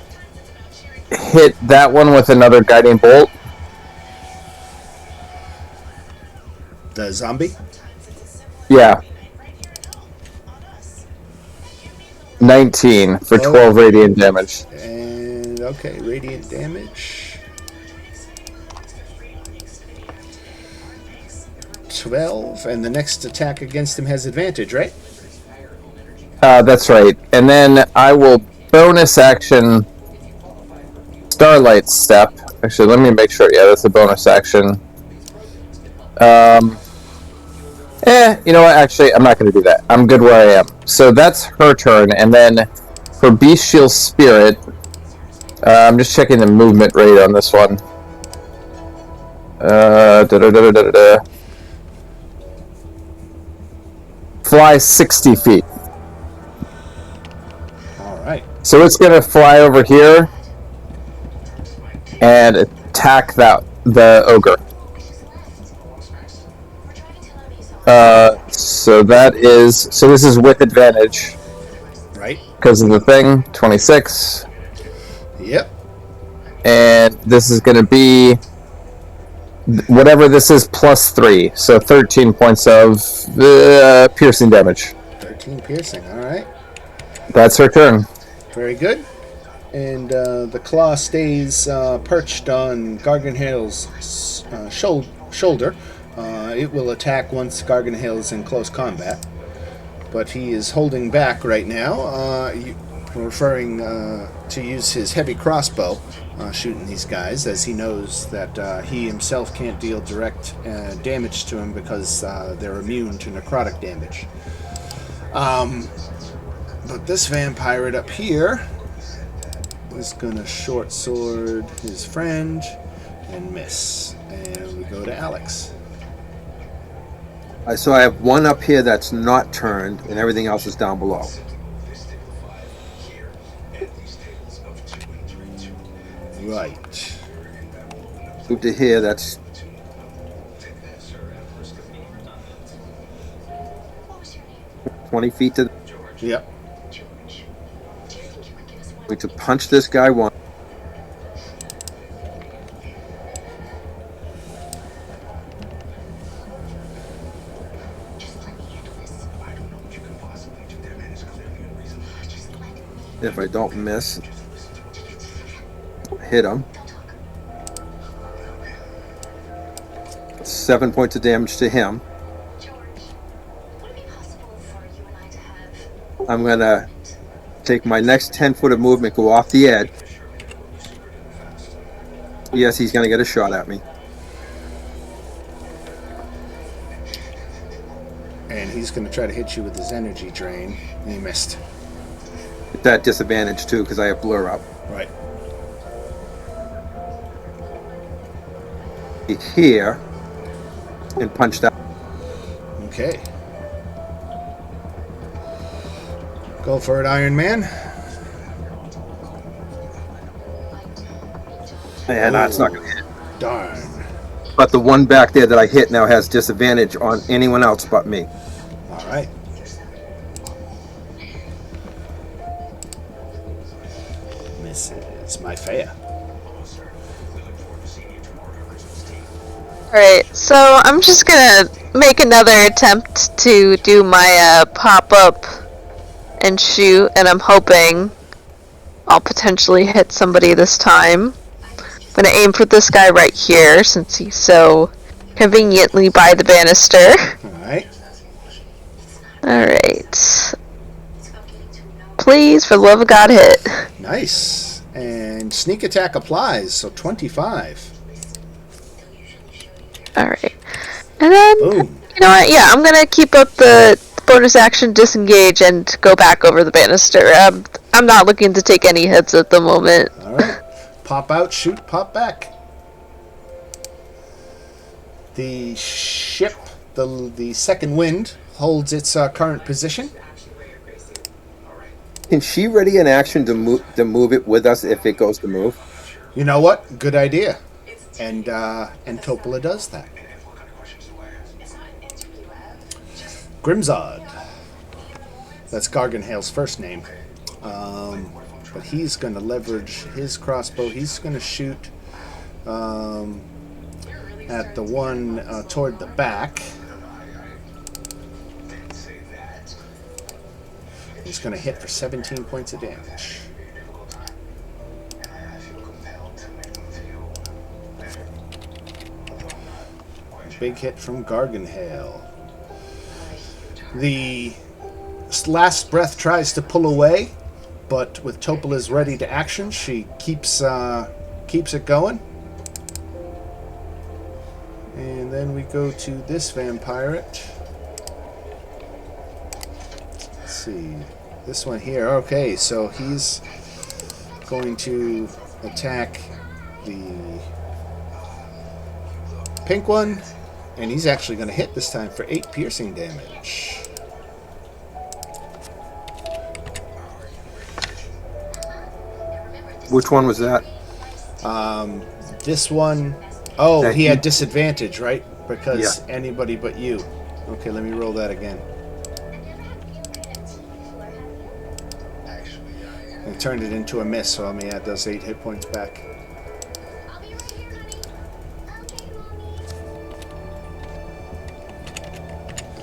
hit that one with another guiding bolt. The zombie? Yeah. 19 for 12 radiant damage. And okay, radiant damage. 12, and the next attack against him has advantage, right? That's right. And then I will bonus action Starlight Step. Actually, let me make sure. Yeah, that's a bonus action. You know what? Actually, I'm not going to do that. I'm good where I am. So that's her turn. And then for Bestial Spirit, I'm just checking the movement rate on this one. Fly 60 feet. Alright. So it's going to fly over here and attack the ogre. So this is with advantage. Right. Because of the thing. 26. Yep. And this is going to be whatever this is plus 3. So 13 points of piercing damage. 13 piercing, alright. That's her turn. Very good. And the claw stays perched on Garganhale's shoulder. It will attack once Garganhale is in close combat. But he is holding back right now. referring to use his heavy crossbow shooting these guys, as he knows that he himself can't deal direct damage to him because they're immune to necrotic damage. But this vampire up here is going to short sword his friend and miss. And we go to Alex. So I have one up here that's not turned, and everything else is down below. Right. Move to here, that's 20 feet to... Yep. We to punch this guy once. If I don't miss, hit him. 7 points of damage to him. I'm going to take my next 10 foot of movement, go off the edge. Yes, he's going to get a shot at me. And he's going to try to hit you with his energy drain. And he missed. That disadvantage too, because I have blur up. Right. Here and punch that. Okay. Go for it, Iron Man. And that's not going to hit. Darn. But the one back there that I hit now has disadvantage on anyone else but me. All right. Misses my Faya. Alright, so I'm just gonna make another attempt to do my pop-up and shoot, and I'm hoping I'll potentially hit somebody this time. I'm gonna aim for this guy right here, since he's so conveniently by the banister. Alright. Alright. Please, for the love of God, hit. Nice. And sneak attack applies, so 25. Alright. And then, Boom. you know what, yeah, I'm gonna keep up the bonus action disengage and go back over the banister. I'm not looking to take any hits at the moment. Alright. Pop out, shoot, pop back. The ship, the second wind, holds its current position. Can she ready an action to move it with us if it goes to move? You know what? Good idea. And Topola does that. Grimzod. That's Garganhale's first name. But he's going to leverage his crossbow. He's going to shoot at the one toward the back. He's going to hit for 17 points of damage. Big hit from Garganhale. The last breath tries to pull away, but with Topola's ready to action, she keeps it going. And then we go to this vampire. Let's see. This one here. Okay, so he's going to attack the pink one. And he's actually going to hit this time for 8 piercing damage. Which one was that? This one... Oh, he had disadvantage, right? Because anybody but you. Okay, let me roll that again. I turned it into a miss, so let me add those 8 hit points back.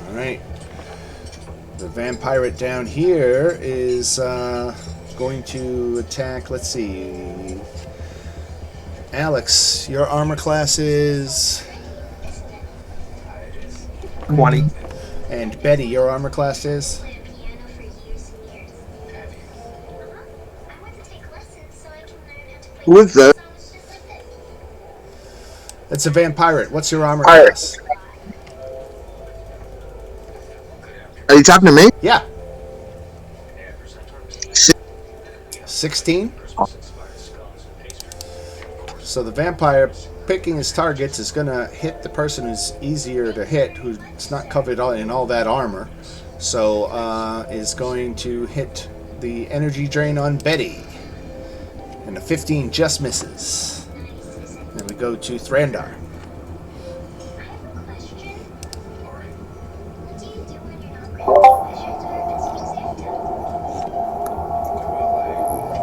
Alright. The vampire down here is going to attack, let's see. Alex, your armor class is 20. And Betty, your armor class is Who is that? It's a vampire. What's your armor class? Are you talking to me? Yeah. 16. So the vampire picking his targets is going to hit the person who's easier to hit, who's not covered in all that armor. So is going to hit the energy drain on Betty. And a 15 just misses. Then we go to Thrandar.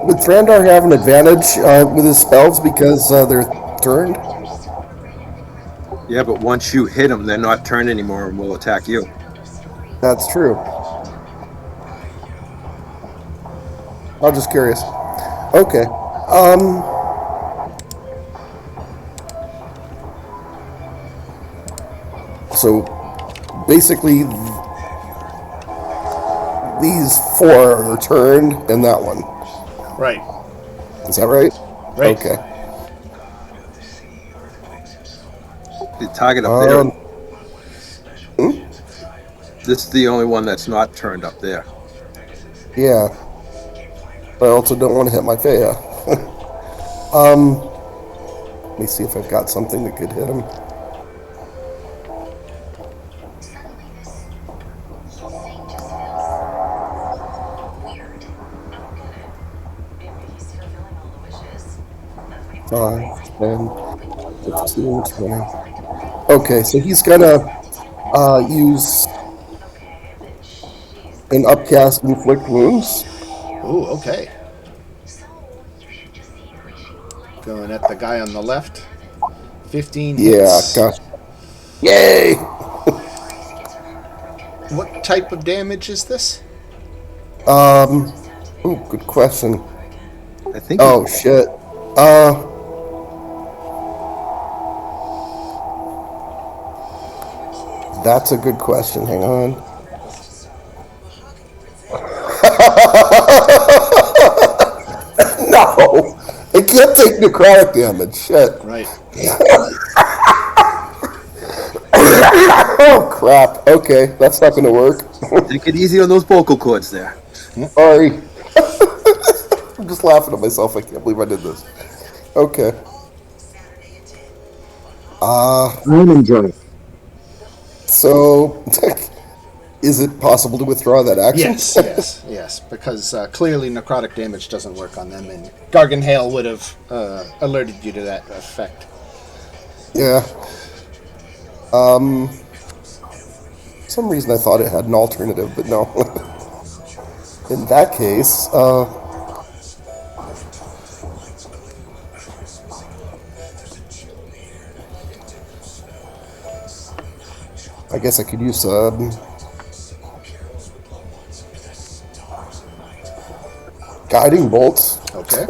Would Thrandar have an advantage with his spells because they're turned? Yeah, but once you hit them, they're not turned anymore and will attack you. That's true. I'm just curious. Okay. So basically, these 4 are turned, and that one. Right. Is that right? Right. Okay. The target up there. This is the only one that's not turned up there. Yeah. But I also don't want to hit my Faya. Let me see if I've got something that could hit him. And 15, 20. Okay, so he's gonna use an upcast inflict wounds. Ooh, okay. Going at the guy on the left. 15 hits. Yeah, gosh. Yay! What type of damage is this? Ooh, good question. I think. Oh, shit. That's a good question. Hang on. No! I can't take necrotic damage. Shit. Right. Oh, crap. Okay, that's not going to work. Take it easy on those vocal cords there. Sorry. I'm just laughing at myself. I can't believe I did this. Okay. I'm enjoying it. So, is it possible to withdraw that action? Yes, because clearly necrotic damage doesn't work on them, and Garganhail would have alerted you to that effect. Yeah. For some reason I thought it had an alternative, but no. In that case, I guess I could use guiding bolts. Okay.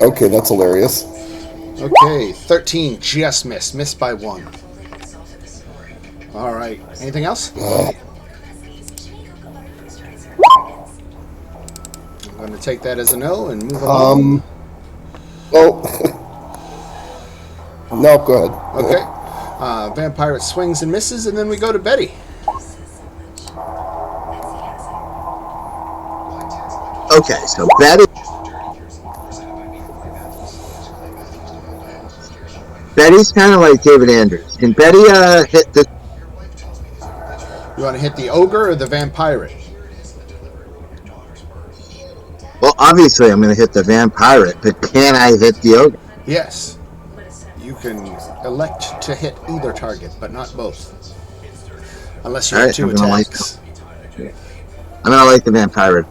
Okay, that's hilarious. Okay, 13 just missed. Missed by 1. All right. Anything else? I'm going to take that as a no and move along. Well, no, go ahead. Okay. Vampire swings and misses, and then we go to Betty. Okay, so Betty's kind of like David Andrews. Can Betty hit the... You want to hit the ogre or the vampire? Well, obviously I'm going to hit the vampire, but can I hit the ogre? Yes. You can elect to hit either target, but not both. Unless you have 2 attacks. I'm going to like the vampire.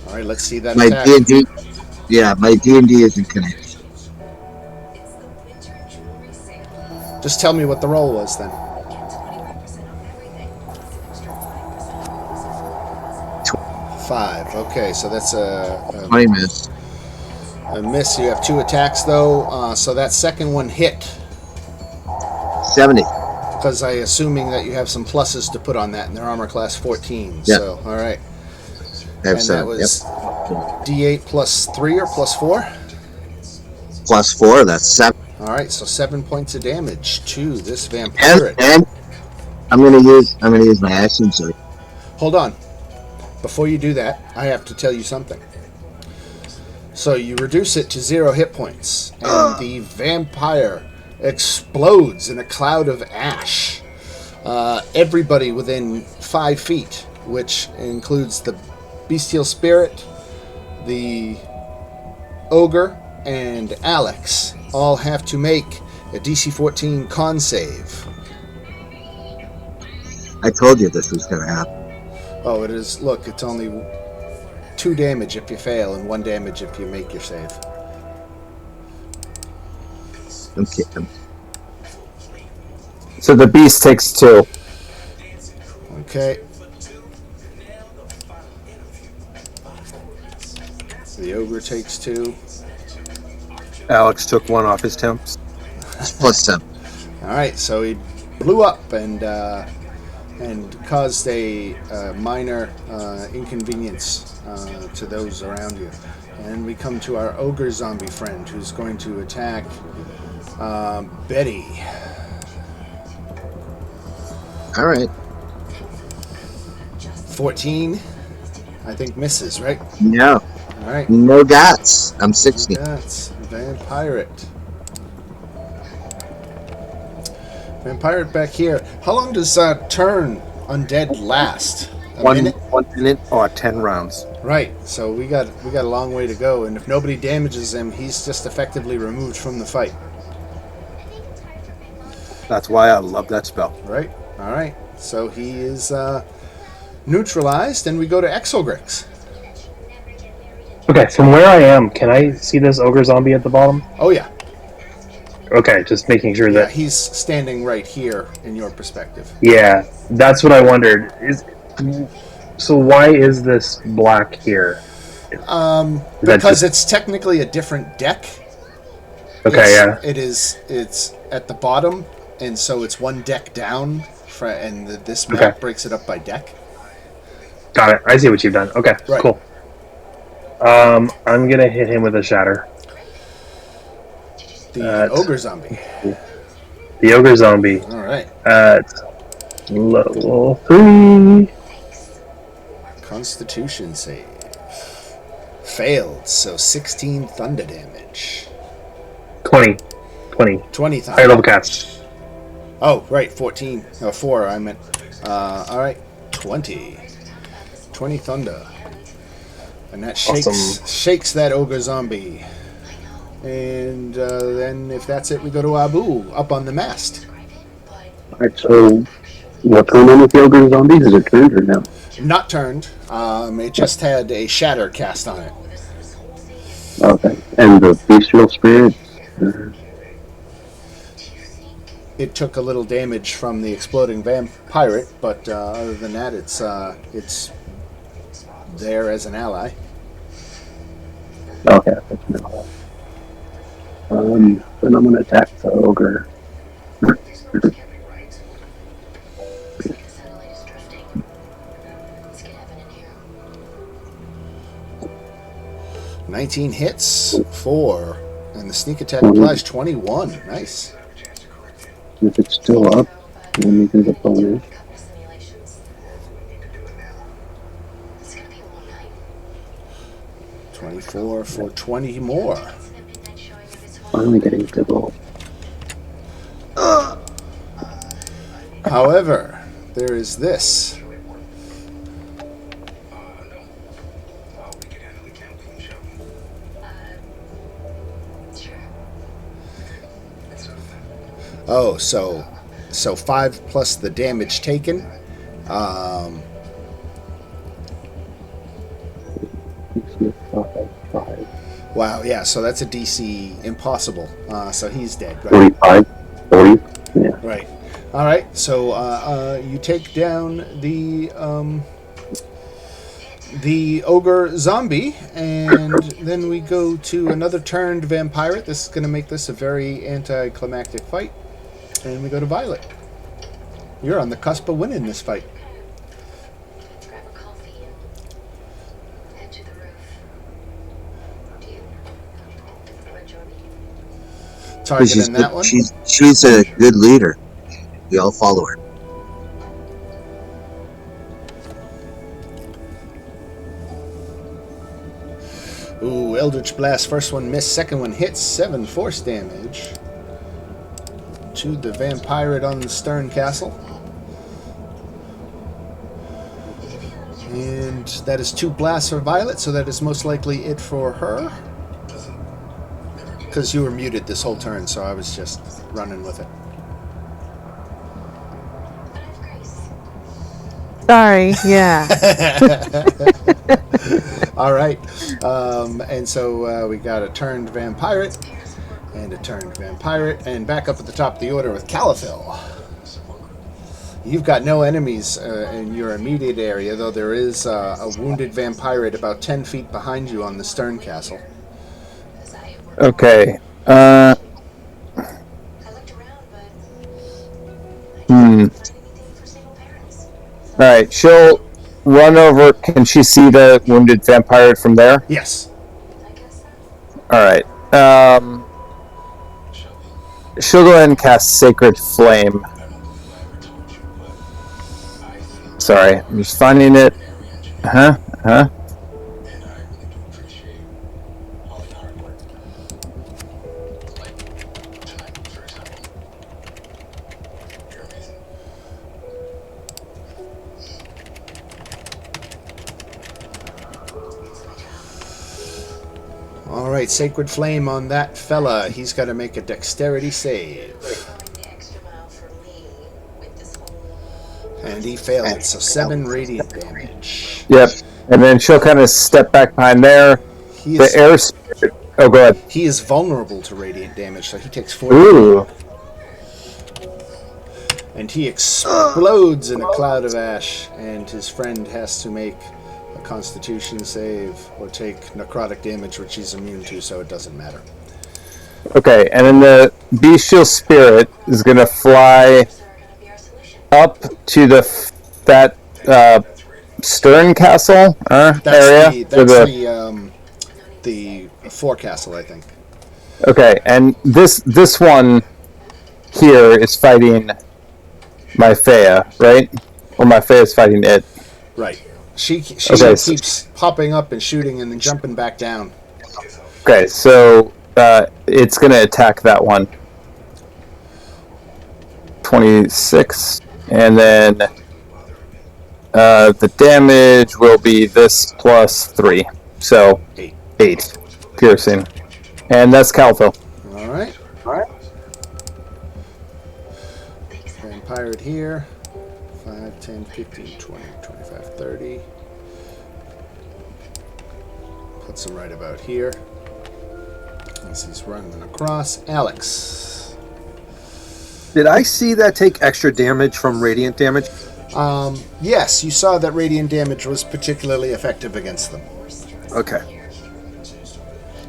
All right, let's see that My attack. D&D, yeah, my D&D isn't connected. Just tell me what the roll was then. 5. Okay, so that's I miss. a miss. You have 2 attacks, though. So that second one hit. 70. Because I assuming that you have some pluses to put on that, and they're armor class 14. Yeah. So, all right. I have And 7. that was D8 plus 3 or plus 4? Plus 4, that's 7. All right, so 7 points of damage to this vampire. And I'm gonna use my action surge. Hold on. Before you do that, I have to tell you something. So you reduce it to 0 hit points, and the vampire explodes in a cloud of ash. Everybody within 5 feet, which includes the bestial spirit, the ogre, and Alex, all have to make a DC 14 con save. I told you this was gonna happen. Oh, it is. Look, it's only 2 damage if you fail, and 1 damage if you make your save. I'm kidding. So the beast takes 2. Okay. The ogre takes 2. Alex took 1 off his temps. It's plus 7. All right, so he blew up and caused a minor inconvenience to those around you. And we come to our ogre zombie friend, who's going to attack Betty. All right. 14, I think misses, right? No. All right. No dots. I'm 60. That's Vampirate. Vampirate back here. How long does turn undead last? A 1 minute? 1 minute or 10 rounds. Right. So we got a long way to go, and if nobody damages him, he's just effectively removed from the fight. That's why I love that spell. Right. All right. So he is neutralized, and we go to Exogrix. Okay, from where I am, can I see this ogre zombie at the bottom? Oh yeah. Okay, just making sure Yeah, that. he's standing right here in your perspective. Yeah, that's what I wondered. So why is this black here? Because it's technically a different deck. Okay, yeah. It's at the bottom, and so it's 1 deck down, and this map breaks it up by deck. Got it. I see what you've done. Okay, Right. cool. I'm gonna hit him with a shatter. The ogre zombie. The ogre zombie. All right. At level 3. Constitution save. Failed, so 16 thunder damage. 20. 20 thunder. Higher level cast. Oh, right, 14. Oh, 4, I meant. All right, 20. 20 thunder. And that shakes that ogre zombie. And then, if that's it, we go to Abu, up on the mast. Alright, so what's going on with the ogre zombies? Is it turned or no? Not turned. It just had a shatter cast on it. Okay. And the bestial spirit? It took a little damage from the exploding vampirate, but other than that, it's there as an ally. Okay, that's no. Then I'm gonna attack the ogre. 19 hits, 4, and the sneak attack applies 21. Nice. If it's still up, let me do the bonus. 24 for 20 more. Finally getting to roll. However, there is this. Oh, so 5 plus the damage taken. Wow, yeah, so that's a DC impossible. So he's dead, right? 45, 40, yeah. Right. All right, so you take down the the ogre zombie, and then we go to another turned vampire. This is going to make this a very anticlimactic fight. And we go to Violet. You're on the cusp of winning this fight. Grab a coffee and head to the roof. Do you want to join me? Targeting that one. She's a good leader. We all follow her. Ooh, Eldritch Blast. First one missed. Second one hits. 7 force damage to the vampire on the stern castle. And that is 2 blasts for Violet, so that is most likely it for her. Because you were muted this whole turn, so I was just running with it. Sorry, yeah. All right. And so we got a turned vampire and a turned vampire. And back up at the top of the order with Califil. You've got no enemies in your immediate area, though there is a wounded vampire about 10 feet behind you on the stern castle. Okay. Alright, she'll run over. Can she see the wounded vampire from there? Yes. Alright. She'll go ahead and cast Sacred Flame. Sorry, I'm just finding it. All right, Sacred Flame on that fella. He's got to make a dexterity save. And he failed, so 7 radiant damage. Yep. And then she'll kind of step back behind there. The air spirit. Oh, go ahead. He is vulnerable to radiant damage, so he takes 4 Ooh. And he explodes in a cloud of ash, and his friend has to make a Constitution save or take necrotic damage, which he's immune to, so it doesn't matter. Okay, and then the bestial spirit is going to fly up to that stern castle area. That's the forecastle, I think. Okay, and this one here is fighting Myphea, right? Or Myphea is fighting it. Right. She keeps popping up and shooting and then jumping back down. Okay, so it's going to attack that one. 26. And then the damage will be this plus 3. So 8 piercing. And that's Calfo. All right. Vampire here. 5, 10, 15, 20, 25, 30. Puts him right about here. As he's running across. Alex. Did I see that take extra damage from radiant damage? Yes, you saw that radiant damage was particularly effective against them. Okay.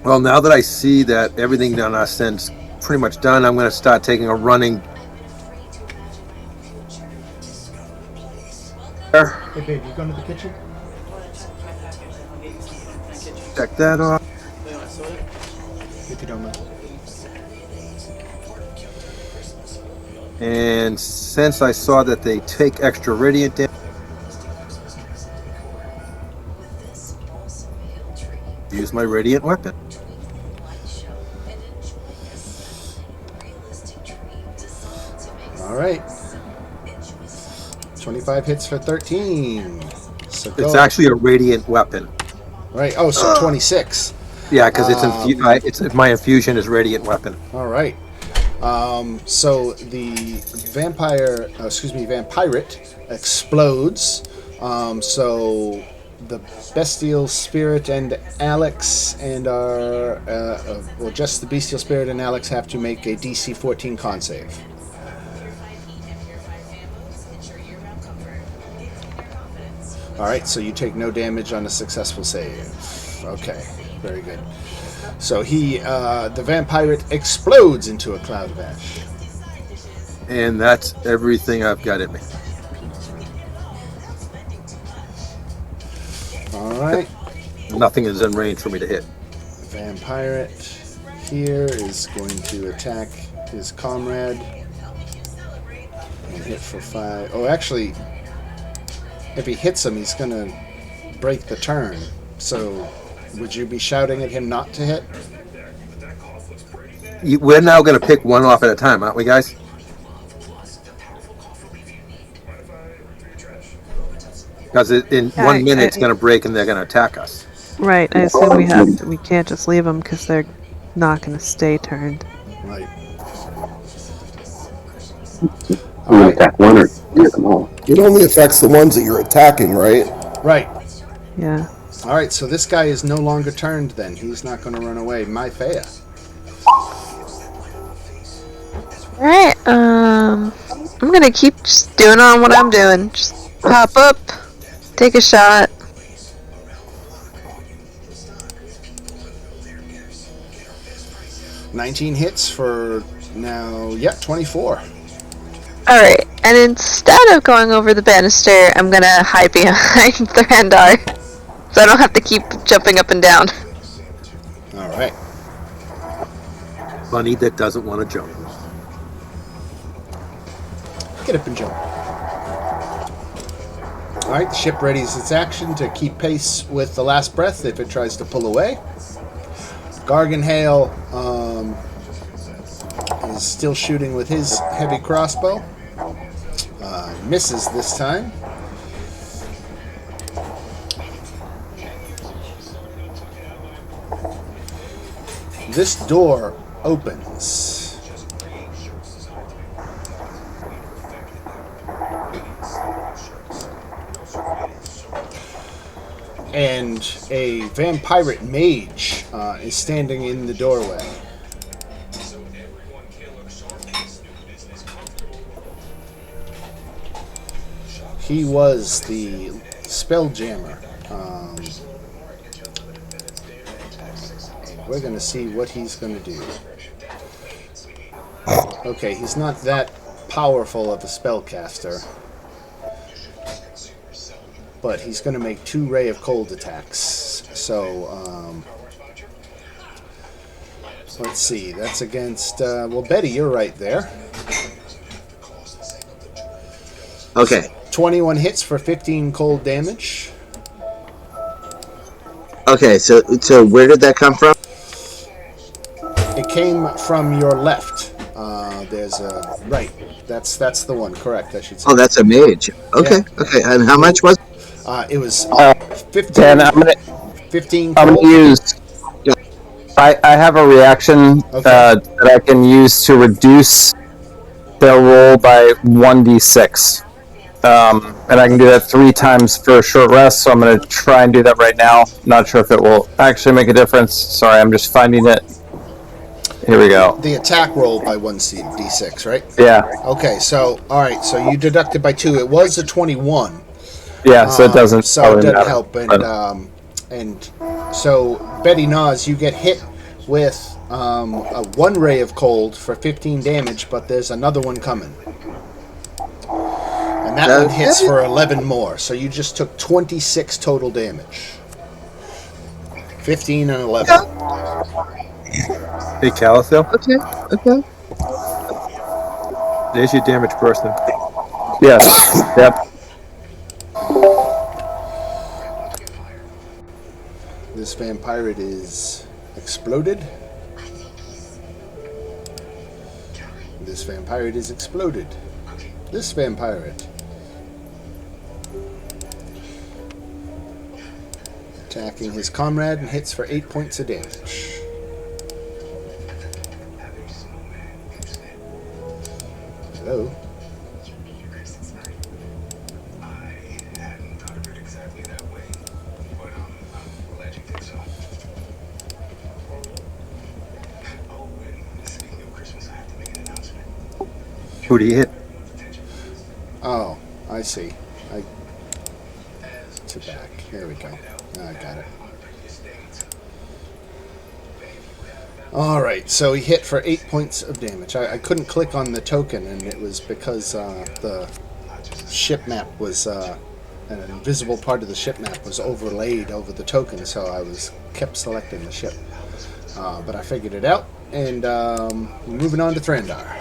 Well, now that I see that everything on us end's pretty much done, I'm going to start taking a running. Hey, babe, you going to the kitchen? Check that off. If you don't mind. And since I saw that they take extra radiant damage, use my radiant weapon. All right. 25 hits for 13. So It's actually a radiant weapon. Right. Oh, so 26. Yeah, because it's my infusion is radiant weapon. All right. So the vampirate explodes. So the bestial spirit and Alex and just the bestial spirit and Alex have to make a DC 14 con save. All right, so you take no damage on a successful save. Okay, very good. So the vampire explodes into a cloud of ash. And that's everything I've got in me. All right. Nothing is in range for me to hit. Vampire here is going to attack his comrade and hit for 5. Oh, actually, if he hits him, he's going to break the turn. So, would you be shouting at him not to hit? We're now going to pick one off at a time, aren't we, guys? Because in 1 minute it's going to break and they're going to attack us. Right, I assume we can't just leave them because they're not going to stay turned. Right. You attack one or hit them all. It only affects the ones that you're attacking, right? Right. Yeah. All right, so this guy is no longer turned then. He's not going to run away. Mythea. Alright, I'm gonna keep just doing on what I'm doing. Just pop up, take a shot. $19 hits for now, 24. Alright, and instead of going over the banister, I'm gonna hide behind Thrandar. So I don't have to keep jumping up and down. Alright. Bunny that doesn't want to jump. Get up and jump. Alright, the ship readies its action to keep pace with the last breath if it tries to pull away. Garganhale is still shooting with his heavy crossbow. Misses this time. This door opens. And a vampire mage is standing in the doorway. He was the Spelljammer. We're going to see what he's going to do. Okay, he's not that powerful of a spellcaster. But he's going to make 2 Ray of Cold attacks. So, let's see. That's against... well, Betty, you're right there. Okay. 21 hits for 15 cold damage. Okay, so where did that come from? It came from your left. There's a... Right. That's the one. Correct, I should say. Oh, that's a mage. Okay, Yeah. okay. And how much was it? It was 15. Dan, I'm gonna 15 I'm cold. gonna use. I have a reaction that I can use to reduce the roll by 1d6, and I can do that 3 times for a short rest. So I'm gonna try and do that right now. Not sure if it will actually make a difference. Sorry, I'm just finding it. Here we go. The attack roll by 1d6, right? Yeah. Okay, so all right, so you deducted by 2. It was a 21. Yeah, so it doesn't. So it doesn't matter, help, but- and so Betty Nas, you get hit with a 1 Ray of Cold for 15 damage, but there's another one coming, and that one hits for 11 more. So you just took 26 total damage. 15 and 11. Hey, Calico. Okay. There's your damage person. Yes. Yep. This vampire is exploded. This vampire is exploded. This vampire. Attacking his comrade and hits for 8 points of damage. Hello. Who do you hit? Oh, I see. to back. Here we go. I got it. Alright, so he hit for 8 points of damage. I couldn't click on the token, and it was because the ship map was, an invisible part of the ship map was overlaid over the token, so I kept selecting the ship. But I figured it out, and moving on to Thrandar.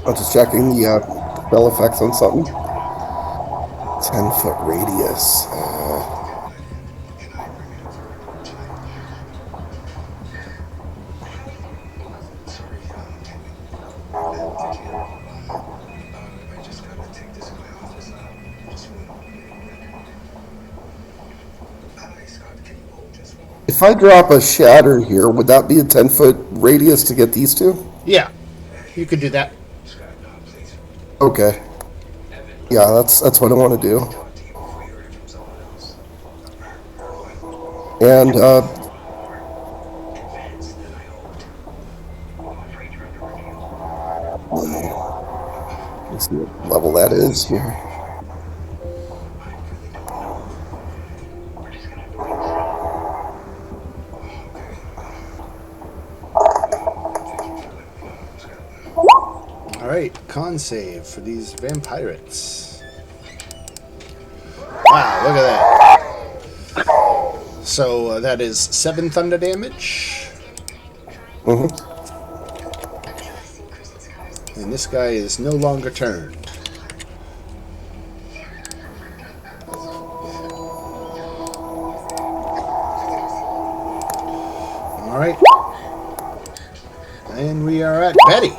I'm just checking the spell effects on something. 10-foot radius. If I drop a shatter here, would that be a 10-foot radius to get these two? Yeah, you could do that. Okay. Yeah, that's what I want to do. And let's see what level that is here. Alright, con save for these vampirates. Wow, look at that. So that is 7 thunder damage. Mm-hmm. And this guy is no longer turned. Alright. And we are at Betty.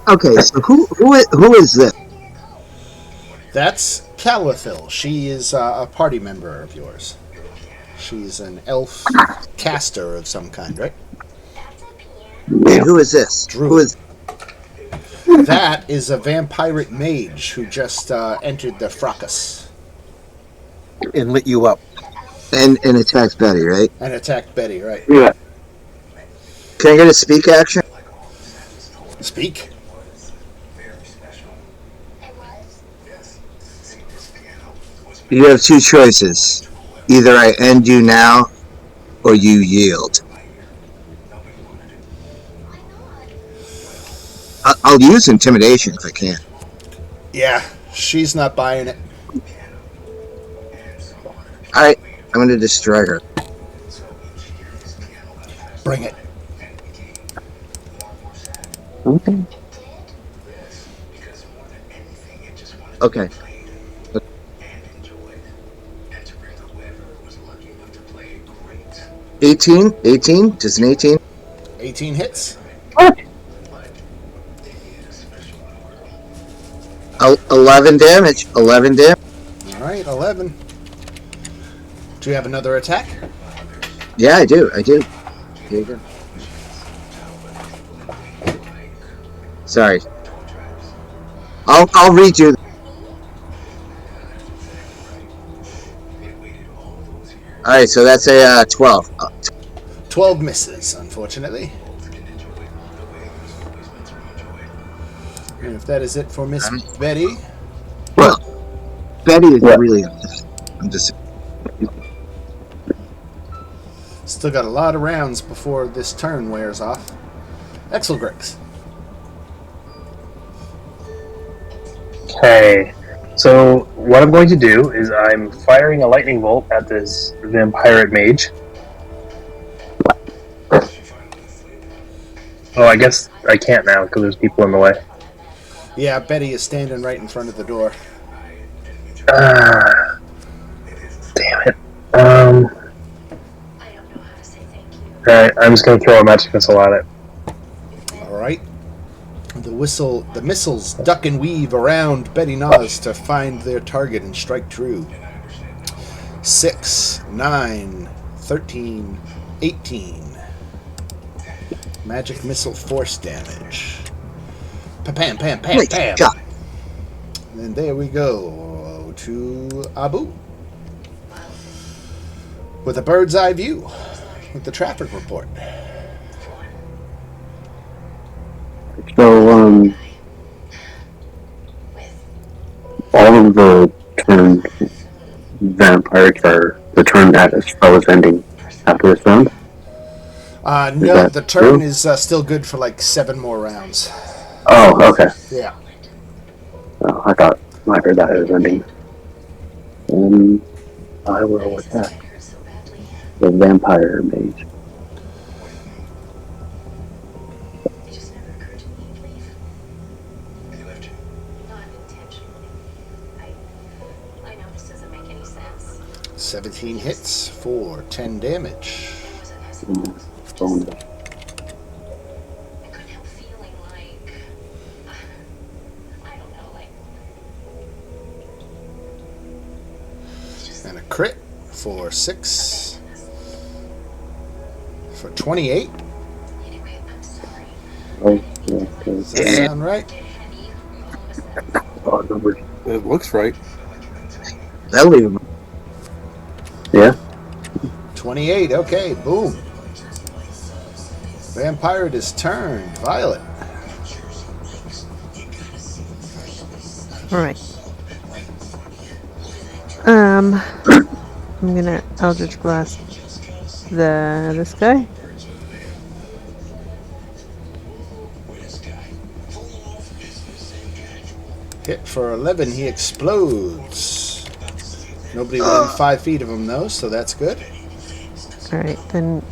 Okay, so who is this? That's Calathil. She is a party member of yours. She's an elf caster of some kind, right? And who is this? Druid. Who is? That is a vampirate mage who just entered the fracas And lit you up. And attacks Betty, right? and attacked Betty, right? Yeah. Can I get a speak action? Speak. You have two choices. Either I end you now, or you yield. I'll use intimidation if I can. Yeah, she's not buying it. Alright, I'm going to destroy her. Bring it. Okay. Okay. 18? 18? Just an 18? 18 hits. 11 damage. 11 damage. Alright, 11. Do you have another attack? Yeah, I do. Here you go. Sorry. I'll redo. Alright, so that's a 12. 12 misses, unfortunately. And if that is it for Miss Betty, Well, Betty is really. I'm just. still got a lot of rounds before this turn wears off. Exelgrix. Okay, so what I'm going to do is I'm firing a lightning bolt at this vampirate mage. Oh, I guess I can't now because there's people in the way. Yeah, Betty is standing right in front of the door. Damn it. Alright, I'm just going to throw a magic missile at it. Alright. The the missiles duck and weave around Betty Nas to find their target and strike true. 6, 9, 13, 18. Magic missile force damage. Pam, pam, pam, pam. And there we go to Abu with a bird's eye view with the traffic report. So, all of the turned vampires are the turn that a spell is ending after this round? No, the turn is still good for like 7 more rounds. Oh, okay. Yeah. Oh, I thought I heard that it was ending. I will attack the vampire mage. It just never occurred to me to leave. Not intentionally. I know this doesn't make any sense. 17 hits for 10 damage. Bonus. I couldn't help feeling like, I don't know, like, And a crit for 6 for 28. anyway, I'm sorry. Okay. Does that sound right? Oh, numbers. It looks right. That'll leave him. Yeah. 28. Okay, boom. Vampire is turned. Violet. Alright. I'm gonna Eldritch Blast this guy. Hit for 11. He explodes. Nobody within 5 feet of him, though, so that's good. Alright, then.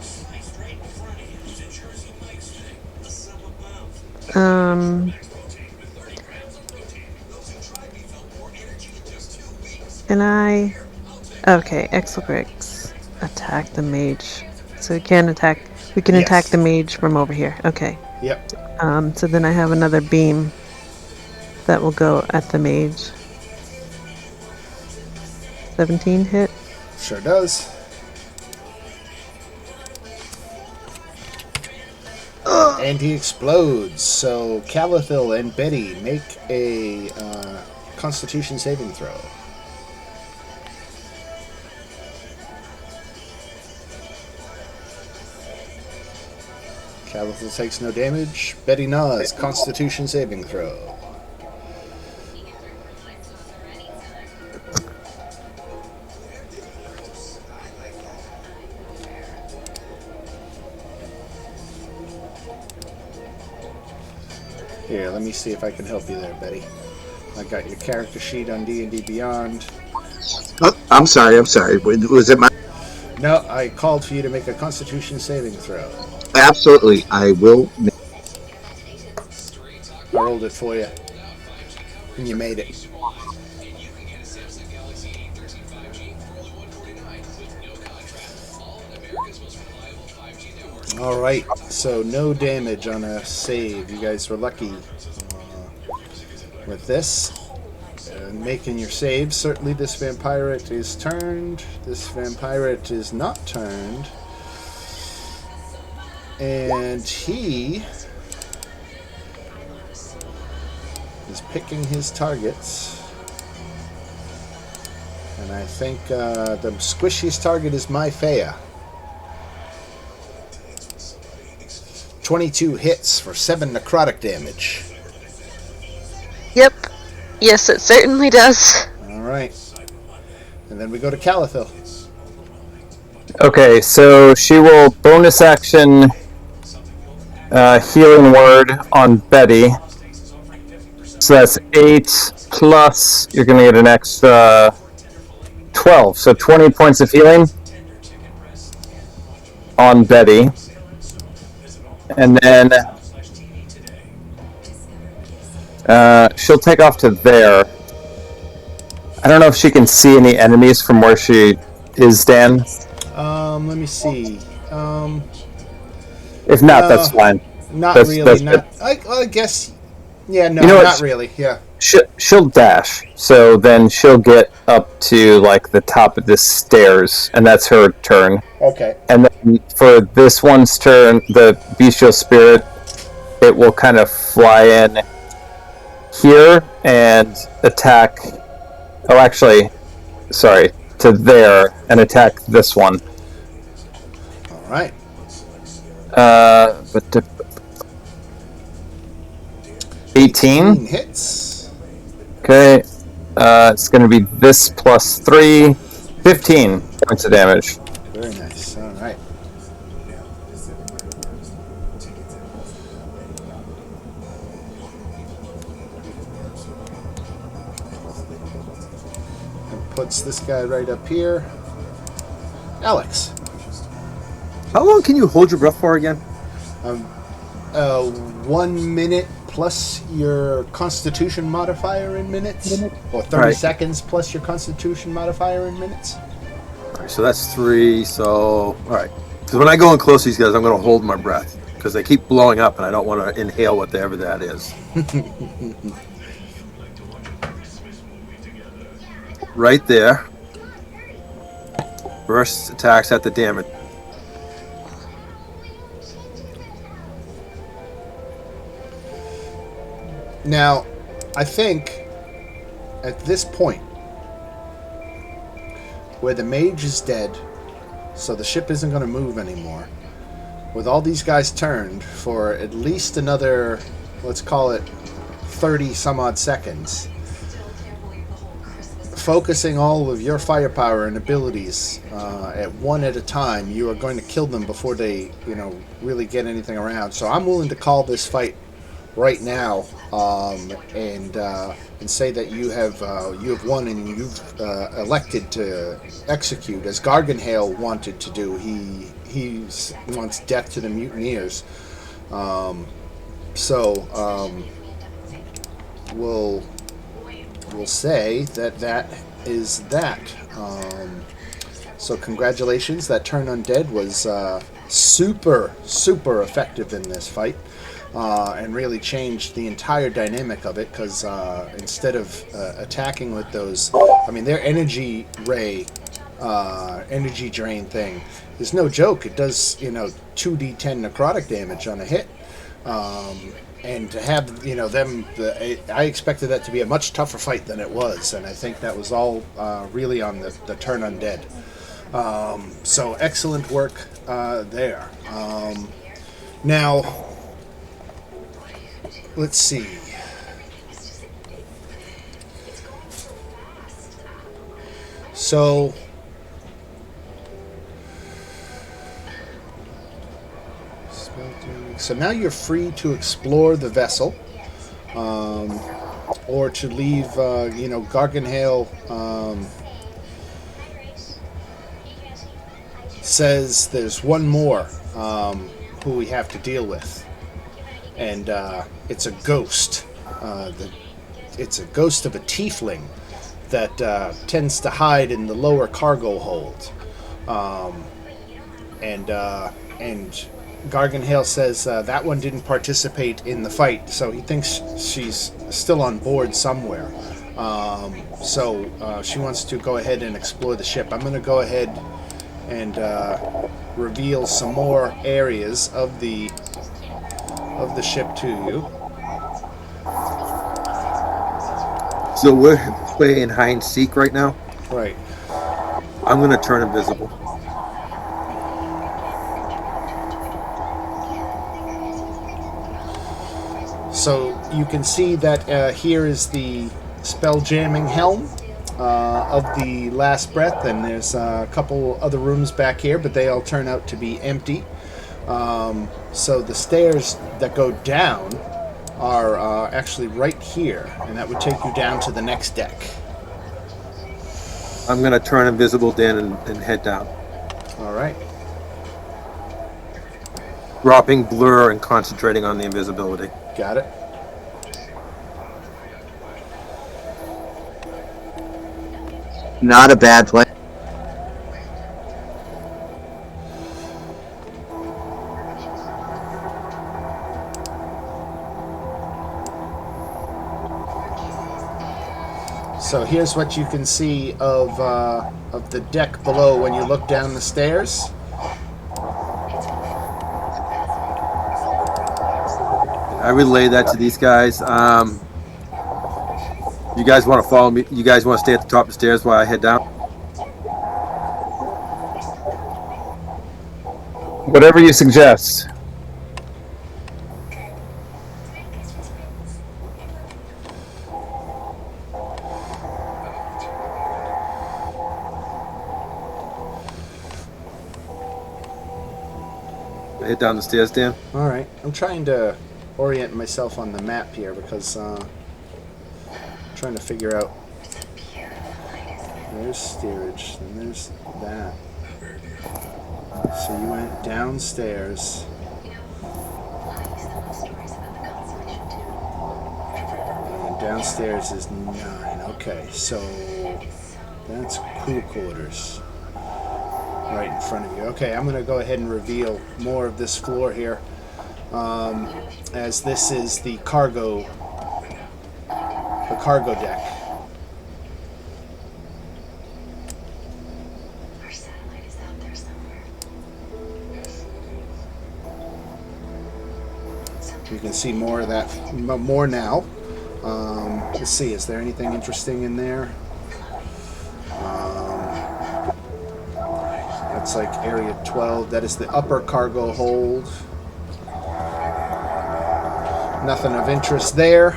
Can I. Okay, Exelgrix attack the mage. So we can attack. We can attack the mage from over here. Okay. Yep. So then I have another beam that will go at the mage. 17 hit. Sure does. And he explodes. So Calathil and Betty make a Constitution saving throw. Calathil takes no damage. Betty Nas, Constitution saving throw. Here, let me see if I can help you there, Betty. I got your character sheet on D&D Beyond. Oh, I'm sorry. Was it my... No, I called for you to make a Constitution saving throw. Absolutely. I will. I rolled it for you. And you made it. Alright, so no damage on a save. You guys were lucky with this. Making your save. Certainly this vampirate is turned. This vampirate is not turned. And he is picking his targets. And I think the squishiest target is my Fea. 22 hits for 7 necrotic damage. Yep. Yes, it certainly does. Alright. And then we go to Calathil. Okay, so she will bonus action healing word on Betty. So that's 8 plus, you're going to get an extra 12. So 20 points of healing on Betty. And then she'll take off to there. I don't know if she can see any enemies from where she is, Dan. Let me see. If not, that's fine. Not That's really. good. I guess Yeah, no, You know what? not really. Yeah. She'll dash, so then she'll get up to like the top of the stairs, and that's her turn. Okay. And then for this one's turn, the bestial spirit, it will kind of fly in here and attack. Oh, actually, sorry, to there and attack this one. All right. But 18. Hits. Okay. It's going to be this plus 3. 15 points of damage. Very nice. All right. And puts this guy right up here. Alex. How long can you hold your breath for again? 1 minute plus your Constitution modifier in minutes, or 30 Right. seconds plus your Constitution modifier in minutes. All right, so that's 3. So, all right. Because when I go in close to these guys, I'm going to hold my breath because they keep blowing up, and I don't want to inhale whatever that is. Right there. First attacks at the damage. Now, I think at this point, where the mage is dead, so the ship isn't going to move anymore, with all these guys turned for at least another, let's call it 30 some odd seconds, focusing all of your firepower and abilities at one at a time, you are going to kill them before they, really get anything around. So I'm willing to call this fight right now, and say that you have won and you've elected to execute as Garganhale wanted to do. He wants death to the mutineers. We'll say that is that. So congratulations, that turn undead was super effective in this fight. And really changed the entire dynamic of it, because instead of attacking with those, their energy ray, energy drain thing is no joke. It does 2d10 necrotic damage on a hit, and to have them, I expected that to be a much tougher fight than it was, and I think that was all really on the turn undead. So excellent work there. Now, let's see. So now you're free to explore the vessel, or to leave. Garganhale says there's one more who we have to deal with. And it's a ghost. It's a ghost of a tiefling that tends to hide in the lower cargo hold. And Garganhale says that one didn't participate in the fight, so he thinks she's still on board somewhere. So she wants to go ahead and explore the ship. I'm going to go ahead and reveal some more areas of the ship to you. So we're playing hide and seek right now. Right. I'm going to turn invisible. So you can see that here is the spell-jamming helm of the Last Breath, and there's a couple other rooms back here, but they all turn out to be empty. So the stairs that go down are actually right here, and that would take you down to the next deck. I'm going to turn invisible then and head down. All right. Dropping blur and concentrating on the invisibility. Got it. Not a bad play. So here's what you can see of the deck below when you look down the stairs. I relay that to these guys. You guys want to follow me? You guys want to stay at the top of the stairs while I head down? Whatever you suggest. Head down the stairs, Dan. All right. I'm trying to orient myself on the map here because I'm trying to figure out. There's steerage, and there's that. So you went downstairs. And downstairs is 9. Okay, so that's crew quarters. Right in front of you. Okay, I'm going to go ahead and reveal more of this floor here, as this is the cargo deck. Our satellite is out there somewhere. You can see more of that, more now. Let's see, is there anything interesting in there? That's like area 12. That is the upper cargo hold. Nothing of interest there.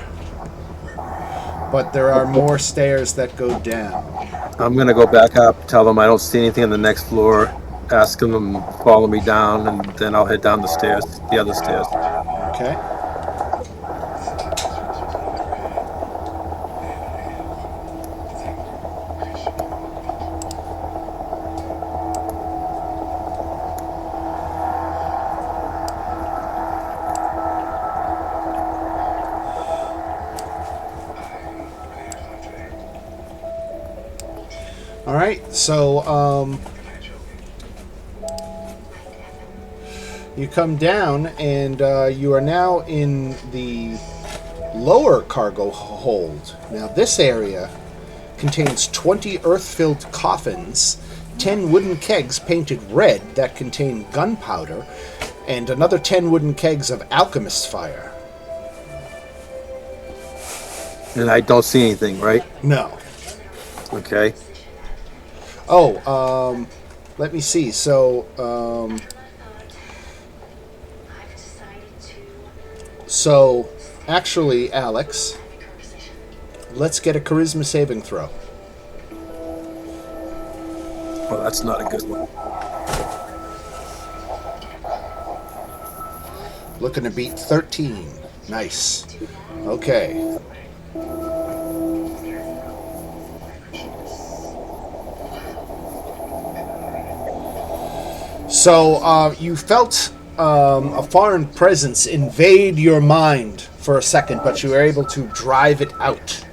But there are more stairs that go down. I'm gonna go back up, tell them I don't see anything on the next floor, ask them to follow me down, and then I'll head down the stairs, the other stairs. Okay. All right, so you come down, and you are now in the lower cargo hold. Now, this area contains 20 earth-filled coffins, 10 wooden kegs painted red that contain gunpowder, and another 10 wooden kegs of alchemist's fire. And I don't see anything, right? No. Okay. Oh, let me see. So, actually, Alex, let's get a charisma saving throw. Well, that's not a good one. Looking to beat 13. Nice. Okay. So, you felt a foreign presence invade your mind for a second, but you were able to drive it out.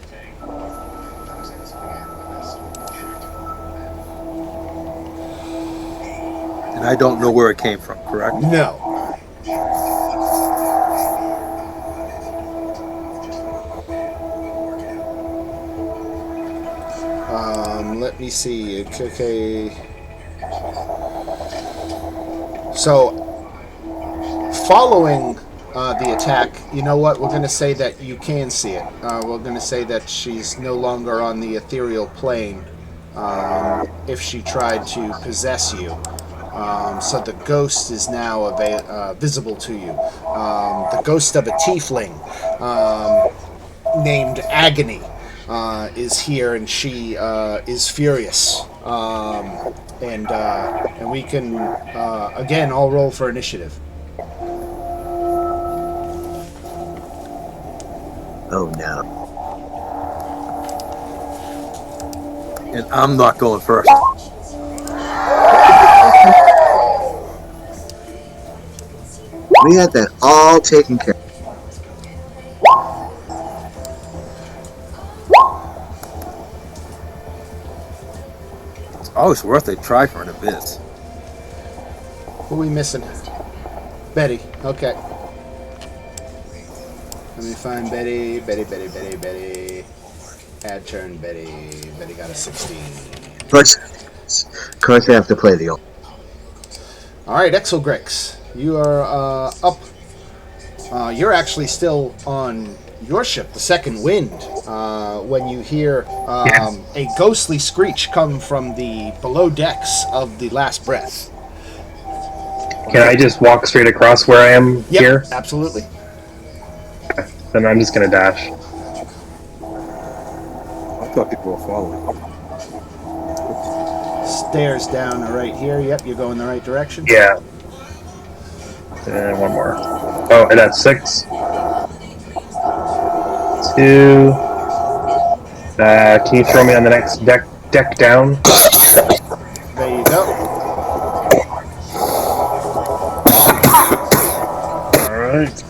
And I don't know where it came from, correct? No. Let me see. Okay. So, following the attack, you know what? We're going to say that you can see it. We're going to say that she's no longer on the ethereal plane if she tried to possess you. So the ghost is now visible to you. The ghost of a tiefling named Agony is here, and she is furious. And we can, again, all roll for initiative. Oh no. And I'm not going first. We had that all taken care of. It's always worth a try for an abyss. Who are we missing? Betty. Okay. Let me find Betty. Betty. Add turn, Betty. Betty got a 16. Of course, I have to play the old. All right, Exelgrix, you are up. You're actually still on your ship, the Second Wind, when you hear a ghostly screech come from the below decks of the Last Breath. Can I just walk straight across where I am Yep, here? absolutely. Then I'm just gonna dash. I thought people were following. Stairs down right here. Yep, you're going the right direction. Yeah. And one more. Oh, and that's 6. 2. Can you throw me on the next deck down? There you go. Alright.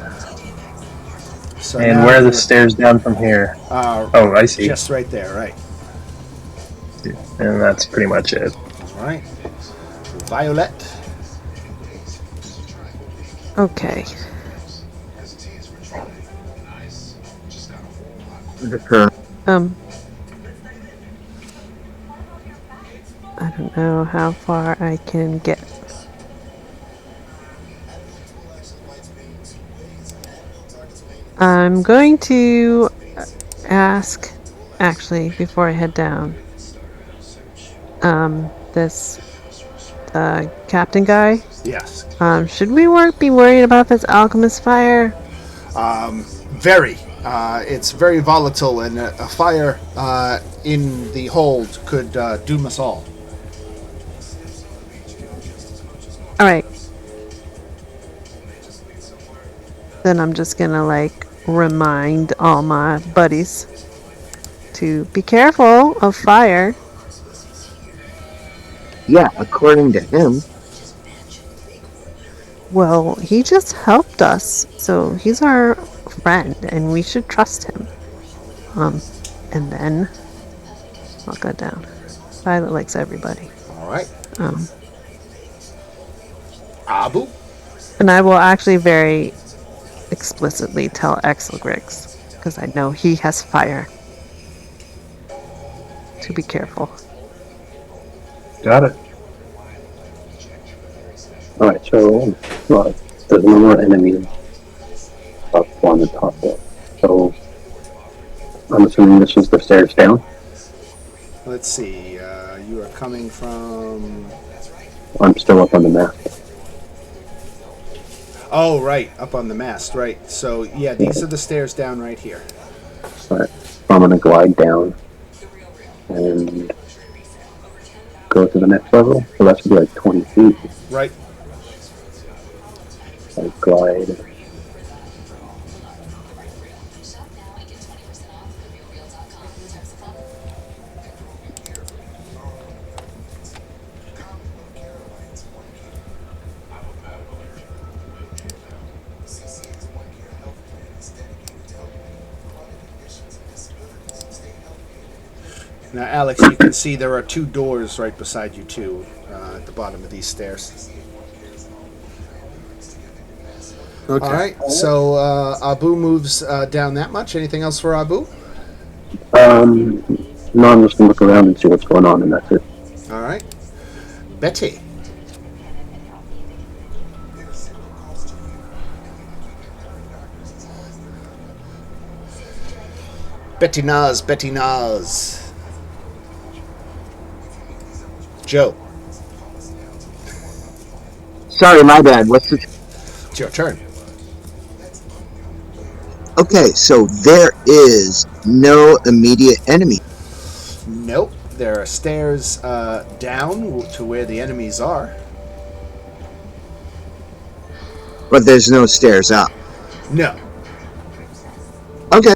So And now where are the you're, stairs down from here? Oh, I see. just right there, right. And that's pretty much it. All right. Violet. Okay. I don't know how far I can get. I'm going to ask, actually, before I head down, this captain guy. Yes. Should we be worried about this alchemist fire? Very. It's very volatile, and a fire in the hold could doom us all. All right. Then I'm just gonna remind all my buddies to be careful of fire. Yeah, according to him. Well, he just helped us, so he's our friend, and we should trust him. And then I'll go down. Violet likes everybody. All right. Abu. And I will actually very explicitly tell Exelgrix, because I know he has fire, to be careful. Got it. Alright, so there's no more enemies up on the top there. So I'm assuming this is the stairs down. Let's see. You are coming from. I'm still up on the mast. Oh, right, up on the mast, right. So yeah, these are the stairs down right here. Alright, so I'm gonna glide down and go to the next level. So that should be like 20 feet. Right. I glide. Now, Alex, you can see there are 2 doors right beside you, too, at the bottom of these stairs. Okay. All right, so Abu moves down that much. Anything else for Abu? No, I'm just gonna look around and see what's going on, and that's it. All right. Betty. Betty Nas, Betty Nas. Joe, Sorry, my bad. What's the? it's your turn. Okay, so there is no immediate enemy. Nope. There are stairs down to where the enemies are. But there's no stairs up. No. Okay.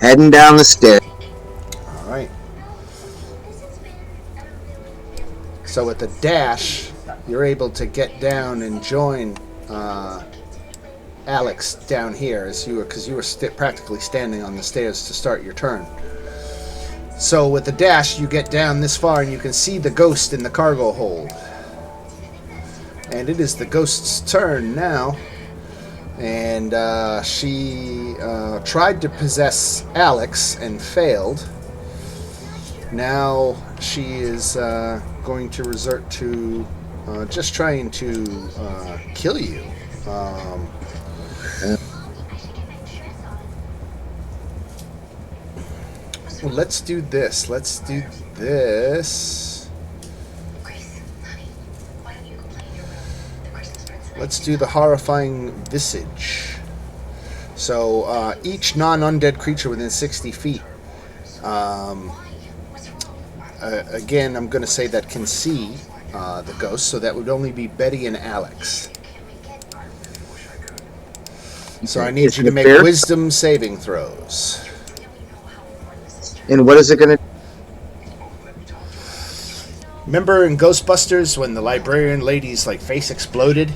Heading down the stairs. All right. So with the dash, you're able to get down and join Alex down here, because you were practically standing on the stairs to start your turn. So with the dash, you get down this far, and you can see the ghost in the cargo hold. And it is the ghost's turn now. And she tried to possess Alex and failed. Now she is going to resort to just trying to kill you. Well, let's do this. Let's do the horrifying visage. So each non-undead creature within 60 feet, again, I'm going to say that can see the ghost, so that would only be Betty and Alex. So I need you to make wisdom saving throws. And what is it going to? Remember in Ghostbusters when the librarian lady's like face exploded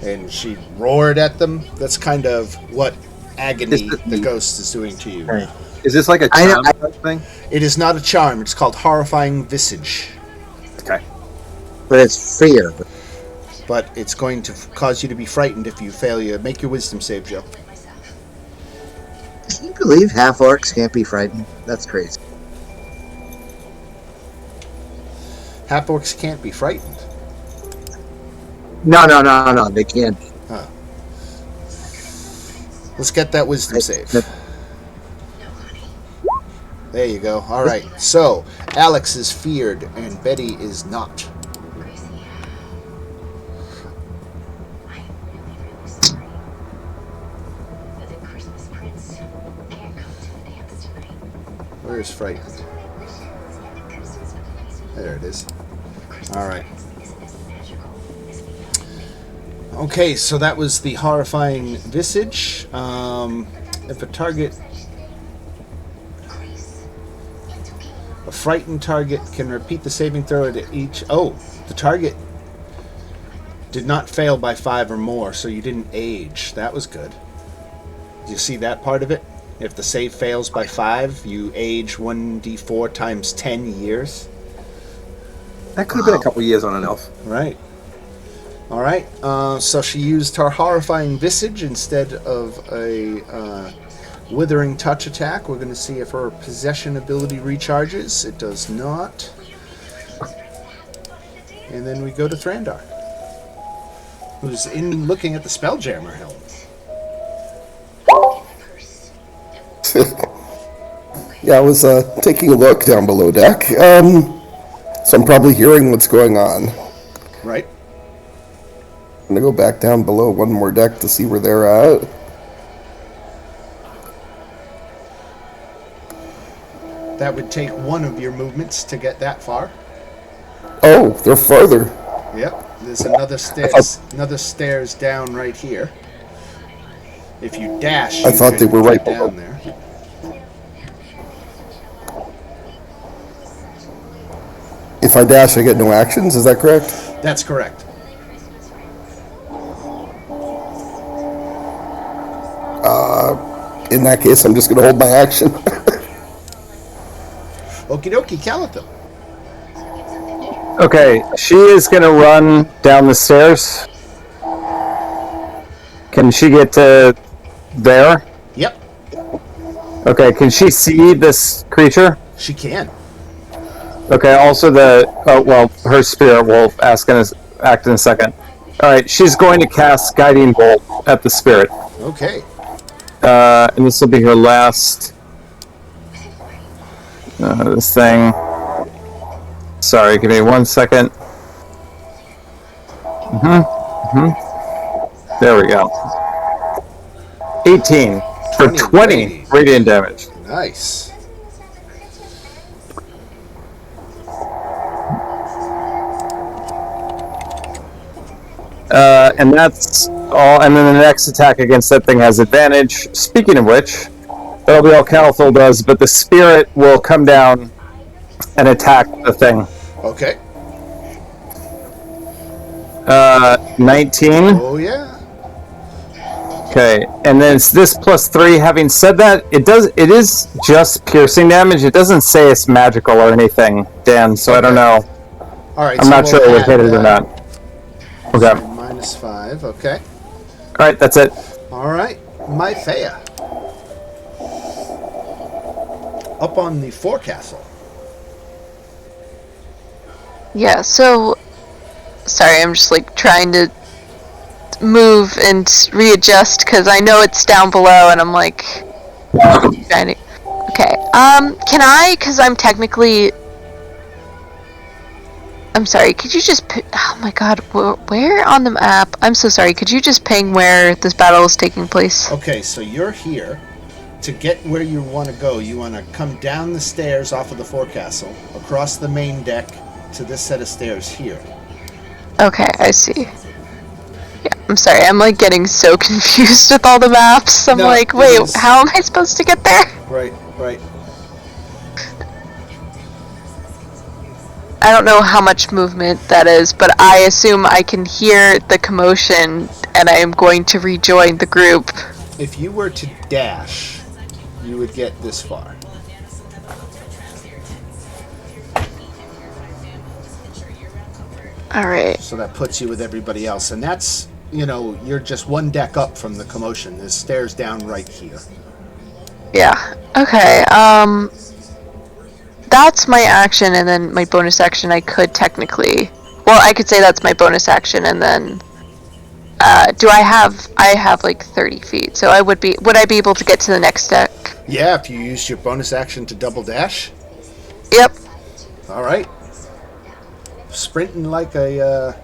and she roared at them? That's kind of what agony the ghost is doing to you. Right. Is this like a charm type thing? It is not a charm. It's called horrifying visage. Okay. But it's fear. But it's going to cause you to be frightened if you fail. You make your wisdom save, Joe. Can you believe half orcs can't be frightened? That's crazy. Half orcs can't be frightened. No. They can't. Huh. Let's get that wisdom save. There you go. All right. So Alex is feared and Betty is not. Where is frightened? There it is. All right. Okay, so that was the horrifying visage. If a target, a frightened target can repeat the saving throw at each. Oh, the target did not fail by 5 or more, so you didn't age. That was good. Do you see that part of it? If the save fails by 5, you age 1d4 times 10 years. That could have been a couple years on an elf. Right. All right. So she used her horrifying visage instead of a withering touch attack. We're going to see if her possession ability recharges. It does not. And then we go to Thrandar, who's in looking at the Spelljammer helm. Yeah, I was taking a look down below deck. So I'm probably hearing what's going on. Right. I'm gonna go back down below one more deck to see where they're at. That would take one of your movements to get that far. Oh, they're farther. Yep. There's another stairs down right here. If you dash, I thought they were right down there. If I dash, I get no actions. Is that correct? That's correct. In that case, I'm just going to hold my action. Okie dokie, Calathil. Okay, she is going to run down the stairs. Can she get to there? Yep. Okay, can she see this creature? She can. Okay, also her spirit will act in a second. Alright, she's going to cast Guiding Bolt at the spirit. Okay. And this will be her last... this thing... Sorry, give me 1 second. There we go. 18 for 20 radiant damage. Nice. And that's all. And then the next attack against that thing has advantage. Speaking of which, that'll be all Calathil does, but the spirit will come down and attack the thing. Okay. 19. Oh, yeah. Okay, and then it's this +3. Having said that, it is just piercing damage. It doesn't say it's magical or anything, Dan, so I don't know. All right. I'm not sure it would hit it or not. Okay. So -5, okay. All right, that's it. All right, my Thea. Up on the forecastle. Yeah, so sorry, I'm just like trying to move and readjust because I know it's down below and I'm like trying to. Okay, can I, because I'm technically, I'm sorry, could you just, oh my god, where on the map, I'm so sorry, could you just ping where this battle is taking place? Okay, so you're here. To get where you want to go, you want to come down the stairs off of the forecastle, across the main deck to this set of stairs here. Okay, I see. Yeah, I'm sorry, I'm like getting so confused with all the maps. I'm No, like, it wait, is- how am I supposed to get there? Right, right. I don't know how much movement that is, but I assume I can hear the commotion and I am going to rejoin the group. If you were to dash, you would get this far. Alright. So that puts you with everybody else. And that's, you're just one deck up from the commotion. There's stairs down right here. Yeah. Okay, that's my action, and then my bonus action I could technically... Well, I could say that's my bonus action, and then... I have like 30 feet, so would I be able to get to the next deck? Yeah, if you use your bonus action to double dash. Yep. All right. Sprinting like a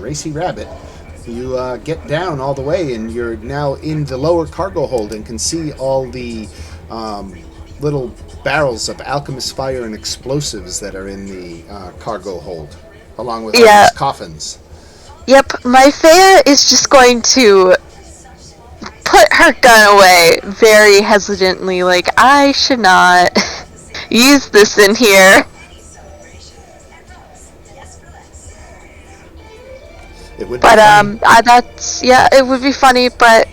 racy rabbit. You get down all the way, and you're now in the lower cargo hold and can see all the little barrels of alchemist fire and explosives that are in the cargo hold, along with all these coffins. Yep, my Fea is just going to put her gun away very hesitantly, like, I should not use this in here. It would be but funny. It would be funny, but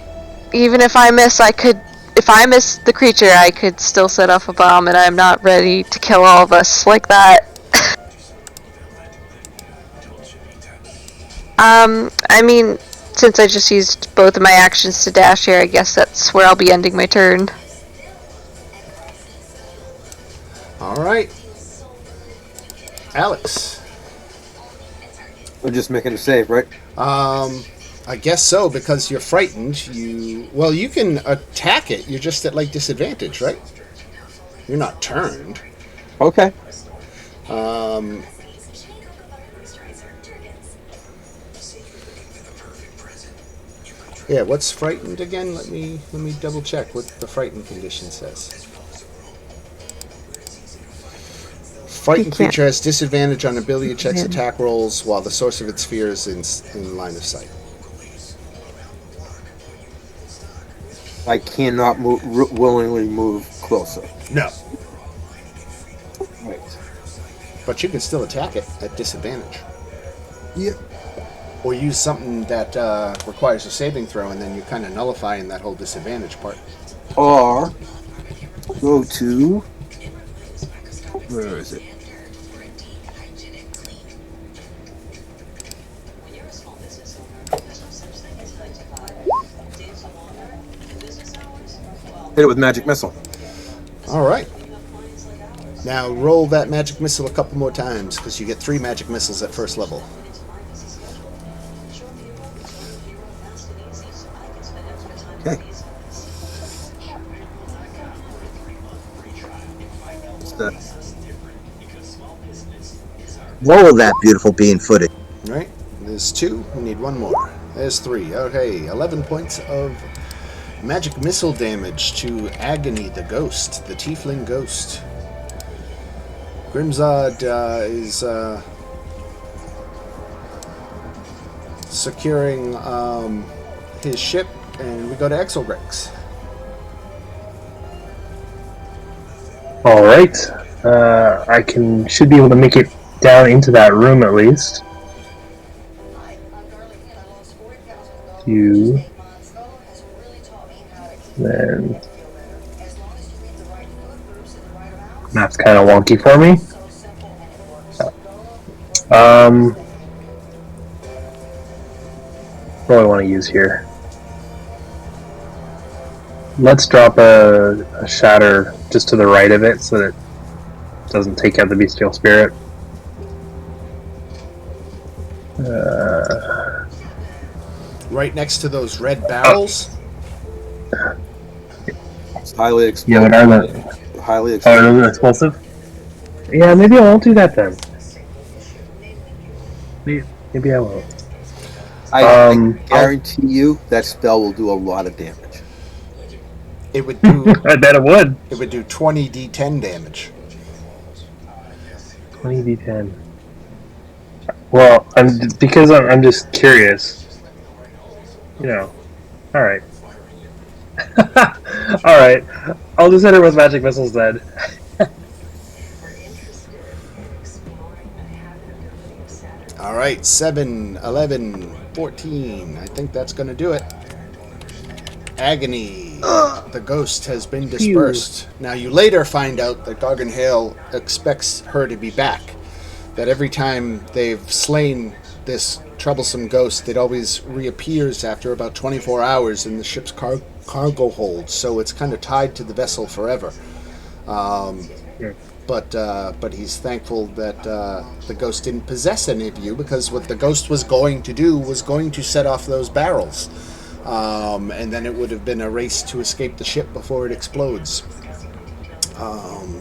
even if I miss, if I miss the creature, I could still set off a bomb, and I'm not ready to kill all of us like that. I mean, since I just used both of my actions to dash here, I guess that's where I'll be ending my turn. Alright. Alex. We're just making a save, right? I guess so, because you're frightened. You can attack it. You're just at like disadvantage, right? You're not turned. Okay. Yeah, what's frightened again? Let me double check what the frightened condition says. Frightened creature has disadvantage on ability checks, attack rolls, while the source of its fear is in line of sight. I cannot willingly move closer. No. Right. But you can still attack it at disadvantage. Yeah. Or use something that requires a saving throw, and then you're kind of nullifying that whole disadvantage part. Or go to... Where is it? Hit it with magic missile. Alright. Now roll that magic missile a couple more times, because you get 3 magic missiles at first level. Okay. What's that? Roll that beautiful bean footage. Right? There's 2. We need 1 more. There's 3. Okay, 11 points of magic missile damage to Agony, the ghost, the tiefling ghost. Grimzod is securing his ship, and we go to Exogrex. All right. I should be able to make it down into that room at least. Then map's kind of wonky for me. what do I want to use here? Let's drop a shatter just to the right of it so that it doesn't take out the bestial spirit. Right next to those red barrels. It's highly Yeah, explosive. what are the? Highly Oh, explosive. those are explosive? Yeah, maybe I won't do that then. Maybe I won't. I guarantee you that spell will do a lot of damage. It would do. I bet it would. It would do 20 d10 damage. 20 d10. Well, I'm just curious. You know. All right. All right. I'll just hit her with magic missiles then. All right, 7, 11, 14. I think that's going to do it. Agony. The ghost has been dispersed. Now, you later find out that Garganhale expects her to be back. That every time they've slain this troublesome ghost, it always reappears after about 24 hours in the ship's cargo hold. So it's kind of tied to the vessel forever. But he's thankful that the ghost didn't possess any of you, because what the ghost was going to do was going to set off those barrels. And then it would have been a race to escape the ship before it explodes.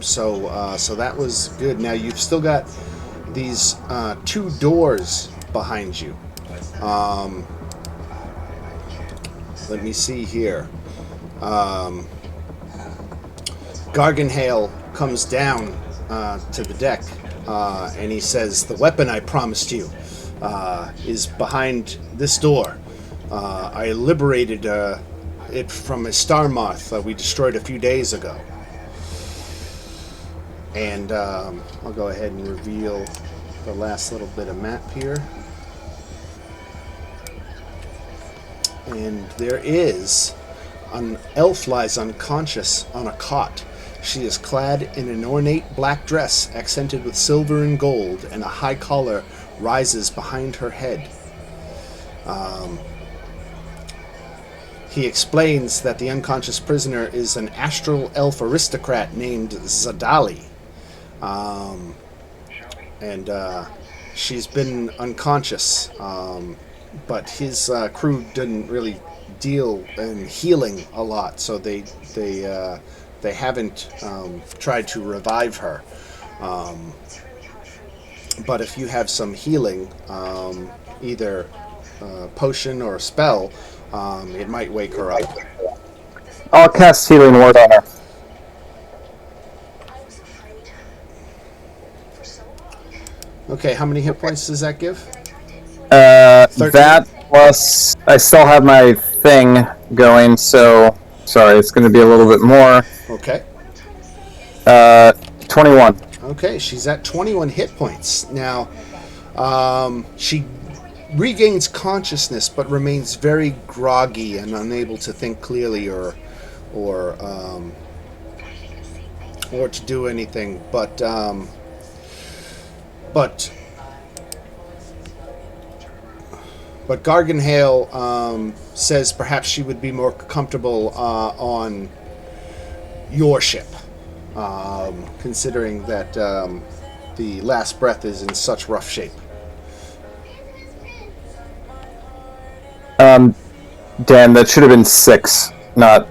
So that was good. Now you've still got these 2 doors behind you. Let me see here. Garganhale comes down to the deck, and he says, "The weapon I promised you is behind this door. I liberated it from a star moth we destroyed a few days ago." And I'll go ahead and reveal the last little bit of map here. And there is an elf lies unconscious on a cot. She is clad in an ornate black dress accented with silver and gold, and a high collar rises behind her head. He explains that the unconscious prisoner is an astral elf aristocrat named Zadali. And she's been unconscious, but his crew didn't really deal in healing a lot, so they haven't tried to revive her. But if you have some healing, either potion or a spell, it might wake her up. I'll cast Healing Word on her. Okay, how many hit points does that give? 13? That plus, I still have my thing going, so sorry, it's going to be a little bit more. Okay. 21. Okay, she's at 21 hit points. Now, she regains consciousness, but remains very groggy and unable to think clearly or to do anything. But Garganhale says perhaps she would be more comfortable on your ship, considering that the Last Breath is in such rough shape. Dan, that should have been 6, not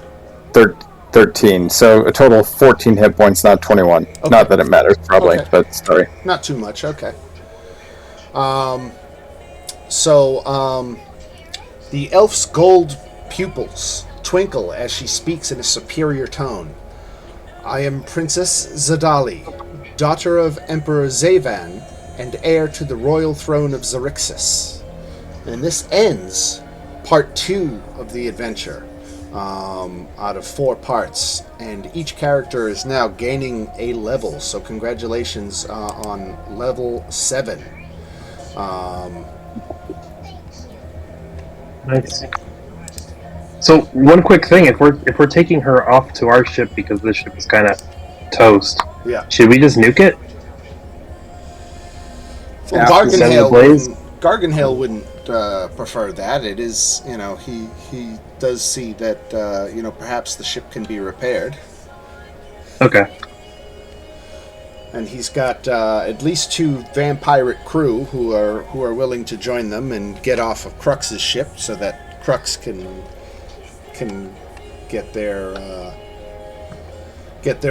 13. So a total of 14 hit points, not 21. Okay. Not that it matters, probably, Okay. but sorry. Not too much, okay. The elf's gold pupils twinkle as she speaks in a superior tone. "I am Princess Zadali, daughter of Emperor Zavan, and heir to the royal throne of Xerixis." And this ends part 2 of the adventure, out of 4 parts, and each character is now gaining a level, so congratulations on level 7. Nice. So one quick thing: if we're taking her off to our ship because this ship is kind of toast, Yeah. should we just nuke it? Well, After Send the Blaze? Garganhale wouldn't prefer that. It is, he does see that perhaps the ship can be repaired. Okay. And he's got at least 2 vampire crew who are willing to join them and get off of Crux's ship so that Crux can get their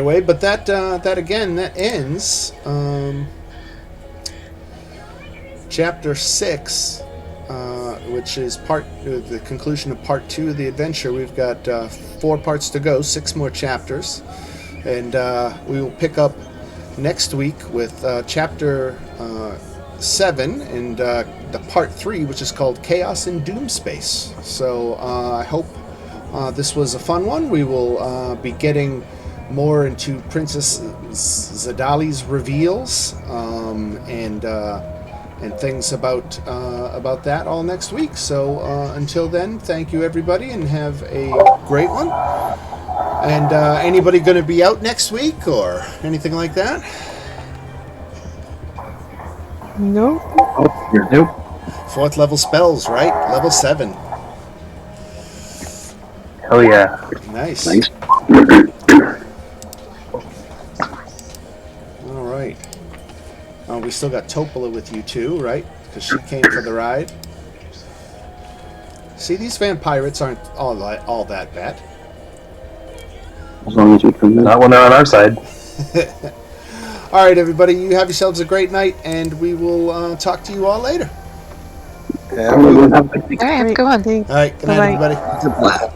way. But that ends chapter 6, which is the conclusion of part 2 of the adventure. We've got 4 parts to go, 6 more chapters, and we will pick up next week with chapter 7 and the part 3, which is called Chaos in Doomspace. So I hope this was a fun one. We will be getting more into Princess Zadali's reveals and things about that all next week. So until then, thank you everybody, and have a great one. And anybody going to be out next week or anything like that? Nope. Nope. 4th level spells, right? Level 7. Hell yeah. Nice. Nice. All right. We still got Topola with you too, right? Because she came for the ride. See, these vampirates aren't all that bad. As long as we can. Not when they're on our side. All right, everybody, you have yourselves a great night, and we will talk to you all later. Yeah. All right, have a good one. Thanks. All right, good night, Bye-bye. everybody. It's a blast.